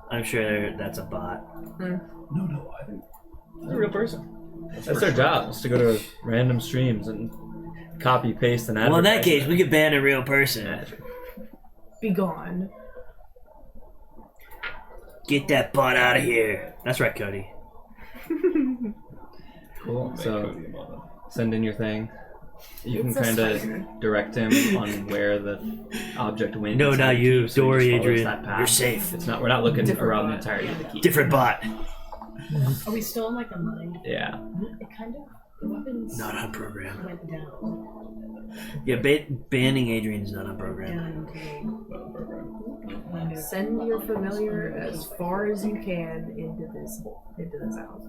I'm sure that's a bot. No, I think It's a real person. That's their job, is to go to random streams and copy, paste, and advertise. Well, in that case, we could ban a real person. Be gone. Get that bot out of here. That's right, Cody. Cool. So, send in your thing. You It's can a kind of spider. direct him on where the object went. No, not you. So Don't he worry, just follows Adrian. that path. You're safe. It's not. We're not looking Different around the bot. entirety of the key. Different bot. Are we still in like a mine? Yeah. It kind of the weapons Not on program. went down. Yeah, banning Adrian's not on program. Down into Send your familiar as far as you can into this house.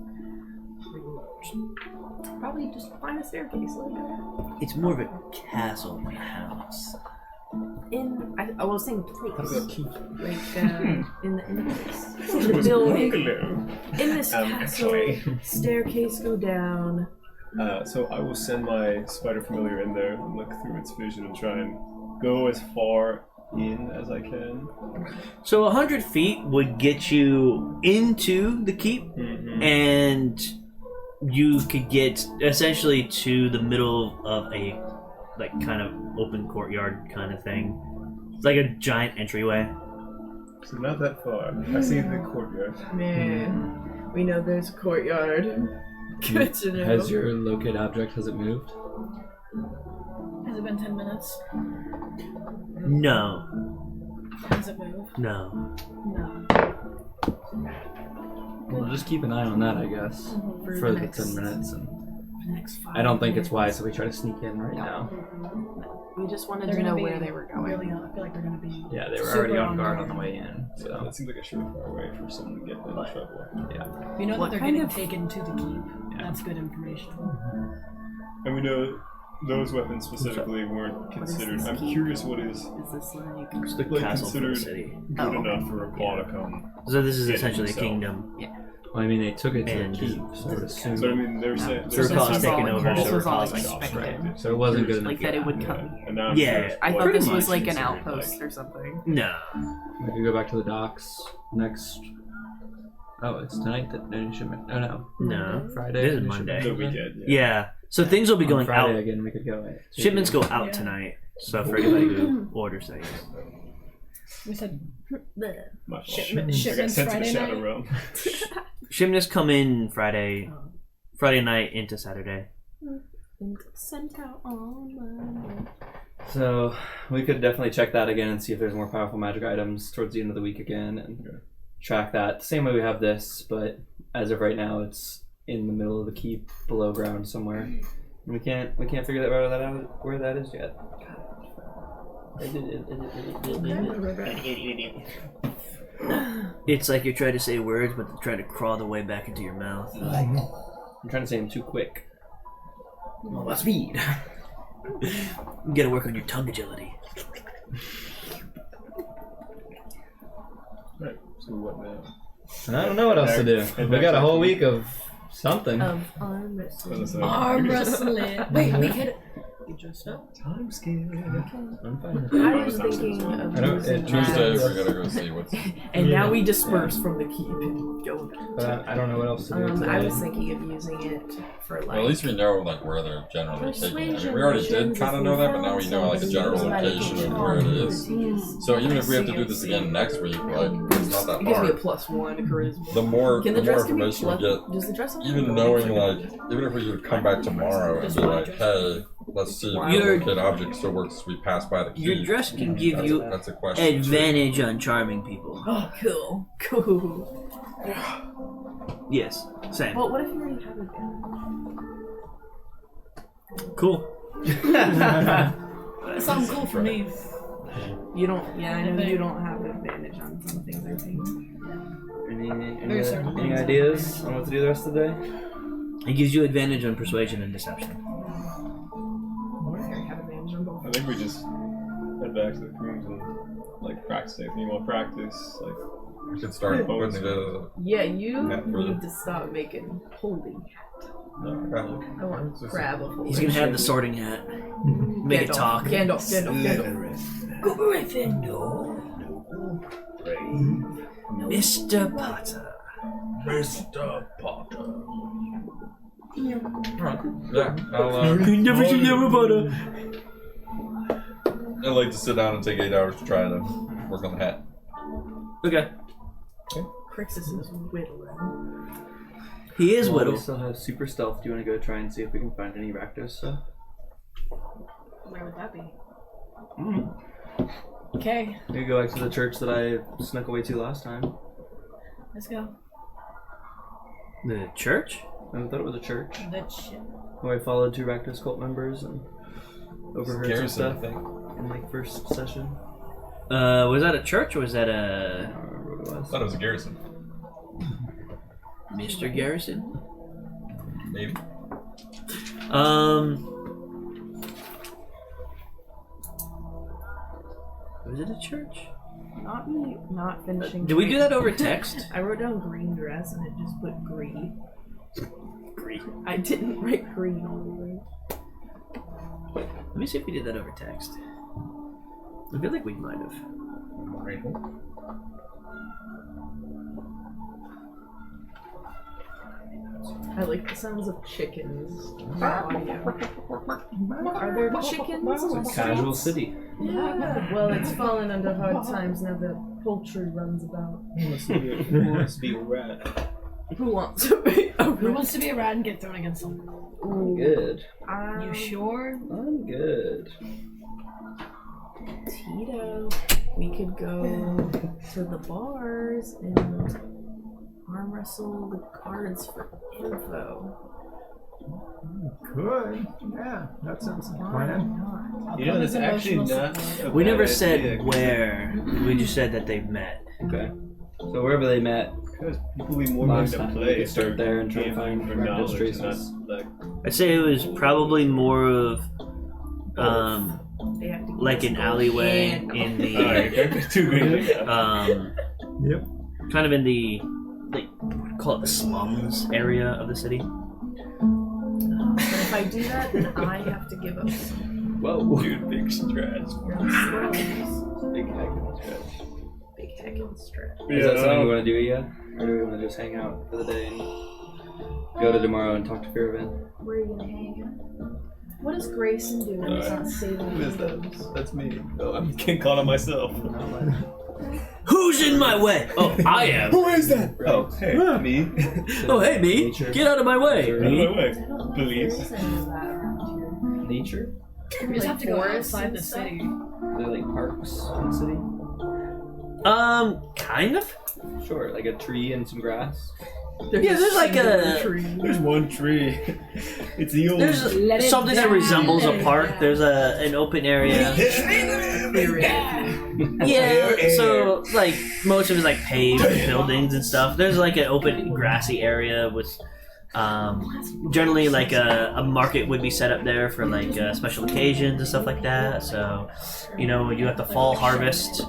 Probably just find a staircase like that. It's more of a castle than a house. I was saying place. Like in the place. It In the was a building. bungalow. In this castle, Actually. staircase go down. So I will send my spider familiar in there and look through its vision and try and go as far in as I can. So 100 feet would get you into the keep, and you could get essentially to the middle of a like kind of open courtyard kind of thing. It's like a giant entryway. So not that far. I see the courtyard. Man, we know there's a courtyard. Good to know. Has your locate object, has it moved? Has it been 10 minutes? No. Has it moved? No. No. We'll just keep an eye on that, I guess, For for the the next- 10 minutes. And Next 5 I don't think it's minutes. wise that we try to sneak in right now. We just wanted They're to gonna know be where they were going. Really, I feel like they're gonna be. Yeah, they were super already on guard guard. on the way in. So So that seems like a surefire way for someone to get in trouble. yeah. We know What that they're kind getting of- taken to the keep. Yeah. That's good information. And we know those weapons specifically weren't What is considered. this I'm keep? curious what is Is this like? It's the like castle for the considered city. good Oh, okay. enough for a claw to come. So this is Yeah, essentially a so- kingdom. Well, I mean, they took it to And the keep, so I would assume. So I mean, they're saying So Urquhart's taken over, This so was all Urquhart's like, expected. So it wasn't good enough. Like that it would Yeah. come. And now I'm Yeah, curious I what thought this might was be like an considered, outpost or something. No. We could go back to the docks next. Oh, it's tonight that no shipment. Oh no, No. Friday. This is new Monday. shipment. The weekend. Yeah. So things will be On going Friday out. again. We could go. At 2 Shipments go p.m. out Yeah. tonight. So for anybody who orders things. We said My fault. Shipment- I got shipments sent to the Friday Shadow night? Realm. Shipments come in Friday night into Saturday. and sent out on Monday. So we could definitely check that again and see if there's more powerful magic items towards the end of the week again, and track that the same way we have this. But as of right now, it's in the middle of the keep, below ground somewhere, and we can't figure that out where that is yet. It's like you're trying to say words, but they're trying to crawl their way back into your mouth. I'm trying to say them too quick. Well, speed. You gotta work on your tongue agility. Right. So what now? I don't know what else to do. We got a whole week of something. Arm wrestling. Arm wrestling. Wait, we could. You dressed up? Time scale. I'm fine. I was thinking of using Tuesday, that. we're gonna go see what's. And now we disperse from the keep and go. But I don't know what else to do. I today. was thinking of using it for like. Well, at least we know like where they're generally taking it. I mean, we already did Persuasion kind of know that, but now we know like a general location of where it is. So even if we have to do this again next week, like it's not that It gives me a hard. +1 to charisma. The more Can the dress give me information we get, Does the dress have even knowing like, even if we could come back tomorrow and be like, hey, let's see if the locate object still works as we pass by the key. Your dress can give That's you that's a question. advantage on charming people. Oh, cool. Yes, same. Well, what if you already have it? Cool. That sounds cool for me. You don't. Yeah, I know you don't have an advantage on some things. I think. Any ideas on what to do the rest of the day? It gives you advantage on persuasion and deception. What if I have advantage on both? I think we just head back to the cruise and like practice anything. We'll practice like. We should start putting together. Yeah, you Yeah, for need to stop making holy. I want crab of holy. He's gonna have the sorting hat. Make it talk. Gandalf. Go Gryffindor. Mr. Potter. Mr. Potter. Yeah, I'd like to sit down and take 8 hours to try to work on the hat. Okay. Krixis is whittling. He is We whittle. still have super stealth. Do you want to go try and see if we can find any Rakdos stuff? Where would that be? Mm-hmm. Okay, Maybe go back to the church that I snuck away to last time. let's go. The church? I thought it was a church. That shit. Where I followed 2 Rakdos cult members and overheard some Garrison, I stuff think. in like first session. Was that a church or was that I a don't remember what it I was. thought it was a garrison. Mr. Garrison? Maybe. Was it a church? Not me. Not finishing. Did we do that over text? I wrote down green dress and it just put green. I didn't write green all the way. Let me see if we did that over text. I feel like we might have. I like the sounds of chickens in the audio. Are there chickens? It's a casual city. Yeah. Well, it's fallen under hard times now that poultry runs about. Who wants to be a rat? Who wants to be a Who wants to be a rat and get thrown against someone? I'm good. You sure? I'm good. Tito, we could go to the bars and arm wrestle the cards for info. Could. Yeah, that sounds like a plan. You know, that's actually not. a We bad never idea, said where. We just said that they've met. Okay. So wherever they met, Because people will be more willing last to time, play we could if start they're there and try to gambling find for Rakdos knowledge, traces. not like. I'd say it was probably more of They have to like an alleyway in the Too green. Yep. kind of in the like call it the slums area of the city. But if I do that, then I have to give up some whoa, Dude, big stretch. slums. Big heckin' stretch. Big heckin' stretch. is that something we want to do yet? Or do we want to just hang out for the day and go to tomorrow and talk to Fairvin? Where are you gonna hang? What does Grayson do when he's not saving Who is games? that? That's me. Oh, I'm King Kong on myself. Who's in my way? Oh, I am. Who is that? Oh, hey, me. Oh, hey, me. Get out of my way. Out of Me. my way, I don't know please. if there's any of that around here. nature? You just have to go outside the city. Are there like parks in the city? Kind of. Sure, like a tree and some grass. There's like a There's one tree. It's the old. there's something that resembles a park. There's an open area. Yeah, so like most of it's like paved buildings and stuff. There's like an open grassy area with generally like a market would be set up there for like special occasions and stuff like that. So you know, you have the fall harvest.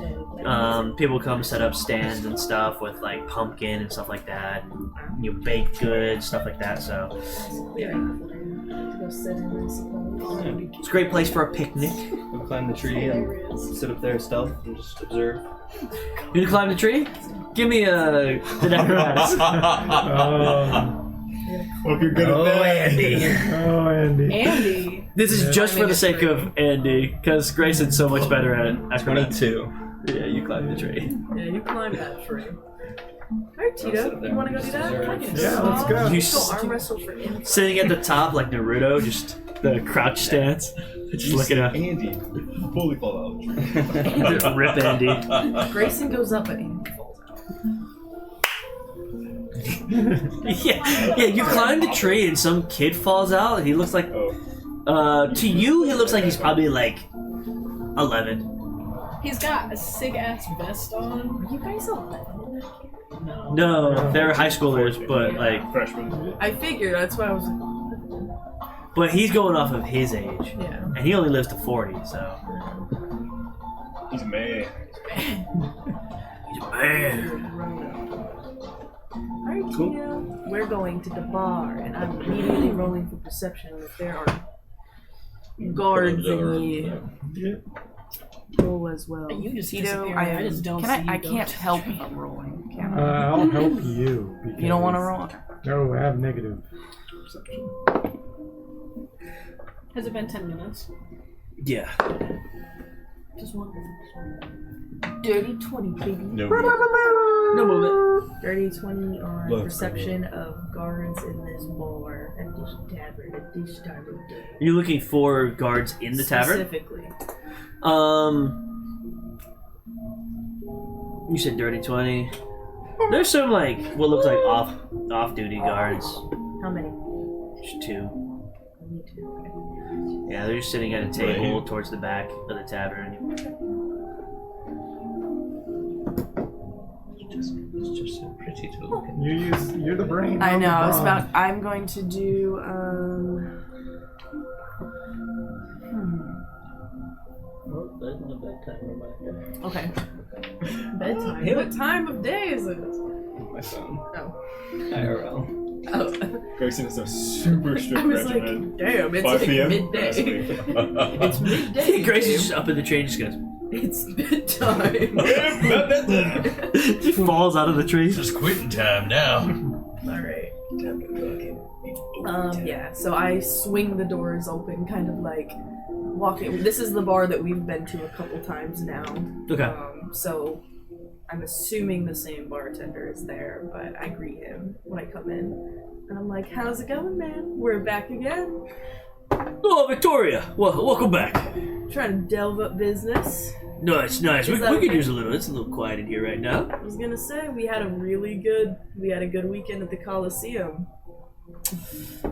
People come set up stands and stuff with like pumpkin and stuff like that, and you know, baked goods, stuff like that. So it's a great place for a picnic. We'll climb the tree and sit up there stealth and just observe. You gonna climb the tree? Give me a Hope you're good at that. Andy. This is just for the sake of Andy, because Grayson's so much better at 22. Yeah, you climb the tree. Yeah, you climb that tree. Alright, Tito, you wanna go do that? Yeah, let's go. You Go arm wrestle for info. sitting at the top like Naruto, just the crouch stance, just looking up. Andy, fully fall out. Just rip Andy. Grayson goes up, but Andy falls out. Yeah, you climb the tree and some kid falls out. He looks like, to you, he looks like he's probably like 11. He's got a sick ass vest on. Are you guys 11? No, they're high schoolers, but like Freshman. I figured, that's why I was. but he's going off of his age, Yeah. and he only lives to 40, so. He's a man. He's a man. Alright, Tito. We're going to the bar, and I'm immediately rolling for perception if there are guards in the roll as well. You just Tito, disappear. I just don't see you I go. can't help if I'm rolling. Can I? I'll help you. Because You don't want to roll? No, I have negative perception. Has it been 10 minutes? Yeah. Just one. Dirty 20, baby. No. No movement. Dirty 20 on Left. perception of guards in this bar at this tavern at this time of day. Are you looking for guards in the tavern? Specifically. You said dirty 20. There's some like what looks like off-duty guards. How many? There's 2. Me too. Yeah, they're just sitting at a table towards the back of the tavern. It's just so pretty to look at. You're the brain. I I'm the know. I was brawn. about. I'm going to do. Okay. Bedtime. What time of day is it? My phone. Oh. IRL. Oh. Grayson is a super strict I was regimen. like, damn, it's 5 like p.m. midday. It's midday. Grayson's just up in the train, just goes. It's bedtime. He falls out of the tree. It's quitting time now. Alright. Yeah, so I swing the doors open, kind of like walking. This is the bar that we've been to a couple times now. Okay. So I'm assuming the same bartender is there, but I greet him when I come in. And I'm like, how's it going, man? We're back again. Oh, Victoria! Welcome back. Trying to delve up business. Nice. We Is that could okay? use a little. It's a little quiet in here right now. I was gonna say, we had a good weekend at the Coliseum.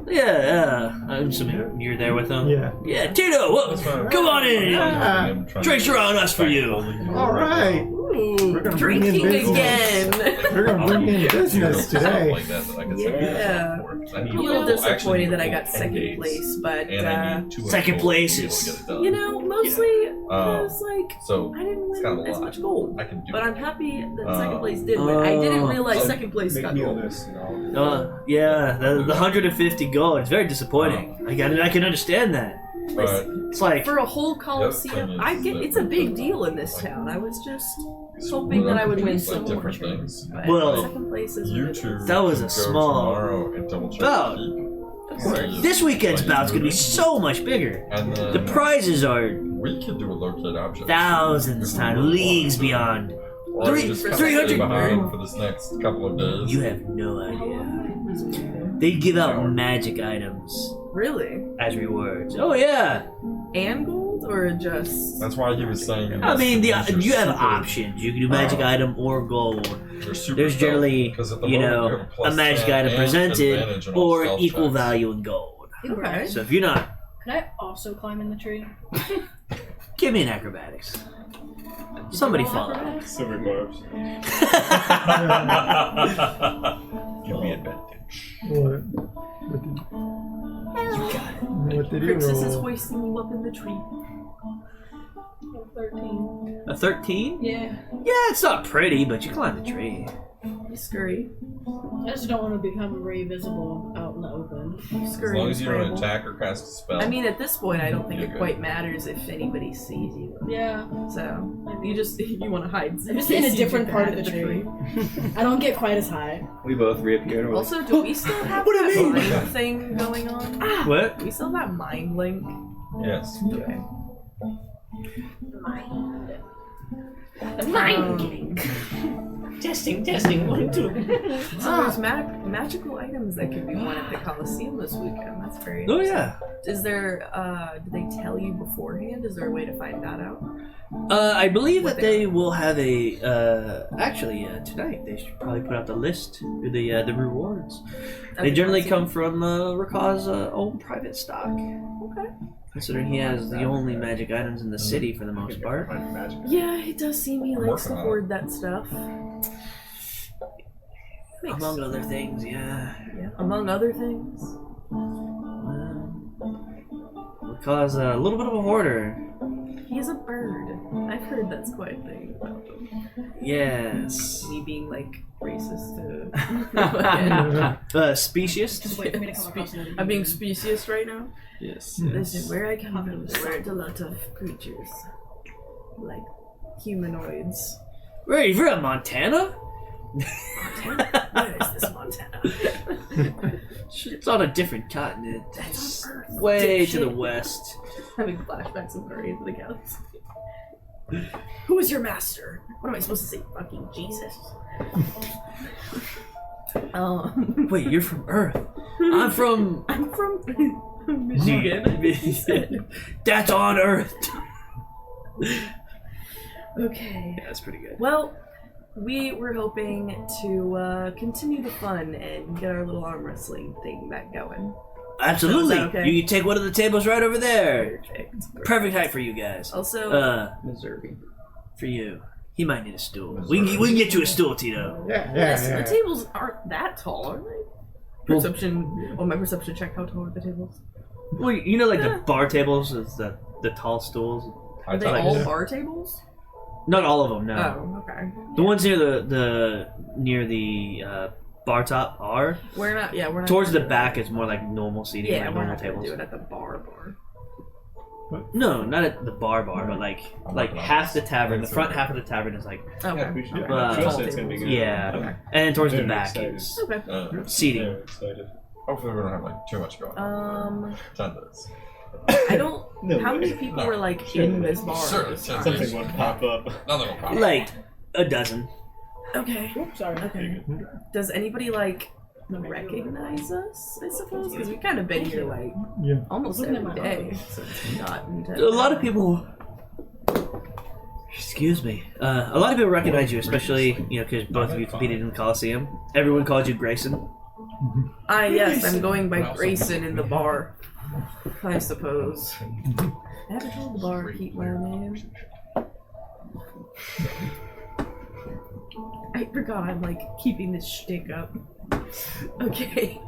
Yeah. I'm assuming you're there with them. Yeah. Yeah, Tito, come on in. Yeah. Drinks are on us for you. All right. Ooh, We're gonna bring in drinking business. again. We're gonna bring in business today. Like that, I can send you Yeah. something. I I'm need a little actually disappointed that I need got 10 second days, place, but and I need 2 second gold place to be able is- to get it done. you know, mostly because like So I didn't it's kind win of a as lot. much gold. I can do. But it. I'm happy that second place did win. I didn't realize second place Make got me a gold. list and I'll... Yeah, the 150 gold. It's very disappointing. I can understand that. But It's like For a whole thing Coliseum, is I get that it's a we big go, deal in this like, town. I was just split hoping that up I would win between, some like, more. different things. But Well, second place is You what it two is. That was can a go small tomorrow and double check bout. the keep. this weekend's bout's gonna be so much bigger. And then The prizes are we could do a locate object. thousands times, leagues beyond. Or Three- just kinda 300 stay behind for this next couple of days. You have no idea. They give out magic items Really? as rewards. Oh yeah. And gold, or just? That's why he was saying. I mean, you have options. You can do magic item or gold. There's generally, a magic item presented or an equal value in gold. Okay. So if you're not, Could I also climb in the tree? give me an acrobatics. Somebody follow. Silver barbs. Give me advantage. What? What did you Krixis is roll? hoisting you up in the tree. 13. A 13? Yeah. Yeah, it's not pretty, but you climb the tree. You scurry. I just don't want to become very visible out in the open. You As scurry. long and as you don't scramble. attack or cast a spell. I mean, at this point, I don't think You're it good. quite matters if anybody sees you. Yeah. So you just you want to hide. I'm just in a different part of the tree. I don't get quite as high. We both reappeared. We're like, Also, do we still have What do you that mean? mind thing going on? What? Do we still have that mind link? Yes. Okay. Mind. The mind link. Testing, 1, 2. So there's magical items that can be won at the Coliseum this weekend. That's very Oh interesting. yeah. Is there, do they tell you beforehand? Is there a way to find that out? I believe that they will have a. Actually, tonight they should probably put out the list for the rewards. They generally come from Rakah's own private stock. Okay. Considering he has the only magic items in the city for the most part. Yeah, it does seem he likes to hoard that stuff. Among other things, yeah. Yeah, among other things. Rakah's a little bit of a hoarder. He's a bird. I've heard that's quite a thing about him. Yes. Me being like racist Specious? Just wait for me to come across another. I'm being specious right now. Yes. This is where I come from. There's a lot of creatures. Like humanoids. Wait, you're from Montana? Montana? Where is this Montana? It's on a different continent. That's on Earth. Way to the west. Having flashbacks of Guardians of the Galaxy. Who is your master? What am I supposed to say? Fucking Jesus. Wait, you're from Earth. I'm from Michigan. That's on Earth. Okay. Yeah, that's pretty good. Well, we were hoping to continue the fun and get our little arm wrestling thing back going. Absolutely. Is that okay? You can take one of the tables right over there. Perfect. Perfect height for you guys. Also, Missouri. For you. He might need a stool. We can get you a stool, Tito. the tables aren't that tall, are they? Perception. Oh, my perception check. How tall are the tables? Well, you know, like the bar tables, is the tall stools. Are they all bar tables? Not all of them, no. Oh, okay. The ones near the bar top are. We're not. Yeah, we're not. Towards the back is more like normal seating, Yeah, like we're normal not gonna tables. do it at the bar. No, not at the bar, but like half the tavern. The front half of the tavern is like. Okay. We should do it. Uh, Joe said it's gonna be good. Yeah, Okay. and then towards the Very back excited. is Okay. seating. Very excited. Hopefully we don't have like too much going on. 10 minutes. I don't. No how way. many people No. were like Sure. in this bar? Sure, at this time? Something will pop up. Nothing will pop. Like a dozen. Okay. Oops, sorry. Okay. Does anybody like recognize us? I suppose because we've kind of been here like almost Looking at every my day. So it's not intense. A lot of people. Excuse me. A lot of people recognize you, especially because both of you competed in the Coliseum. Everyone called you Grayson. Yes, I'm going by Grayson in the bar. I suppose. I haven't told the bar to keep my name. I forgot I'm like keeping this shtick up. Okay.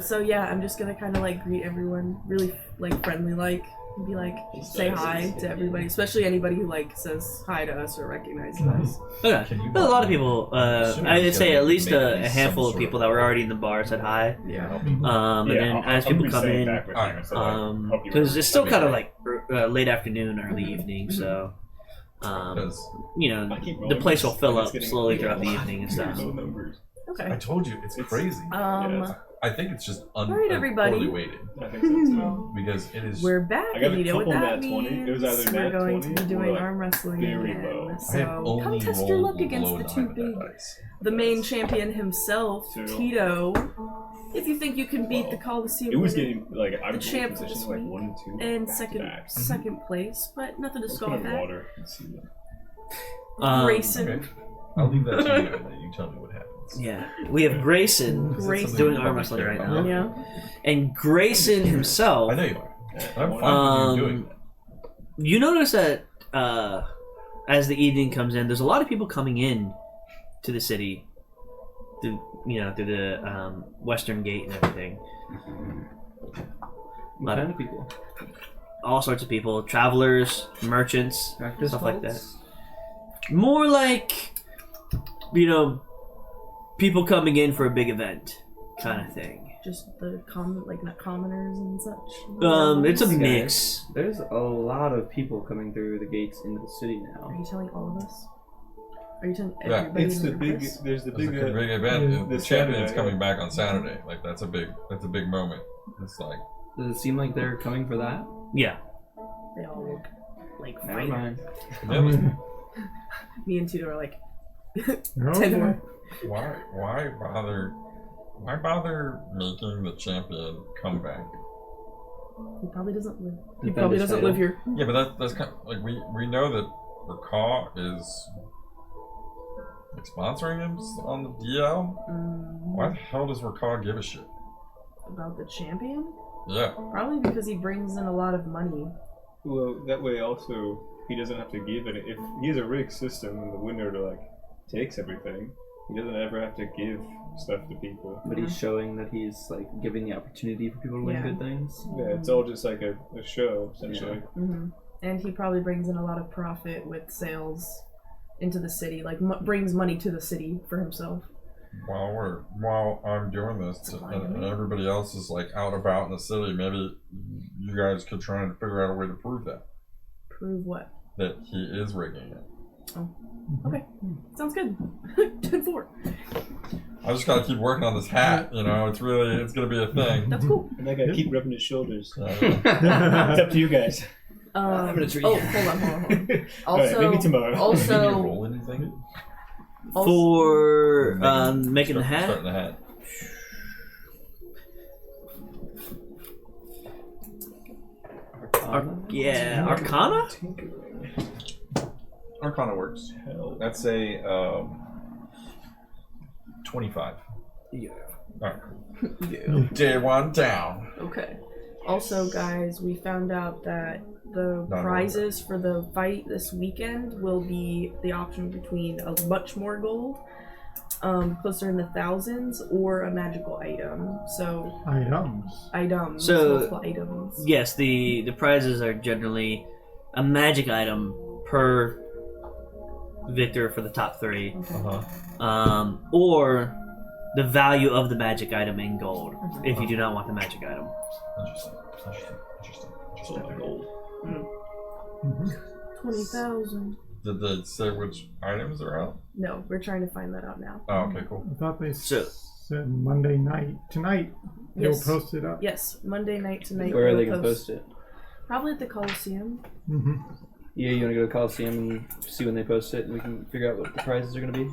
So yeah, I'm just gonna kind of like greet everyone, really like friendly like, and be like say hi to everybody, especially anybody who like says hi to us or recognizes us. Okay. But a lot of people, I'd say at least a handful of people that were already in the bar said hi. Yeah. And then as people come in, because it's still kind of like late afternoon, early evening, so the place will fill up slowly throughout the evening and stuff. Okay. I told you, it's crazy. I think it's just Alright, everybody. poorly weighted. I think so too. Because it is. We're back, I got and a you know what couple that nat 20. means. It was either We're nat going to 20 be or, doing like, arm wrestling very again. low. I have So come only test your luck rolled against below the two 9 on big, that dice. the main champion himself, Tito. If you think you can beat the Coliseum, It was winner, getting like I'm the champ for position this like week, 1 and 2 and back to back. second place, but nothing to Let's scoff put in at. water and see that. Grayson. Okay. I'll leave that to you, and then you tell me what happens. Yeah, we have Grayson doing arm wrestling right now. Yeah. And Grayson himself. I know you are. I'm fine with you doing that. You notice that as the evening comes in, there's a lot of people coming in to the city through the western gate and everything. What kind of people? All sorts of people, travelers, merchants, stuff like that. More like, people coming in for a big event, kind of thing. Just the not commoners and such. It's a mix. There's a lot of people coming through the gates into the city Are now. you telling all of us? Are you telling Yeah. everybody? It's the in big. Chris? There's the It's a big. big event. The champion's Saturday. coming back on Saturday. Like that's a big moment. It's like Does it seem like they're coming for that? Yeah. They all look like Never fighting. mind. Me and Tito are like Okay. 10 more. why bother making the champion come back? He probably doesn't live. He Defend probably his doesn't title. live here. Yeah, but that's kind of like we know that Rakaa is like sponsoring him on the DL. Why the hell does Rakaa give a shit? About the champion? Yeah. Probably because he brings in a lot of money. Well, that way also he doesn't have to give it. If he has a rigged system and the winner takes everything, he doesn't ever have to give stuff to people. But he's showing that he's like giving the opportunity for people to win Yeah. good things. Yeah, it's all just like a show essentially. Mm-hmm. And he probably brings in a lot of profit with sales into the city, like brings money to the city for himself. While I'm doing this and everybody else is like out and about in the city, maybe you guys could try and figure out a way to prove that. Prove what? That he is rigging it. Oh. Okay. Sounds good. 10-4. I just gotta keep working on this hat, it's gonna be a thing. That's cool. And I gotta keep rubbing his shoulders. Yeah. It's up to you guys. I'm gonna treat Oh, you. hold on. Alright, Also, maybe tomorrow. Did you Also, roll anything? For making the Starting the hat. hat. Arcana? Arcana works. That's a 25. Yeah. Alright. Day one down. okay. Also, guys, we found out that the Not prizes for the fight this weekend will be the option between a much more gold, closer in the thousands, or a magical item. So items. So multiple items. yes, the prizes are generally a magic item per victor for the top 3, or the value of the magic item in gold if you do not want the magic item. Interesting. Gold. 20,000. Did they say which items are out? No, we're trying to find that out now. Oh, okay, cool. I thought they So- said Monday night. Tonight they'll Yes. post it up. Yes, Monday night tonight. Where are we'll they gonna post it? Probably at the Coliseum. Yeah, you wanna go to Coliseum and see when they post it, and we can figure out what the prizes are gonna be.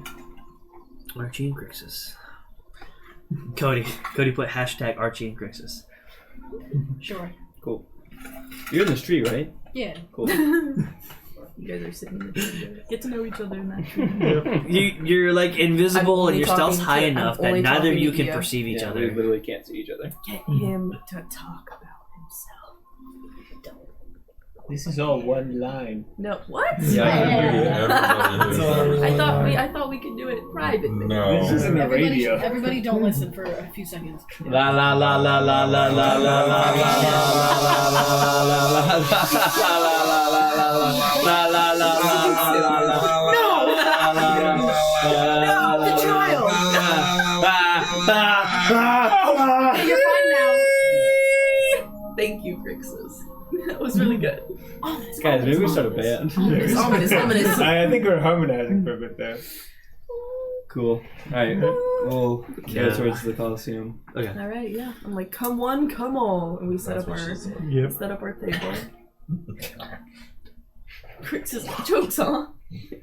Archie and Krixis. Cody put hashtag Archie and Krixis. Sure. Cool. You're in the street, right? Yeah. Cool. You guys are sitting in the tree. Get to know each other in that tree. You're like invisible I'm and your only stealth's talking high to- enough I'm that only neither of talking you to can Ea. perceive each Yeah, other. we literally can't see each other. Get him to talk about himself. This is all one line. No, what? Yeah, I thought we could do it privately. No. This isn't the radio. Everybody don't listen for a few seconds. La la la la la la la la la la No, the child. Hey, you're fine now. Thank you, Krixis. That was really good. Guys, maybe we start a band. Ominous. I think we're harmonizing for a bit there. Cool. Alright, we'll go towards the Coliseum. Okay. All right, yeah. I'm like, come one, come all, and we set up our table. Krixis, jokes, huh?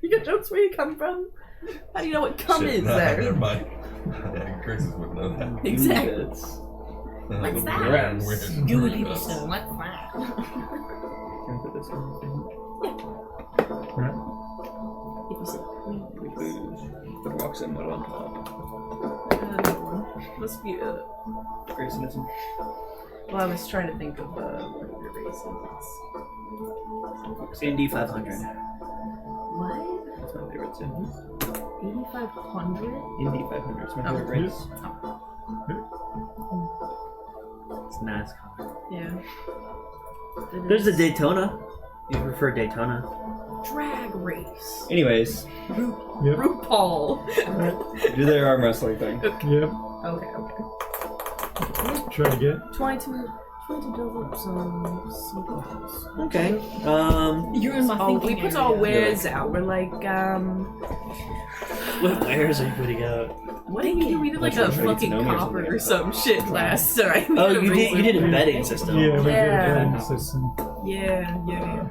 You got jokes where you come from? How do you know what come is there? Never mind. Krixis would know that. Exactly. What's that? Weird. Gooey people stuff. What's that? Can I put this on? Right. The rocks and mud on top. Must be Graysonism. well, I was trying to think of what your race is. Indy 500. What? That's my favorite too. 8,500? Indy 500 is my favorite race. It's nice. Yeah. There's the Daytona. You prefer Daytona? Drag race. Anyways, Yep. RuPaul. do their arm wrestling thing. Yep. Okay. Try to get. 22 develop some goals. Okay. You're in my thinking we put area. our wares out. We're like, What wares are you putting out? what did we do? We did like a fucking copper or some shit last time. Oh, you did a betting system. Yeah, we did a Yeah. betting system. Yeah.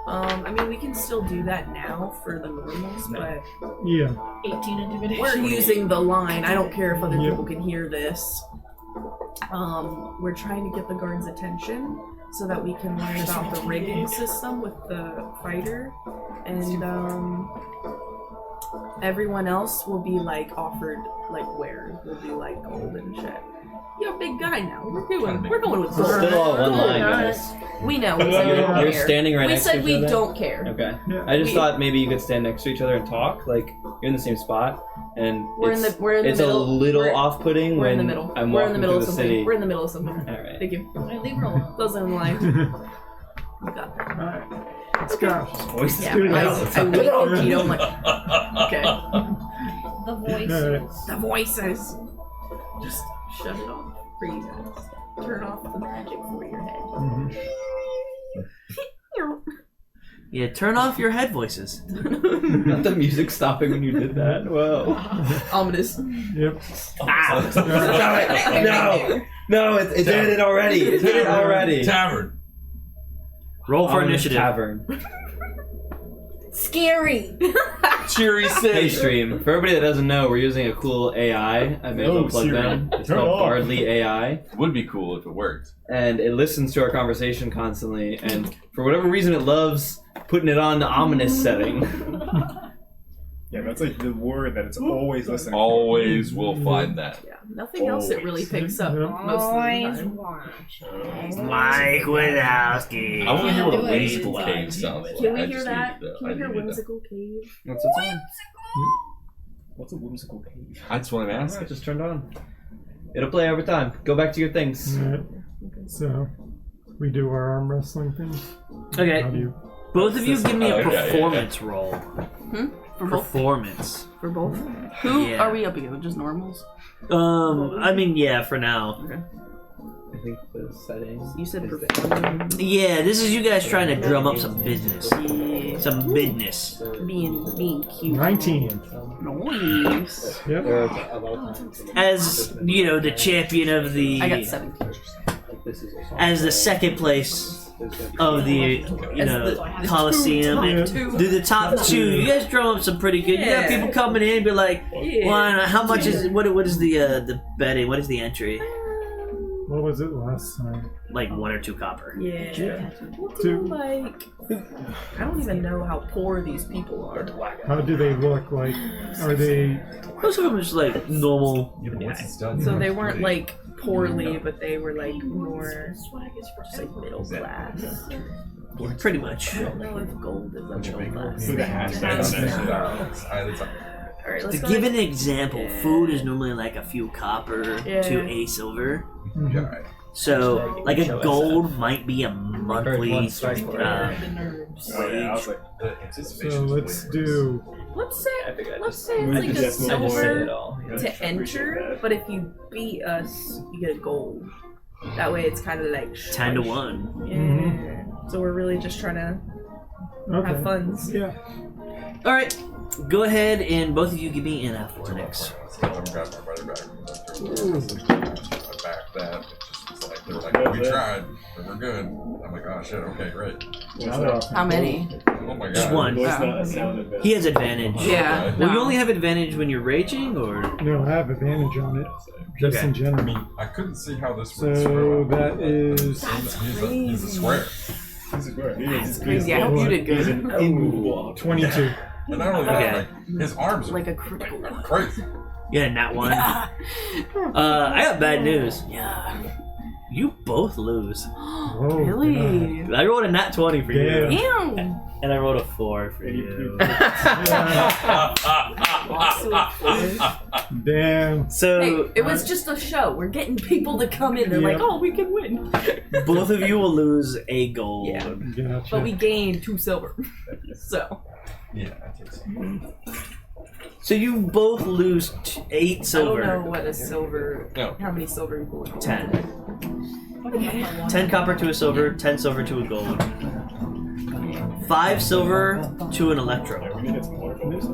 I mean, we can still do that now for the normals, but Yeah. 18 intimidation. we're using the line. I don't care if other Yep. people can hear this. We're trying to get the guards' attention so that we can learn about the rigging system with the fighter, and everyone else will be like offered like wares. We'll do like gold and shit. You're a big guy now. We're going with gold. Still all one line, Gold. guys. We know. We said we don't You're care. standing right We next to said each we other? don't care. Okay. Yeah. I just We- thought maybe you could stand next to each other and talk. Like you're in the same spot, and We're in it's, the middle. it's a little We're- off-putting We're when in the middle. I'm We're in walking the middle through of the something. city. We're in the middle of something. All right. Thank you. Hey, leave her alone. Those in line. You got that. Alright. Let's go. Voices. Yeah, do I this. wait for Tito. I'm like, okay. The voices. The voices. Just shut it off for you guys. Turn off the magic for your head. Yeah, turn off your head voices. Not the music stopping when you did that. Whoa. Ominous. Yep. No, it did it already. It did it already. Tavern. Roll for Ominous initiative. Tavern. Scary. Cheery Hey City. stream. For everybody that doesn't know, we're using a cool AI. I made a Oh, plug Siri. them. It's Turn called off. Bardly AI. It would be cool if it worked. And it listens to our conversation constantly, and for whatever reason it loves putting it on the ominous setting. Yeah, that's like the word that it's always listening. Always will find that. Yeah, nothing else it really picks up Yep. most of the time. Mike Wazowski. I want to hear what a Do it. whimsical cave sounds like. Can we I hear just that? need to- Can I we hear need to- Whimsical Cave? What's it on? What's a whimsical cave? That's what I'm Alright, asking. just turned on. It'll play every time. Go back to your things. Alright. So, we do our arm wrestling thing. How Okay, do you? both of you give me a Okay, yeah, performance roll. For both? Performance. For both? Who Yeah. are we up against? Just normals? I mean, yeah, for now. I think the settings. You said is performance. Yeah, this is you guys trying to drum up some business. Yeah. Some business. Being cute. 19. Nice. Yep. There are a lot of times. As, you know, the champion of the... I got 17. This is also As the second place of the, you As know, the Coliseum. top two. Do the top two. You guys drum up some pretty good. You got Yeah. people coming in and be like, Yeah. well, how much is, what is the betting? What is the entry? What was it last time? Like 1 or 2 copper. Yeah. Two. Like, I don't even know how poor these people are. How do they look like? Are they? Most of them are just like normal. So they weren't like poorly, but they were like more just like middle class. Pretty much. I don't know if gold is a middle class. Put a hashtag on that. Alright, To let's go give ahead. an example, food is normally like a few copper to a silver. So, like a gold might be a monthly Oh, yeah, I was like, So let's do. Let's say it's like a decimal point. silver Yeah, to appreciate enter, that. but if you beat us, you get a gold. That way it's kind of like 10 to 1. Yeah. So we're really just trying to have Okay. funs. Yeah. Alright, go ahead and both of you give me an athletics. I'm grabbing my brother back. Back that. It's like, they're like, we tried, but we're good. I'm like, oh shit, okay, great. How many? Oh my god. Just one. Voice not a sound advantage. He has advantage. Yeah. Well, you only have advantage when you're raging, or No, I have advantage on it. Just Okay. in general. I mean, I couldn't see how this So works. that is He's a square. He's a square. He is. That's crazy. I hope you did He's good. an immovable. 22. And not only Okay. that, like, his arms are Like a critical. crazy. yeah, not one. I got bad news. Yeah. You both lose. Whoa, Really? I rolled a nat 20 for you, Damn. Damn. and I rolled a 4 for you. Damn. So Hey, it was just a show. We're getting people to come in. They're like, oh, we can win. both of you will lose a gold. Yeah. Gotcha. But we gained 2 silver. So. Yeah, I think so. So you both lose 8 silver. I don't know what a silver. No. How many silver equals 10. Okay. 10 copper to a silver, 10 silver to a gold. 5 silver to an electro. We need to get some more bonus.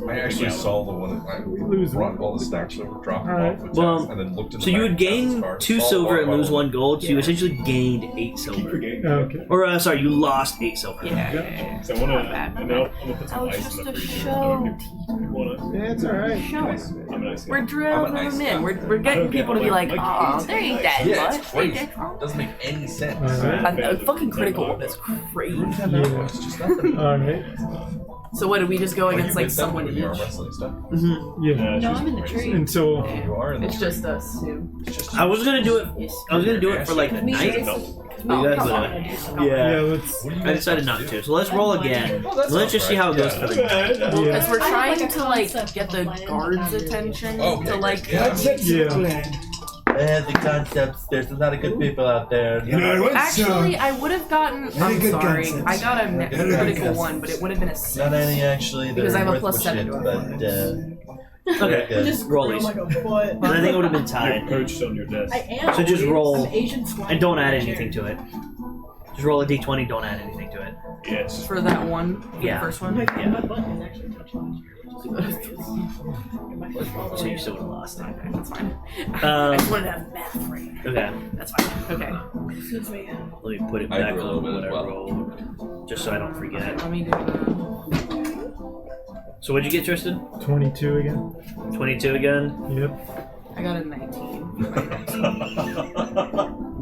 I actually saw the one that I lose brought all the stacks over, dropped them Alright. off with Well, Tess, and then looked in the So you back would of Tess's gain car, 2 saw silver and one lose bottle. 1 gold, so you Yeah. essentially gained 8 Keep silver. forgetting. Okay. Or, sorry, you lost 8 silver. Yeah. So I want Not to. bad. And now I'm gonna put That some was ice just in the a freezer. show. Wanna? Yeah, it's alright. Show. I'm an ice guy. We're drilling I'm an them ice in. guy. We're getting people to be like, oh, there ain't that Yeah, much. it's crazy. Ain't that much. Doesn't make any sense. Alright. A fucking critical one is crazy. Yeah. It's just nothing. Alright. So what, do we just go Are you against like with them someone when you are each? wrestling stuff? Mm-hmm. Yeah. No, I'm in the tree. Until You are in the It's just us two. I was gonna do it. I was gonna do it for like the Me, night. Grayson. But you guys come would on. have- yeah, Yeah. let's. I decided not to. So let's roll again. Oh, that Let's just sounds see how it goes right. for the night. Well, Yeah. because we're I have, trying like, a to like concept get of the a plan guards' how to do it. attention Okay, to like. yeah. Yeah. I have the concepts. There's a lot of good people out there. You know, I want Actually, I would have gotten. Very I'm good sorry, concepts. I got a Very good critical concepts. one, but it would have been a 6. Not any actually. Because I have a worth plus 7 shit, to but Okay. good. Just Roll grow these. like a foot. But I think it would have been You're tied. perched on your desk. I am. So just roll I'm Asian swine. and don't add anything to it. Just roll a d20. Don't add anything to it. Yes. For that one, for Yeah. the first one. My button is actually touched last year. So you still would have lost. Okay, that's fine. I just Um, wanted to have math right. okay. That's fine. Okay. Excuse me. Let me put it I back drew a little on bit what as I well. rolled, just so I don't forget. Let me do the. So what'd you get, Tristan? 22 again. 22 again. Yep. I got a 19.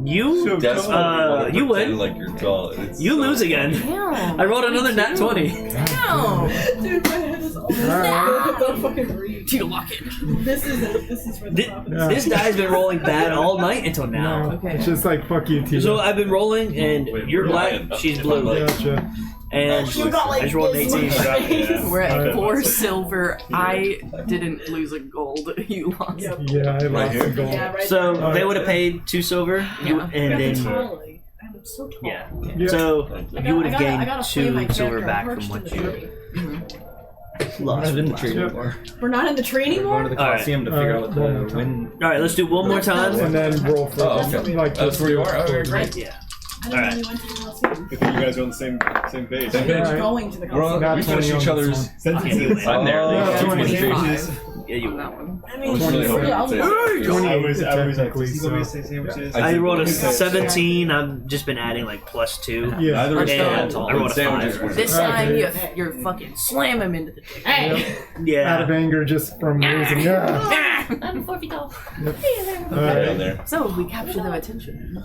You Desperately you pretend win. like you're tall. It's You so- lose again. Damn. I rolled another nat 20. Damn. Dude, my head is all the fucking reach. Tito, lock it. This is for the top of the This die's been rolling bad all night until now. No, Okay. it's just like fuck you, Tito. So I've been rolling, and Wait, you're we're black, lying. she's If blue, I'm like- Gotcha. and You got, like, I just rolled an this 18. much space. We're at Alright. 4 silver. I didn't lose a gold. You lost. Yep. Yeah, I lost here? the goal. Yeah, right So there. they would have paid 2 silver, you, Yeah. and then Totally. I'm so tall. yeah. Yeah. So I you would have I gained gotta play my 2 silver character. back I'm from what perched in the you tree. lost. in the tree anymore. We're not in the tree Going to anymore? the Alright. Coliseum to figure out what Alright, the wind. All right, let's do one more time. And then roll for Oh, okay. like That's this. where you are? Okay, great. Yeah. I didn't know you went to the Coliseum. Good thing you guys are on the same page. Same You're page. Alright. going to the We're on, Coliseum. we finish 20 each on this other's. Sentences. I'm there. Oh, Like, 25. Yeah, you On win. that one. I mean, I was really hoping yeah, you'd say I'll- something. I was like, Technically, is he gonna be so- say sandwiches? Yeah. I rolled a Okay. 17. I've just been adding like +2. Yeah. Neither is And tall. I rolled a Sandwiches 5. were- This Okay. time you're fucking slam him into the dick. Hey! Out Yeah. of anger just from losing. Yeah. I'm 4 feet tall. Yep. Hey there. Down Alright. there. So we capture their attention.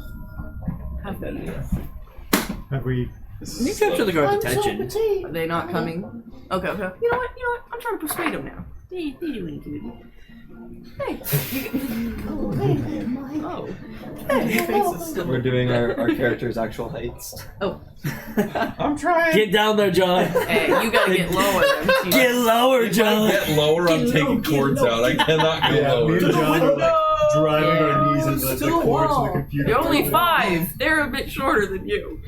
Have we? Have we? You capture the guard's I'm so attention. petite. Are they not coming? Okay, okay. You know what? I'm trying to persuade them now. They doing good. Hey. Oh, hey there, Mike. Oh. Hey, Your face is still. We're doing our character's actual heights. Oh. I'm trying. Get down there, John. Hey, you gotta get lower. Then. Get lower, If I John. get lower, I'm Get taking low, cords get out. I cannot go Yeah, lower. me and John were like driving our knees into the Still cords of wall. the computer. You're only 5. They're a bit shorter than you.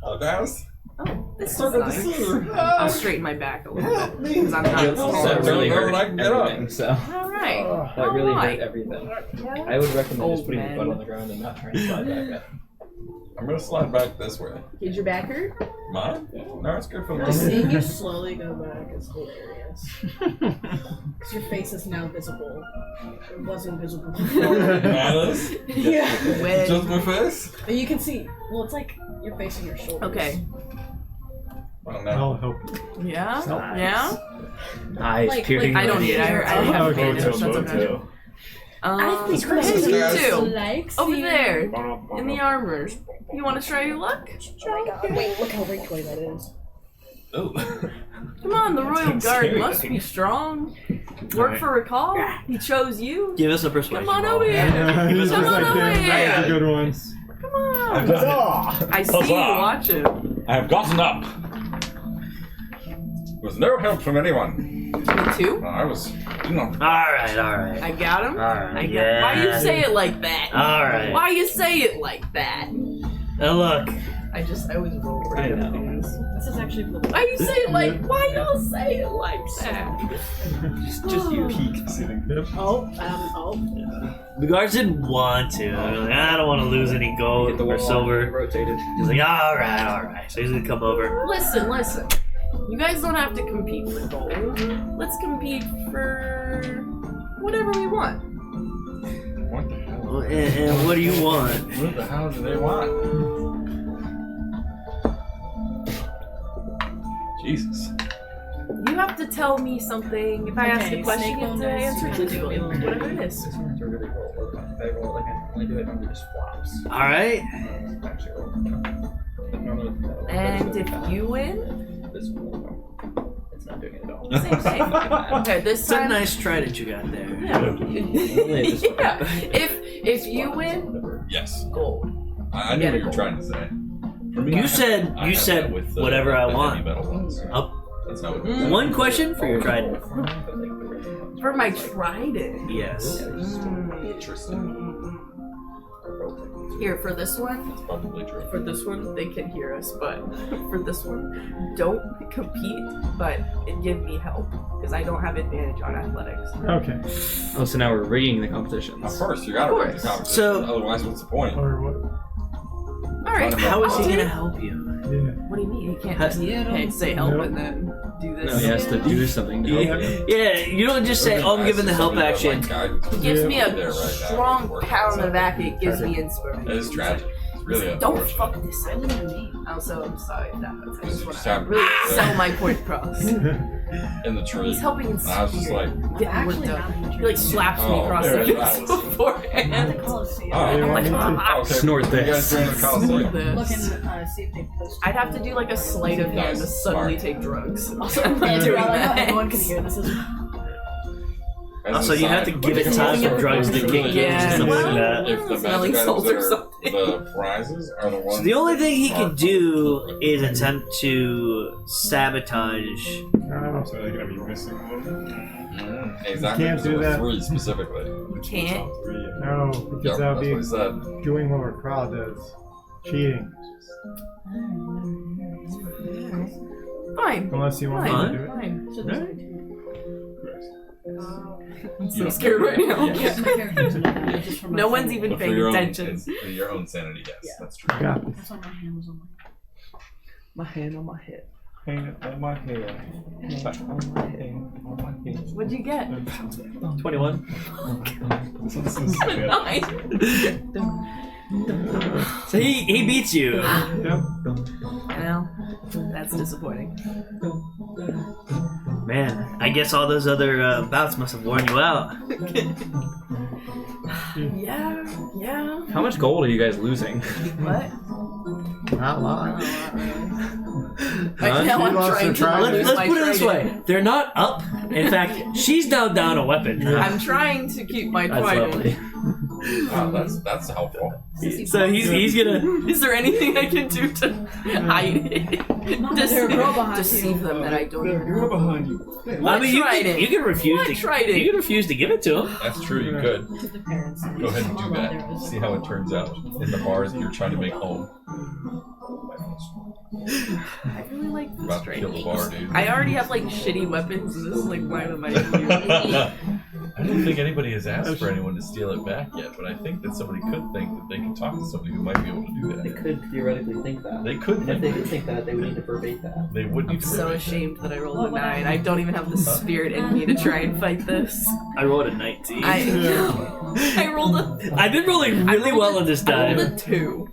Oh, guys. Oh, this is So good to nice. see you. I'll straighten my back a little bit because I'm not as That tall. really Go, hurt and I can get up. everything. So All right. that really Alright. hurt everything. I would recommend Old just putting man. your butt on the ground and not trying to slide back up. I'm gonna slide back this way. Did your back hurt? Mine? No, it's good for the Just moment. seeing you slowly go back is hilarious. Because your face is now visible. It wasn't visible before. Honest? Yeah. Just my face? When? But you can see, well, it's like your face and your shoulders. Okay. Okay. Okay. Well, no. I'll help you. Yeah? Nice. Yeah? Eyes Like- peering. I don't need it. I have Okay. advantage. That's okay. I think Hey, you Krixis too. Likes Over you. there, in the armor. You want to try your luck? Oh my god, wait, look how wrinkly that is. Oh. Come on, the Royal Guard must be strong. Work for a call? He chose you? Give us a persuasion. Come on roll. over here. He's Come just on like, over damn, that was a here. good one. Come on. Huzzah! I see you. Watch him. I have gotten up. With no help from anyone. Me too? I was, you know. Alright. I got him. Alright, I got. yeah. Why you say it like that? Alright. Why you say it like that? Now look. I always roll for I know. things. This is actually cool. Why you say it like? Why y'all say it like that? Just you. Peak sitting. The guards didn't want to. They're like, I don't want to lose any gold or silver. Rotated. He's like, alright. So he's gonna come over. Listen. You guys don't have to compete for gold. Let's compete for whatever we want. What the hell? Well, and what do you want? What the hell do they want? Jesus. You have to tell me something. If I ask a question, you have to snake answer owners, truthfully. Whatever it is. This one's a really roll. If I roll, like I only do it when it just flops. Alright. Actually roll. But normally, And if you win, this one, it's not doing it at all. same thing. Okay, this It's a time. nice try that you got there. Yeah. Yeah. If you win, Yes. gold. I knew what you were trying to say. For me, You said that with the, whatever I the want. heavy metal ones. Up. That's not what you said. One question for your trident. For my trident. Yes. Tristan. Here, for this one. It's probably true. For this one, they can hear us, but for this one, don't compete, but give me help, because I don't have advantage on athletics. Okay. Oh, so now we're rigging the competitions. Of course, you gotta Of read the course. competition. So- Otherwise, what's the point? Or what? Alright, How is he I'll gonna do- help you? Yeah. What do you mean? You can't just say help and then do this. No, he has to do something to help you. Yeah, you don't just say, oh, I'm giving the help action. He gives me a There right now. strong pound of that. It gives me inspiration. It is tragic. It's really Don't unfortunate. fuck this up. Also, I'm sorry. I just want Just to have- really sell my point across. In the tree. He's helping And I was just like, get the work Actually, done. not He like slaps me Oh, across there the it face is. beforehand. Coliseum. oh, I'm like, okay. Snort You guys this. join the Coliseum. Look this. and see if they post. I'd have to do like a sleight of hand to Nice. suddenly Smart. take drugs. Also, I'm not doing that. everyone can hear this. Is As Also, an you have to aside, give it time for drugs to kick in. Yeah. Something like that. If the Smelling magic salts items or that are something. the prizes are the ones. So the only thing he that can are- do is attempt to sabotage. Oh, So they're gonna be missing one. Exactly. Can't so do that. 3 specifically. You can't. no, because Yep, that would that's be what he said. doing what our crowd does. Cheating. Fine. Unless you want Fine. me to do it. Fine. I'm so scared right now. Yes. No one's even But for paying your own- attention. it's for your own sanity, yes, that's true. Got this. That's why my hand was on my. My hand on my head. Hang it on my head. Back on my head. On my head. What'd you get? 21. This is good. 9. So he beats you. Well, that's disappointing. Man, I guess all those other bouts must have worn you out. Yeah. How much gold are you guys losing? What? Not lying. Right now I'm lost trying her to trident. lose Let's my put it this trident. way: they're not up. In fact, she's now down a weapon. I'm trying to keep my That's trident. lovely. Wow, that's helpful. So he's gonna. Is there anything I can do to hide it? Mama, there are girl behind Deceive them that I don't even know. behind you. I mean, trident? you can refuse What to. trident? You can refuse to give it to him. That's true, you could. to the parents. Go ahead and do that. See how it turns out in the bar that you're trying to make home. I really like this About to kill the bar, dude. I already have like shitty weapons, and this is like mine of my own. I don't think anybody has asked for anyone to steal it back yet, but I think that somebody could think that they can talk to somebody who might be able to do They that. could theoretically think that. They could And if they think did think that, they would need to verbate that. they would need I'm to so verbate ashamed that I rolled a 9. I don't even have the spirit in me to try and fight this. I rolled a 19. I rolled a. I've been rolling really well on this I rolled time. a 2.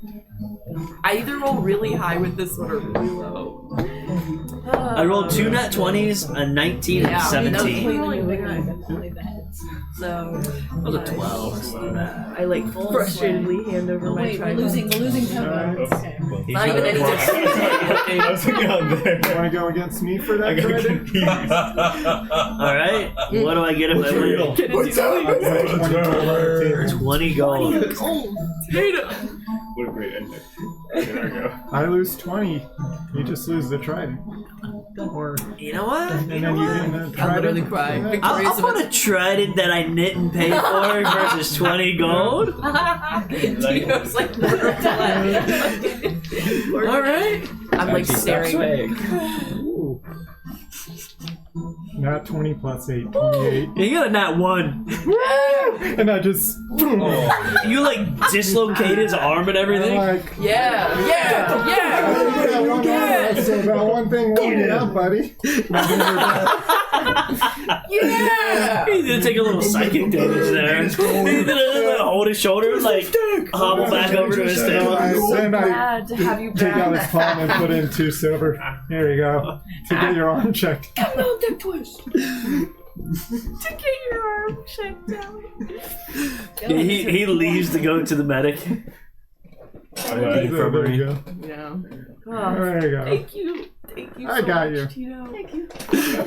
I either roll really high with this one or really low. I rolled 2 nat 20s, a 19, and a 17. So That was a 12. I like frustratedly hand over my Wait, we're trident. losing 10 points. Okay. Not even any I was thinking out there. You want to go against me for I that got credit? confused. Alright, what do I get if I win? What's up? 20 gold. What a great ending. There we go. I lose 20. You just lose the trident. Or, You know what? and then you get the I'll trident. literally cry. Yeah. I'll put a trident that I knit and pay for versus 20 gold. Tito's like, alright. I'm like staring. Ooh. Not 20 plus 8, 28. You got a nat 1. And I just. You like dislocate his arm and everything? Like, Yeah. so about one thing warming up, buddy. Yeah. He's gonna take a little psychic damage there. He's gonna hold his shoulder, like hobble back over to his tail. Then I Glad to have you take out back. his palm and put in 2 silver. Here you go. To get your arm checked. Come on, that twist. To get your arm checked out. He leaves to go to the medic. There you go. Yeah. There you go. Thank you. Thank you. I so got much, you. Tito. Thank you.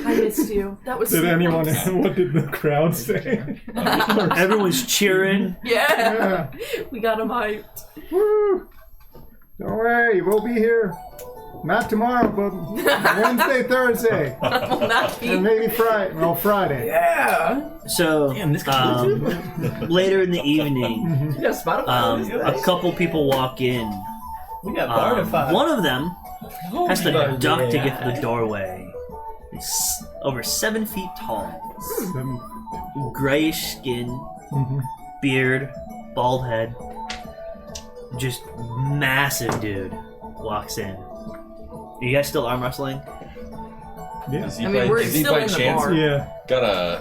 I missed you. That was Did so anyone? nice. What did the crowd say? Everyone's cheering. Yeah. We got him hyped. Woo! Don't worry, we'll be here. Not tomorrow, but Wednesday, Thursday, Will not be. and maybe Friday. Well, Friday. Yeah. So later in the evening, You got Spotify. a couple people walk in. We got Bardify. One of them has to duck to get to the doorway. It's over 7 feet tall. Grayish skin, beard, bald head. Just massive dude walks in. Are you guys still arm wrestling? Yeah. Is he I mean, we're is he still by in the chance bar. Yeah. got a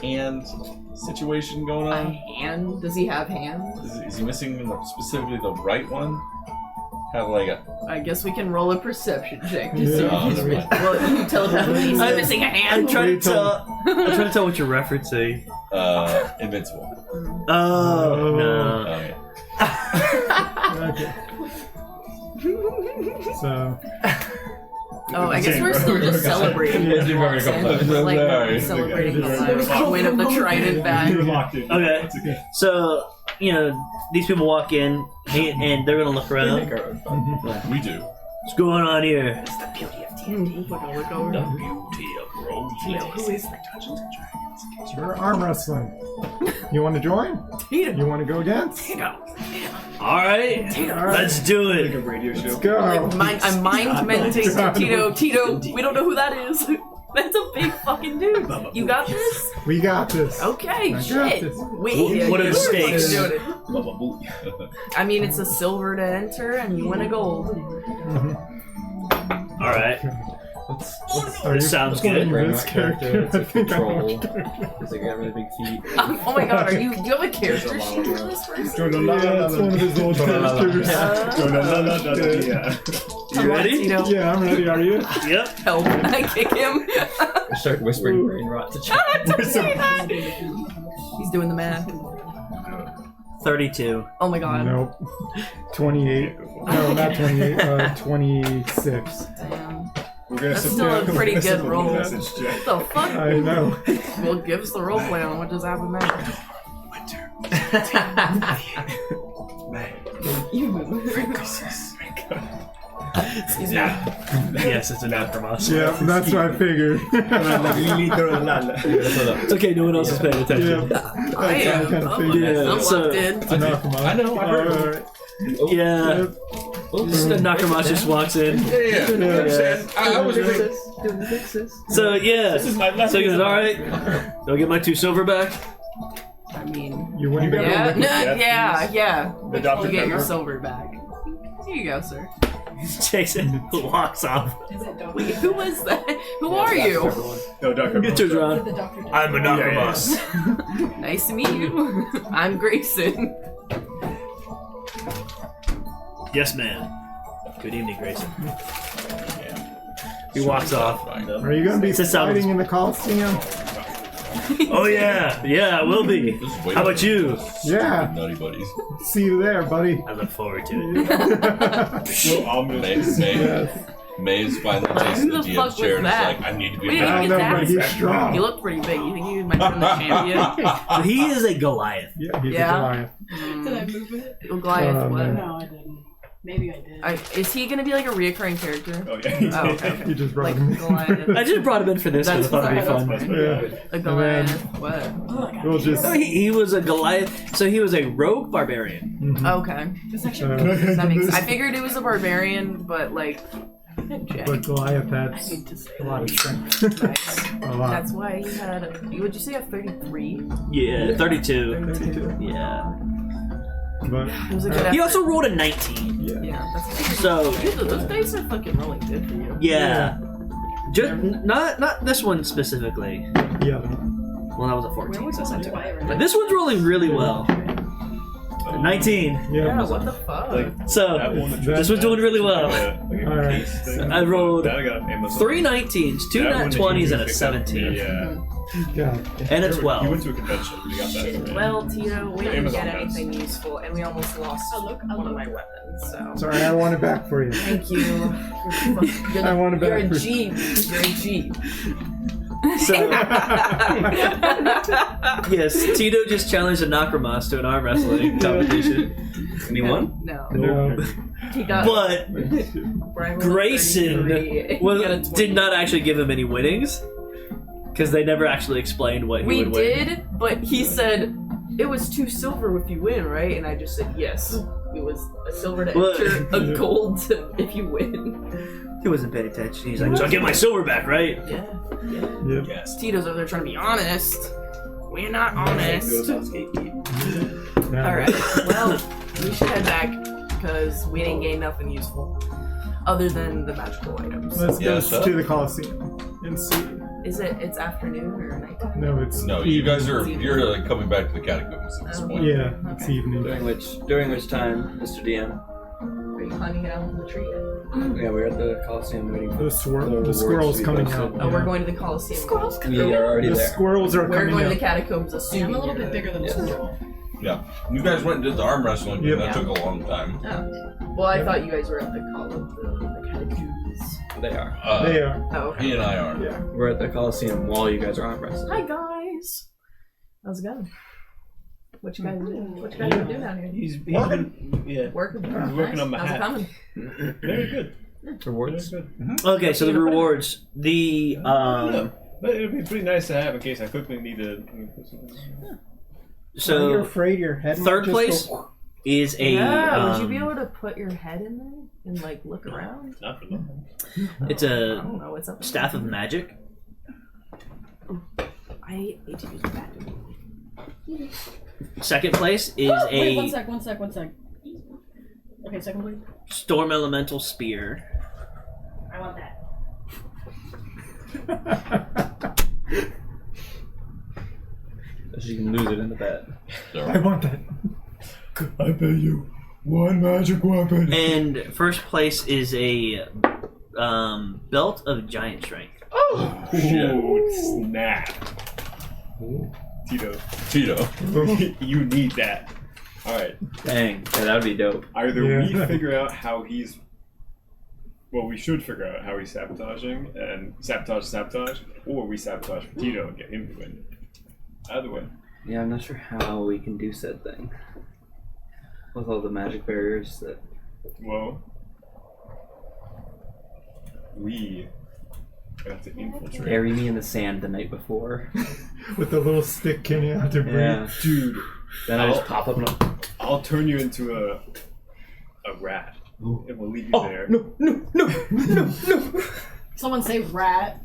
hand situation going A on? hand? Does he have hands? Is he missing specifically the right one? Have like a I guess we can roll a perception check to Yeah. see if he's missing. Well, you tell him he's missing a I'm hand. trying to tell what you're referencing. invincible. Oh no. Okay. Okay. So. Oh, I guess we're still just celebrating. Yeah, you've already got that. Like Alright. celebrating the win of the trident back. You're locked in. Okay. So, these people walk in and they're gonna look around. We do. What's going on here? It's the beauty of D&D. Look over. The beauty of roll. Who is that? You're arm wrestling. You want to join? Tito. You want to go against? All right, let's do it. Radio show. Let's go. I'm mind meditating to Tito, we don't know who that is. That's a big fucking dude. You got this? We got this. Okay, I got shit. this. Wait, What are the you're fucking stakes? doing it. I mean, it's a silver to enter, and you win a gold. All right. Are you Sounds playing good. this character? I think I know which character. Because they got really big feet. Oh my god, do you have a character sheet for this person? Yeah, it's one of his old characters. You ready? Tito. Yeah, I'm ready. Are you? Yep. Help. I kick him. I start whispering brain rot to Chuck. Don't say that. He's doing the math. 32. Oh my god. Nope. 28. No, not 28. 26. Damn. We're gonna That's sit still down a pretty and good listen to roll. the What message, Jack. the fuck? I know. Well, give us the role play on what just happened there. Excuse me. Yes, it's enough from us. Yeah, that's what I figured. It's okay, no one else is paying attention. Yeah. I am. kind of I'm figured. Yeah, I'm so- locked in. To knock him out. I know. I heard. Alright. Yeah. Nakamas just walks in. Yeah. I was really. So yeah. So he goes, all right. Do I get my 2 silver back? I mean, You win. yeah, Yeah, yeah. The Dr. You get your Pepper. silver back. Here you go, sir. Takes it, walks off. Wait, who was that? Who are you? No, Dr. He turns around. I'm a Nakamas. Nice to meet you. I'm Grayson. Yes, ma'am. Good evening, Grayson. He walks off. Are you going to be That sounds- fighting in the Coliseum? Oh yeah, I will be. How about you? Yeah. Nutty buddies. See you there, buddy. I look forward to it. So ominous. Maze finally takes Who the the GM's fuck chair was and is that? like, I need to be We back. didn't I even don't get know, but that. he's strong. He looked pretty big. You think he might be the champion? So he is a Goliath. Yeah, he's Yeah. a Goliath. Did I move it? Goliath, what? No, I didn't. Maybe I did. Is he gonna be like a reoccurring character? Oh yeah. Oh, okay. You just brought Like him in. Goliath. I just brought him in for this because I thought it'd be fun. That's Yeah. A Goliath. What? We'll just. No, he was a Goliath. So he was a rogue barbarian. Mhm. Okay. This actually That makes, I figured it was a barbarian, but like. But Goliath I has hate to say a lot of strength. Nice. A lot. That's why he had. Would you say a 33? Yeah, 32. 32. Yeah. But It was a good He effort. also rolled a 19. Yeah, that's So Dude, those dice are fucking rolling good for you. yeah, just not this one specifically. yeah. Well, that was a Where 14. was So this that's not on too bad. fire? But this one's rolling really well. 19. Yeah. Yeah, what the fuck? So That one that this one's doing really well. Like a Alright. case thing. I rolled That I got on Amazon. 3 19s, 2 That nat one that 20s, you and a picked up for me, 17. Yeah. God. And a You 12. went to a convention. You got that. Well, Tito, we didn't Amazon get has. anything useful, and we almost lost one of my weapons, so. Sorry, I want it back for you. Thank you. I want it You're back a for Jeep. You're a Jeep. So yes, Tito just challenged a Nakramas to an arm wrestling competition. And he won? No. No. He got. But Brian rolled a Grayson 33. He got a 20. did not actually give him any winnings because they never actually explained what he We would win. did, but he said it was 2 silver if you win, right? And I just said yes. It was a silver to Well- enter, a gold to if you win. He wasn't paying attention. He's like, so I get my silver back, right? Yeah. Yep. Yes. Tito's over there trying to be honest. We're not honest. Yeah. Alright, well, we should head back because we didn't gain nothing useful other than the magical items. Let's go Yeah, so- to the Coliseum and see. It's afternoon or nighttime? No, it's No, you guys you're like coming back to the catacombs at this Oh. point. Yeah, it's Okay. evening. During which time, Mr. DM, Are you climbing it out from the tree yet? yeah, we're at the Coliseum waiting for The rewards squirrels to be coming posted. out. Oh, we're going to the Coliseum. Squirrels We are already The there. squirrels are We're coming going to out. the catacombs, assuming I'm a little you're bit bigger than Yes. Squirrel. Yeah. You guys went and did the arm wrestling, Yep. and that took a long time. Oh. Well, I thought you guys were at the catacombs. They are. They are. Oh, okay. He and I are. Yeah. We're at the Coliseum while you guys are on wrestling. Hi guys. How's it going? What you guys doing? What you guys been doing out here? He's been, yeah, Working. he's working on my How's it hat. coming? Very good. Rewards? Very good. Okay, so the rewards. The No, but it'd be pretty nice to have in case I quickly need to. Are you so afraid your head might third just place go- is a Yeah, would you be able to put your head in there and like look around? Not for long. it's I a don't know what's up. staff of magic. I hate to use that. Second place is Wait, one a sec. Okay, second please. storm elemental spear. I want that. So you can lose it in the bet. I want that. I pay you 1 magic weapon. And first place is a belt of giant strength. Oh, snap. Tito. You need that. Alright. Dang, yeah, that would be dope. Either Yeah. we figure out how he's. Well, we should figure out how he's sabotaging and sabotage, or we sabotage for Tito and get him to win. Either way. Yeah, I'm not sure how we can do said thing. With all the magic barriers that... Well, we have to infiltrate. Bury me in the sand the night before. With the little stick coming out to breathe. Yeah. Dude, Then I just pop up and I'll turn you into a rat. And we'll leave you there. No. Someone say rat.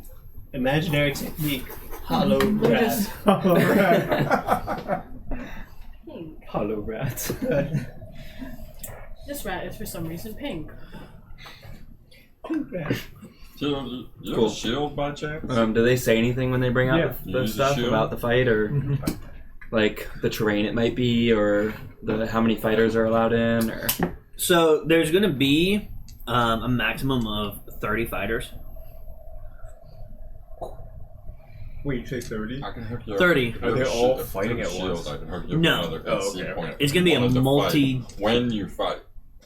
Imaginary technique. Hollow rat. Pink. hollow rat. This rat is for some reason pink. Pink rat. You have Cool. a shield by chance? Do they say anything when they bring out Yeah. the Use the stuff shield? about the fight, or like the terrain it might be, or the how many fighters are allowed in, or So there's going to be a maximum of 30 fighters. Wait, you say 30? I can hook you up. 30. If Are you they have all shield- fighting if at you have once? shield, I can hook you up No. with another Oh, NC okay. point. It's gonna be a Wanted to multi- fight when you fight.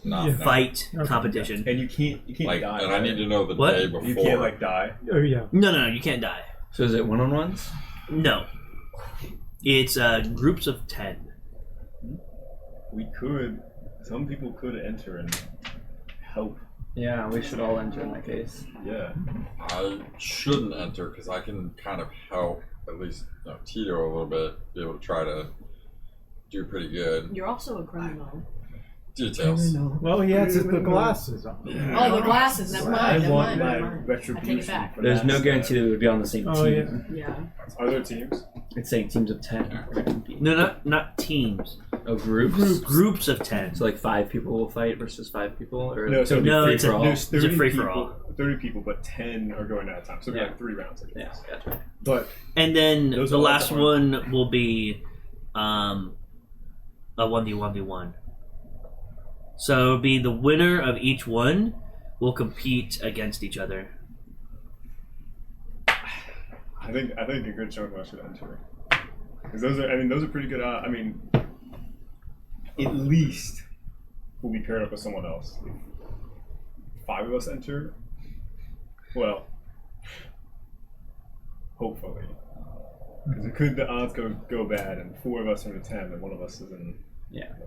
Not Yeah. now. Fight Okay. competition. And you can't Like, die. and I need to know the What? day before. You can't like die. Oh yeah. No, you can't die. So is it one-on-ones? No. It's groups of 10. We could. Some people could enter and help. Yeah, we should all enter in that case. Yeah. I shouldn't enter because I can kind of help at least Tito a little bit, be able to try to do pretty good. You're also a criminal. Details. Well, he has the glasses on. Oh, the glasses. Never mind. I Never want mind. my Never mind. retribution. I take it back. for There's that no stuff. guarantee that we would be on the same Oh, team. Yeah. Are there teams? It's saying teams of 10. No, not teams. Oh, groups? Groups of 10. So like 5 people will fight versus 5 people? Or No, so it'll be no, free it's for a- all? There's 30 It's a free for people, all. 30 people, but 10 are going at a time. So we Yeah. got 3 rounds. I Yeah, guess. gotcha. But And then Those the are all last different. one will be a 1v1v1. So it'll be the winner of each one will compete against each other. I think a good chunk of us should enter. Because those are pretty good. At least we'll be paired up with someone else. If 5 of us enter, well, hopefully. Because the odds go bad, and 4 of us are in 10, and 1 of us is in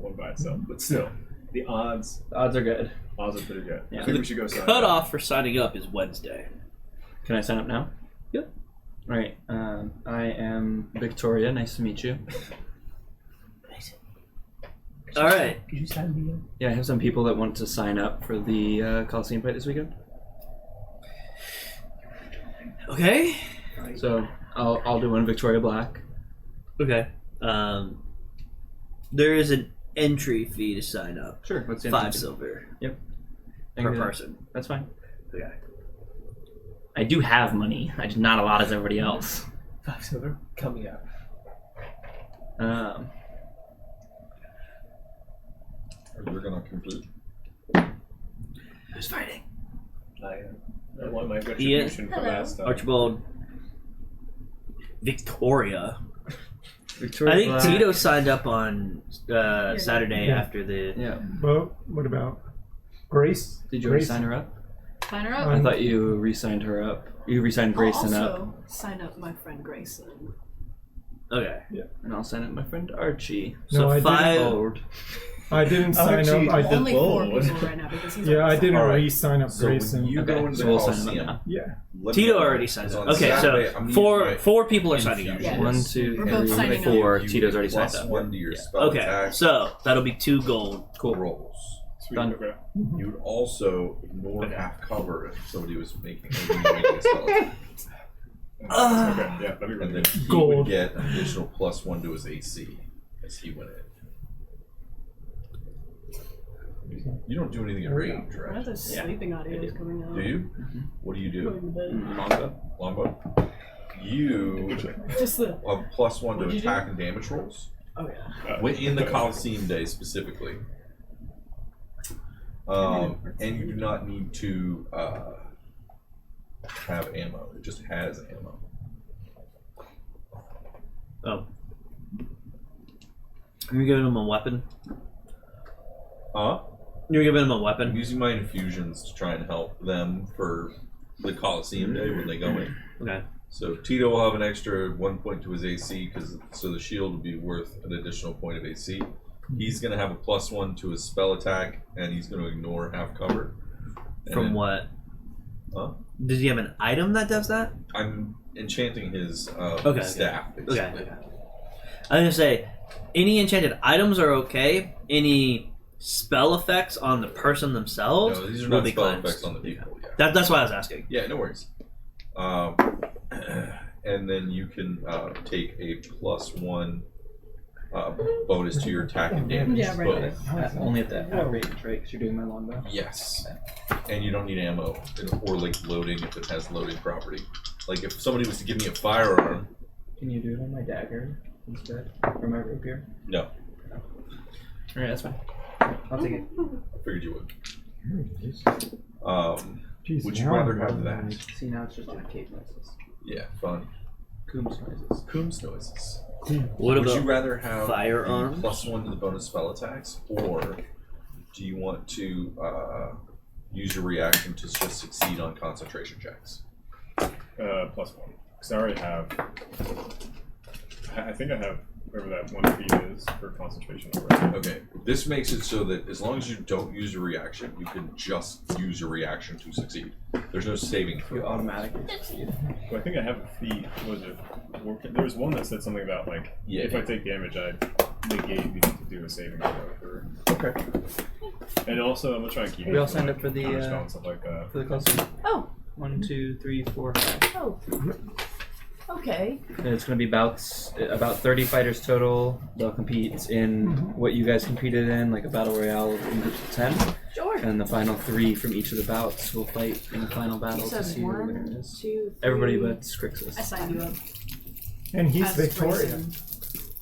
one by itself. But still, the odds are good. Odds are pretty good. Yeah. I think we should go sign up. Cutoff for signing up is Wednesday. Can I sign up now? Yep. All right. I am Victoria. Nice to meet you. All right. Could you sign me in? Yeah, I have some people that want to sign up for the Coliseum fight this weekend. Okay. So I'll do one Victoria Black. Okay. There is an entry fee to sign up. Sure. What's the 5 entry fee? silver. Yep. Per person. That's fine. Okay. I do have money. I just not a lot as everybody else. 5 silver coming up. You're gonna compete. Who's fighting? I want my retribution for last time. Archibald. Victoria. Victoria I think Black. Tito signed up on Saturday after the. Yeah. Well, what about Grace? Did you already Grayson? sign her up? Sign her up. I thought you re-signed her up. You re-signed Grayson I'll up. also sign up my friend Grayson. Okay. Yeah. And I'll sign up my friend Archie. No, I So 5. Old. I didn't sign up. I did Only 4 both. people right now because he's Yeah, I already didn't All right. re-sign up So when Grayson. you go into so the we'll sign up Coliseum, now. Yeah. let me Tito know. already signed Because up. on Okay, Saturday, so I'm gonna four use four people are signing up. Yeah. 1, 2, We're both 3, signing 4. You Tito's already plus signed up. 1 to your spell Okay, attack so that'll be 2 gold. Cool. rolls. Sweet. Done. Okay. You would also ignore Okay. half cover if somebody was making a spell attack. Okay. Yeah. Let me And run then it. he Gold. would get an additional +1 to his AC as he went in. You don't do anything at range, What are right? those sleeping audios coming out? Do you? What do you do? Going to bed. Manga. Longbow? You Just the. have +1 to What'd you do? attack and damage rolls. Oh yeah. In the Coliseum day specifically. And you do not need to have ammo. It just has ammo. Oh. You're giving him a weapon? You're giving him a I'm weapon? using my infusions to try and help them for the Coliseum day when they go in. Okay. So Tito will have an extra 1 point to his AC so the shield will be worth an additional point of AC. He's going to have a +1 to his spell attack, and he's going to ignore half cover. And From then- what? Huh? Does he have an item that does that? I'm enchanting his Okay. staff. Okay. Basically. I was gonna say, any enchanted items are okay. Any spell effects on the person themselves No, these are will not be spell cleansed. effects on the people. Yeah. That's why I was asking. Yeah, no worries. And then you can take a +1 bonus to your attack and damage. Yeah, right. bonus. Only at that range, right? Because you're doing my longbow. Yes. And you don't need ammo or like loading if it has loading property. Like if somebody was to give me a firearm. Can you do it on my dagger instead? Or my rapier? No. Alright, that's fine. I'll take it. I figured you would. Jeez, Would you now rather I'm have wondering. that? See, now it's just doing cape noises. Yeah, fun. Coombs noises. What Would about you rather have firearms? +1 to the bonus spell attacks, or do you want to use your reaction to just succeed on concentration checks? +1. Because I already have. I think I have whatever that 1 feat is for concentration already. Okay, this makes it so that as long as you don't use your reaction, you can just use your reaction to succeed. There's no saving throw. You automatically succeed. Well, I think I have a feat. What was it? There was one that said something about like if I take damage, I negate you to do a saving throw for. Okay. And also, I'm gonna try and keep. We all signed up for the stuff like that. for the cluster. Oh. 1, 2, 3, 4, 5. Oh. Okay. And it's going to be bouts, about 30 fighters total. They'll compete in what you guys competed in, like a battle royale in groups of 10. Sure. And the final 3 from each of the bouts will fight in the final battle to see who the winner is. 2, 3. Everybody but Krixis. I signed you up. And he's As Victorian.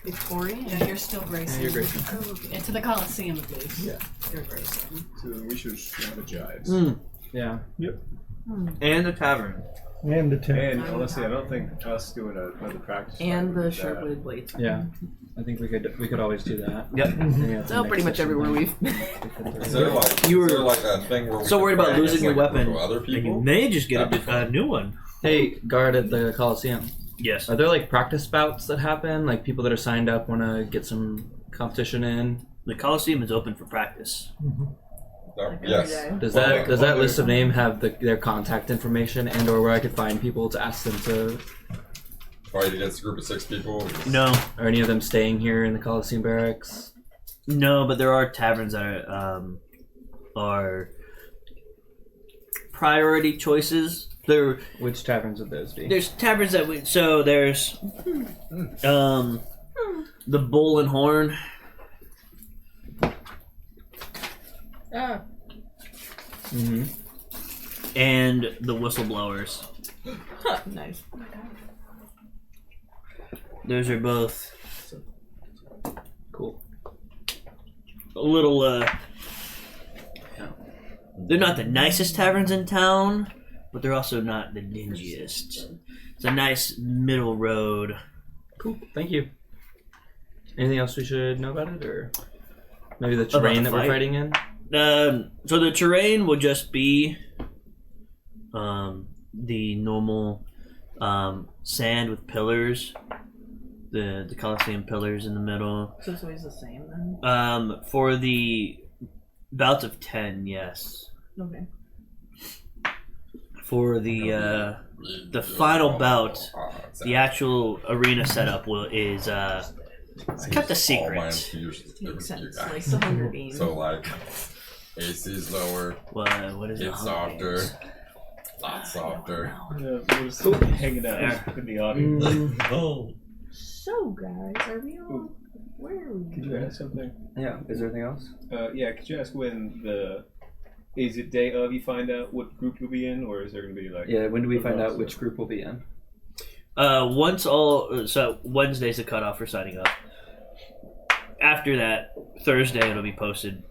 Victorian? Yeah, you're still Grayson. Yeah, you're Grayson. Oh, okay. And to the Coliseum at least. Yeah. You're Grayson. So we should strategize. Yeah. Yep. And the tavern. And the tent. And honestly, I don't think us doing another practice. And the would be short bad. wooden blades. Yeah. I think we could always do that. Yep. So pretty much everywhere we've. Is there like, You were is there like a thing where we so can worried about practice, losing your like, weapon, with other and you people? may just get a new one. Hey, guard at the Coliseum. Yes. Are there like practice bouts that happen? Like people that are signed up want to get some competition in? The Coliseum is open for practice. Yes. Does that list of name have their contact information and or where I could find people to ask them to Fight against a group of 6 people? No. Are any of them staying here in the Coliseum barracks? No, but there are taverns that are priority choices. Which taverns would those be? There's taverns that there's the Bull and Horn. Ah. Mm-hmm. And the Whistleblowers. Nice. Those are both cool. A little they're not the nicest taverns in town, but they're also not the dingiest. It's a nice middle road. Cool. Thank you. Anything else we should know about it, or maybe the terrain that we're fighting in? So the terrain will just be the normal sand with pillars, the Coliseum pillars in the middle. So it's always the same then? For the bouts of 10, yes. Okay. For the final bout, the actual arena setup is kept a secret. Makes sense. Like the Hunger Games. So like, AC is lower. What is it? It's softer. Lot softer. Yeah, we're just hanging out in the audience. So guys, are we all? Where are we? Could you ask something? Yeah. Is there anything else? Yeah. Could you ask when is it day of you find out what group you'll be in, or is there going to be like? Yeah. When do we find out which group we'll be in? Wednesday's the cutoff for signing up. After that, Thursday it'll be posted.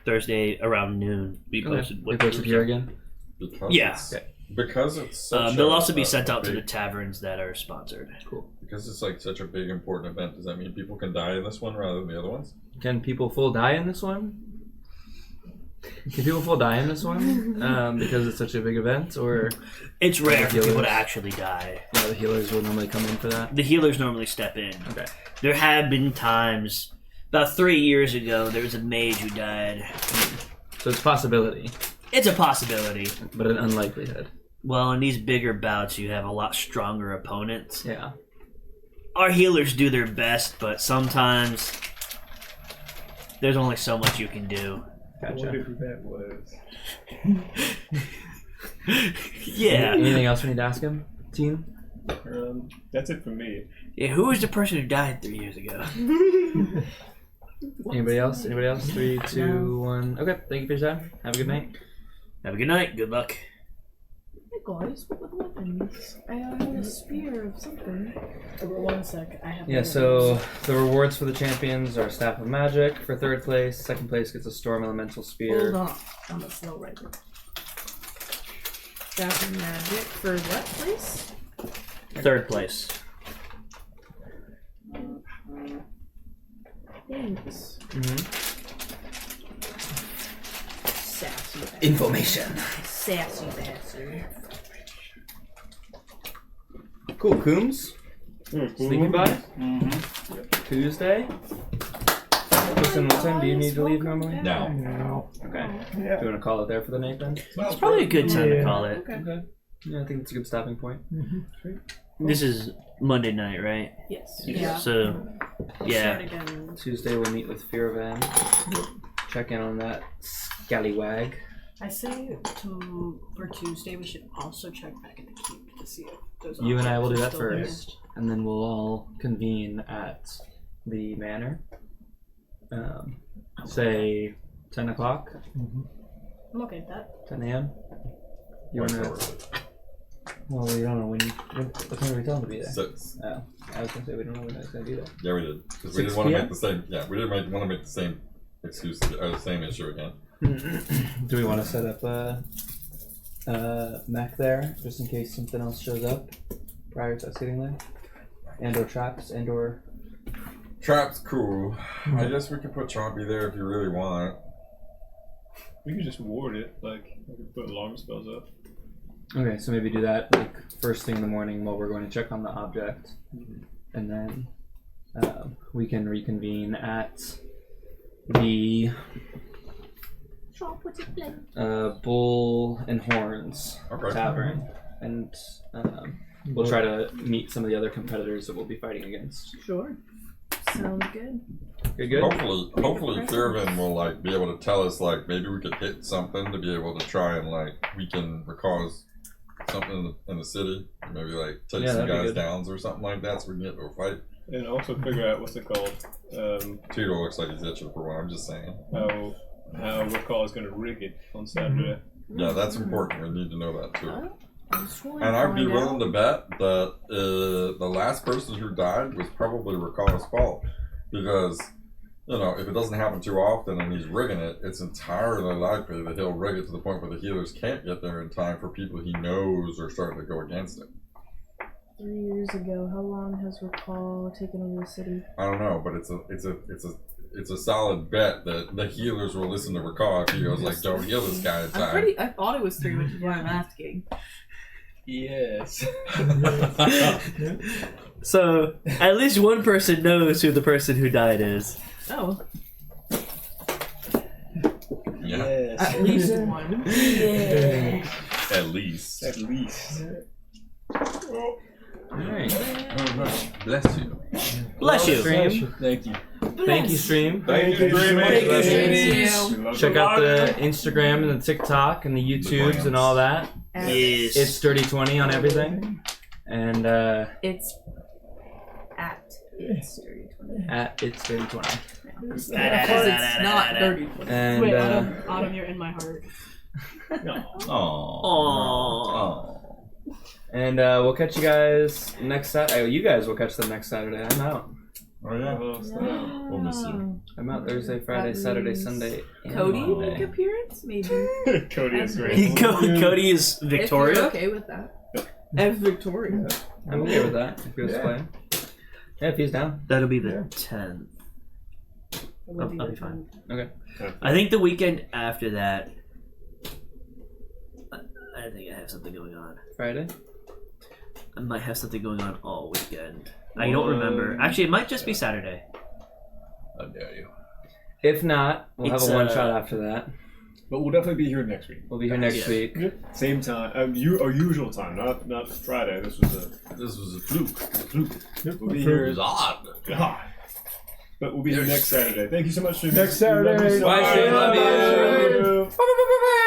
Thursday around noon, be posted. We posted here again. Because it's such they'll also be sent out to the taverns that are sponsored. Cool. Because it's like such a big important event. Does that mean people can die in this one rather than the other ones? Can people full die in this one? Can people full die in this one? Because it's such a big event, or it's rare for people to actually die. Yeah, the healers will normally come in for that. The healers normally step in. Okay. There have been times, about 3 years ago, there was a mage who died. So it's a possibility. It's a possibility, but an unlikelihood. Well, in these bigger bouts, you have a lot stronger opponents. Yeah. Our healers do their best, but sometimes there's only so much you can do. Gotcha. I wonder who that was. Yeah. Anything else we need to ask him, team? That's it for me. Yeah, who was the person who died 3 years ago? Anybody else? 3, 2, 1. Okay, thank you for your time. Have a good night. Have a good night. Good luck. Hey guys, what were the weapons? I had a spear of something. One sec, I have. Yeah, so the rewards for the champions are Staff of Magic for 3rd place. 2nd place gets a Storm Elemental Spear. Hold on, I'm a slow writer. Staff of Magic for what place? 3rd place. Thanks. Sassy bastard. Information. Sassy bastard. Cool, Coombs. Sleepy bye? Tuesday? Kristen, what time do you need to leave normally? Now. Okay. Do you want to call it there for the night then? It's probably a good time to call it. Okay. Yeah, I think it's a good stopping point. This is Monday night, right? Yes. Yeah. So, yeah. Start again. Tuesday we'll meet with Fearvan. Check in on that scallywag. I say for Tuesday we should also check back in the keep to see if those. You and I will do that objects are still first, and then we'll all convene at the manor. Say 10 o'clock, there. I'm okay with that. 10 a.m. You want to? Well, we don't know when. What time are we telling to be there? 6. Oh, I was gonna say we don't know when it's gonna be there. Yeah, we did. Because we 6 didn't want to p.m.? make the same. Yeah, we didn't want to make the same excuse or the same issue again. Do we want to set up a mech there just in case something else shows up prior to us getting there, and/or traps, and/or Trap's cool. I guess we could put Chompy there if you really want. We could just ward it, like we could put alarm spells up. Okay, so maybe do that like first thing in the morning while we're going to check on the object, and then we can reconvene at the Bull and Horns Tavern, and we'll try to meet some of the other competitors that we'll be fighting against. Sure. Sounds good. Good. Hopefully Fairvin will like be able to tell us like maybe we could hit something to be able to try and like weaken or cause something in the city. Maybe like take some guys down or something like that so we can get to a fight. And also figure out what's it called. Tito looks like he's itching for one. I'm just saying. How Recall is going to rig it on Saturday. Yeah, that's important. We need to know that too. And I'd be willing to bet that the last person who died was probably Recall's fault. Because, you know, if it doesn't happen too often and he's rigging it, it's entirely likely that he'll rig it to the point where the healers can't get there in time for people he knows are starting to go against it. 3 years ago, how long has Recall taken over the city? I don't know, but it's a solid bet that the healers will listen to Recall if he goes like, don't heal this guy in time. I thought it was 3, which is why I'm asking. Yes. So, at least one person knows who the person who died is. Oh. Yeah. At least one. Yeah. At least. Alright. Bless you. Bless you. Stream. Thank you. Thank you, stream. Thank you, stream. Check out the Instagram and the TikTok and the YouTubes and all that. Yes. It's Dirty 20 on everything. And It's at It's Dirty 20. at It's Dirty 20. Because it's not Dirty 20. And Wait, Autumn, you're in my heart. Aww. and we'll catch you guys next Saturday. You guys will catch them next Saturday. I'm out. Oh yeah. We'll miss you. I'm out Thursday, Friday, Saturday, Sunday. and Cody Monday. make appearance? Maybe. Cody is great. Cody is Victoria. If you're okay with that. As Victoria. I'm okay with that. If he was playing. Yeah, if he's down. That'll be the 10th. I'll be fine. Okay. I think the weekend after that, I think I have something going on. Friday? I might have something going on all weekend. I don't remember. Actually, it might just be Saturday. How dare you? If not, we'll have a one shot after that. But we'll definitely be here next week. We'll be here next week. Same time. Our usual time, not Friday. This was a fluke. We'll be here. It's odd. God. But we'll be here next Saturday. Thank you so much. Next Saturday. Bye, Shane. Love you. Bye.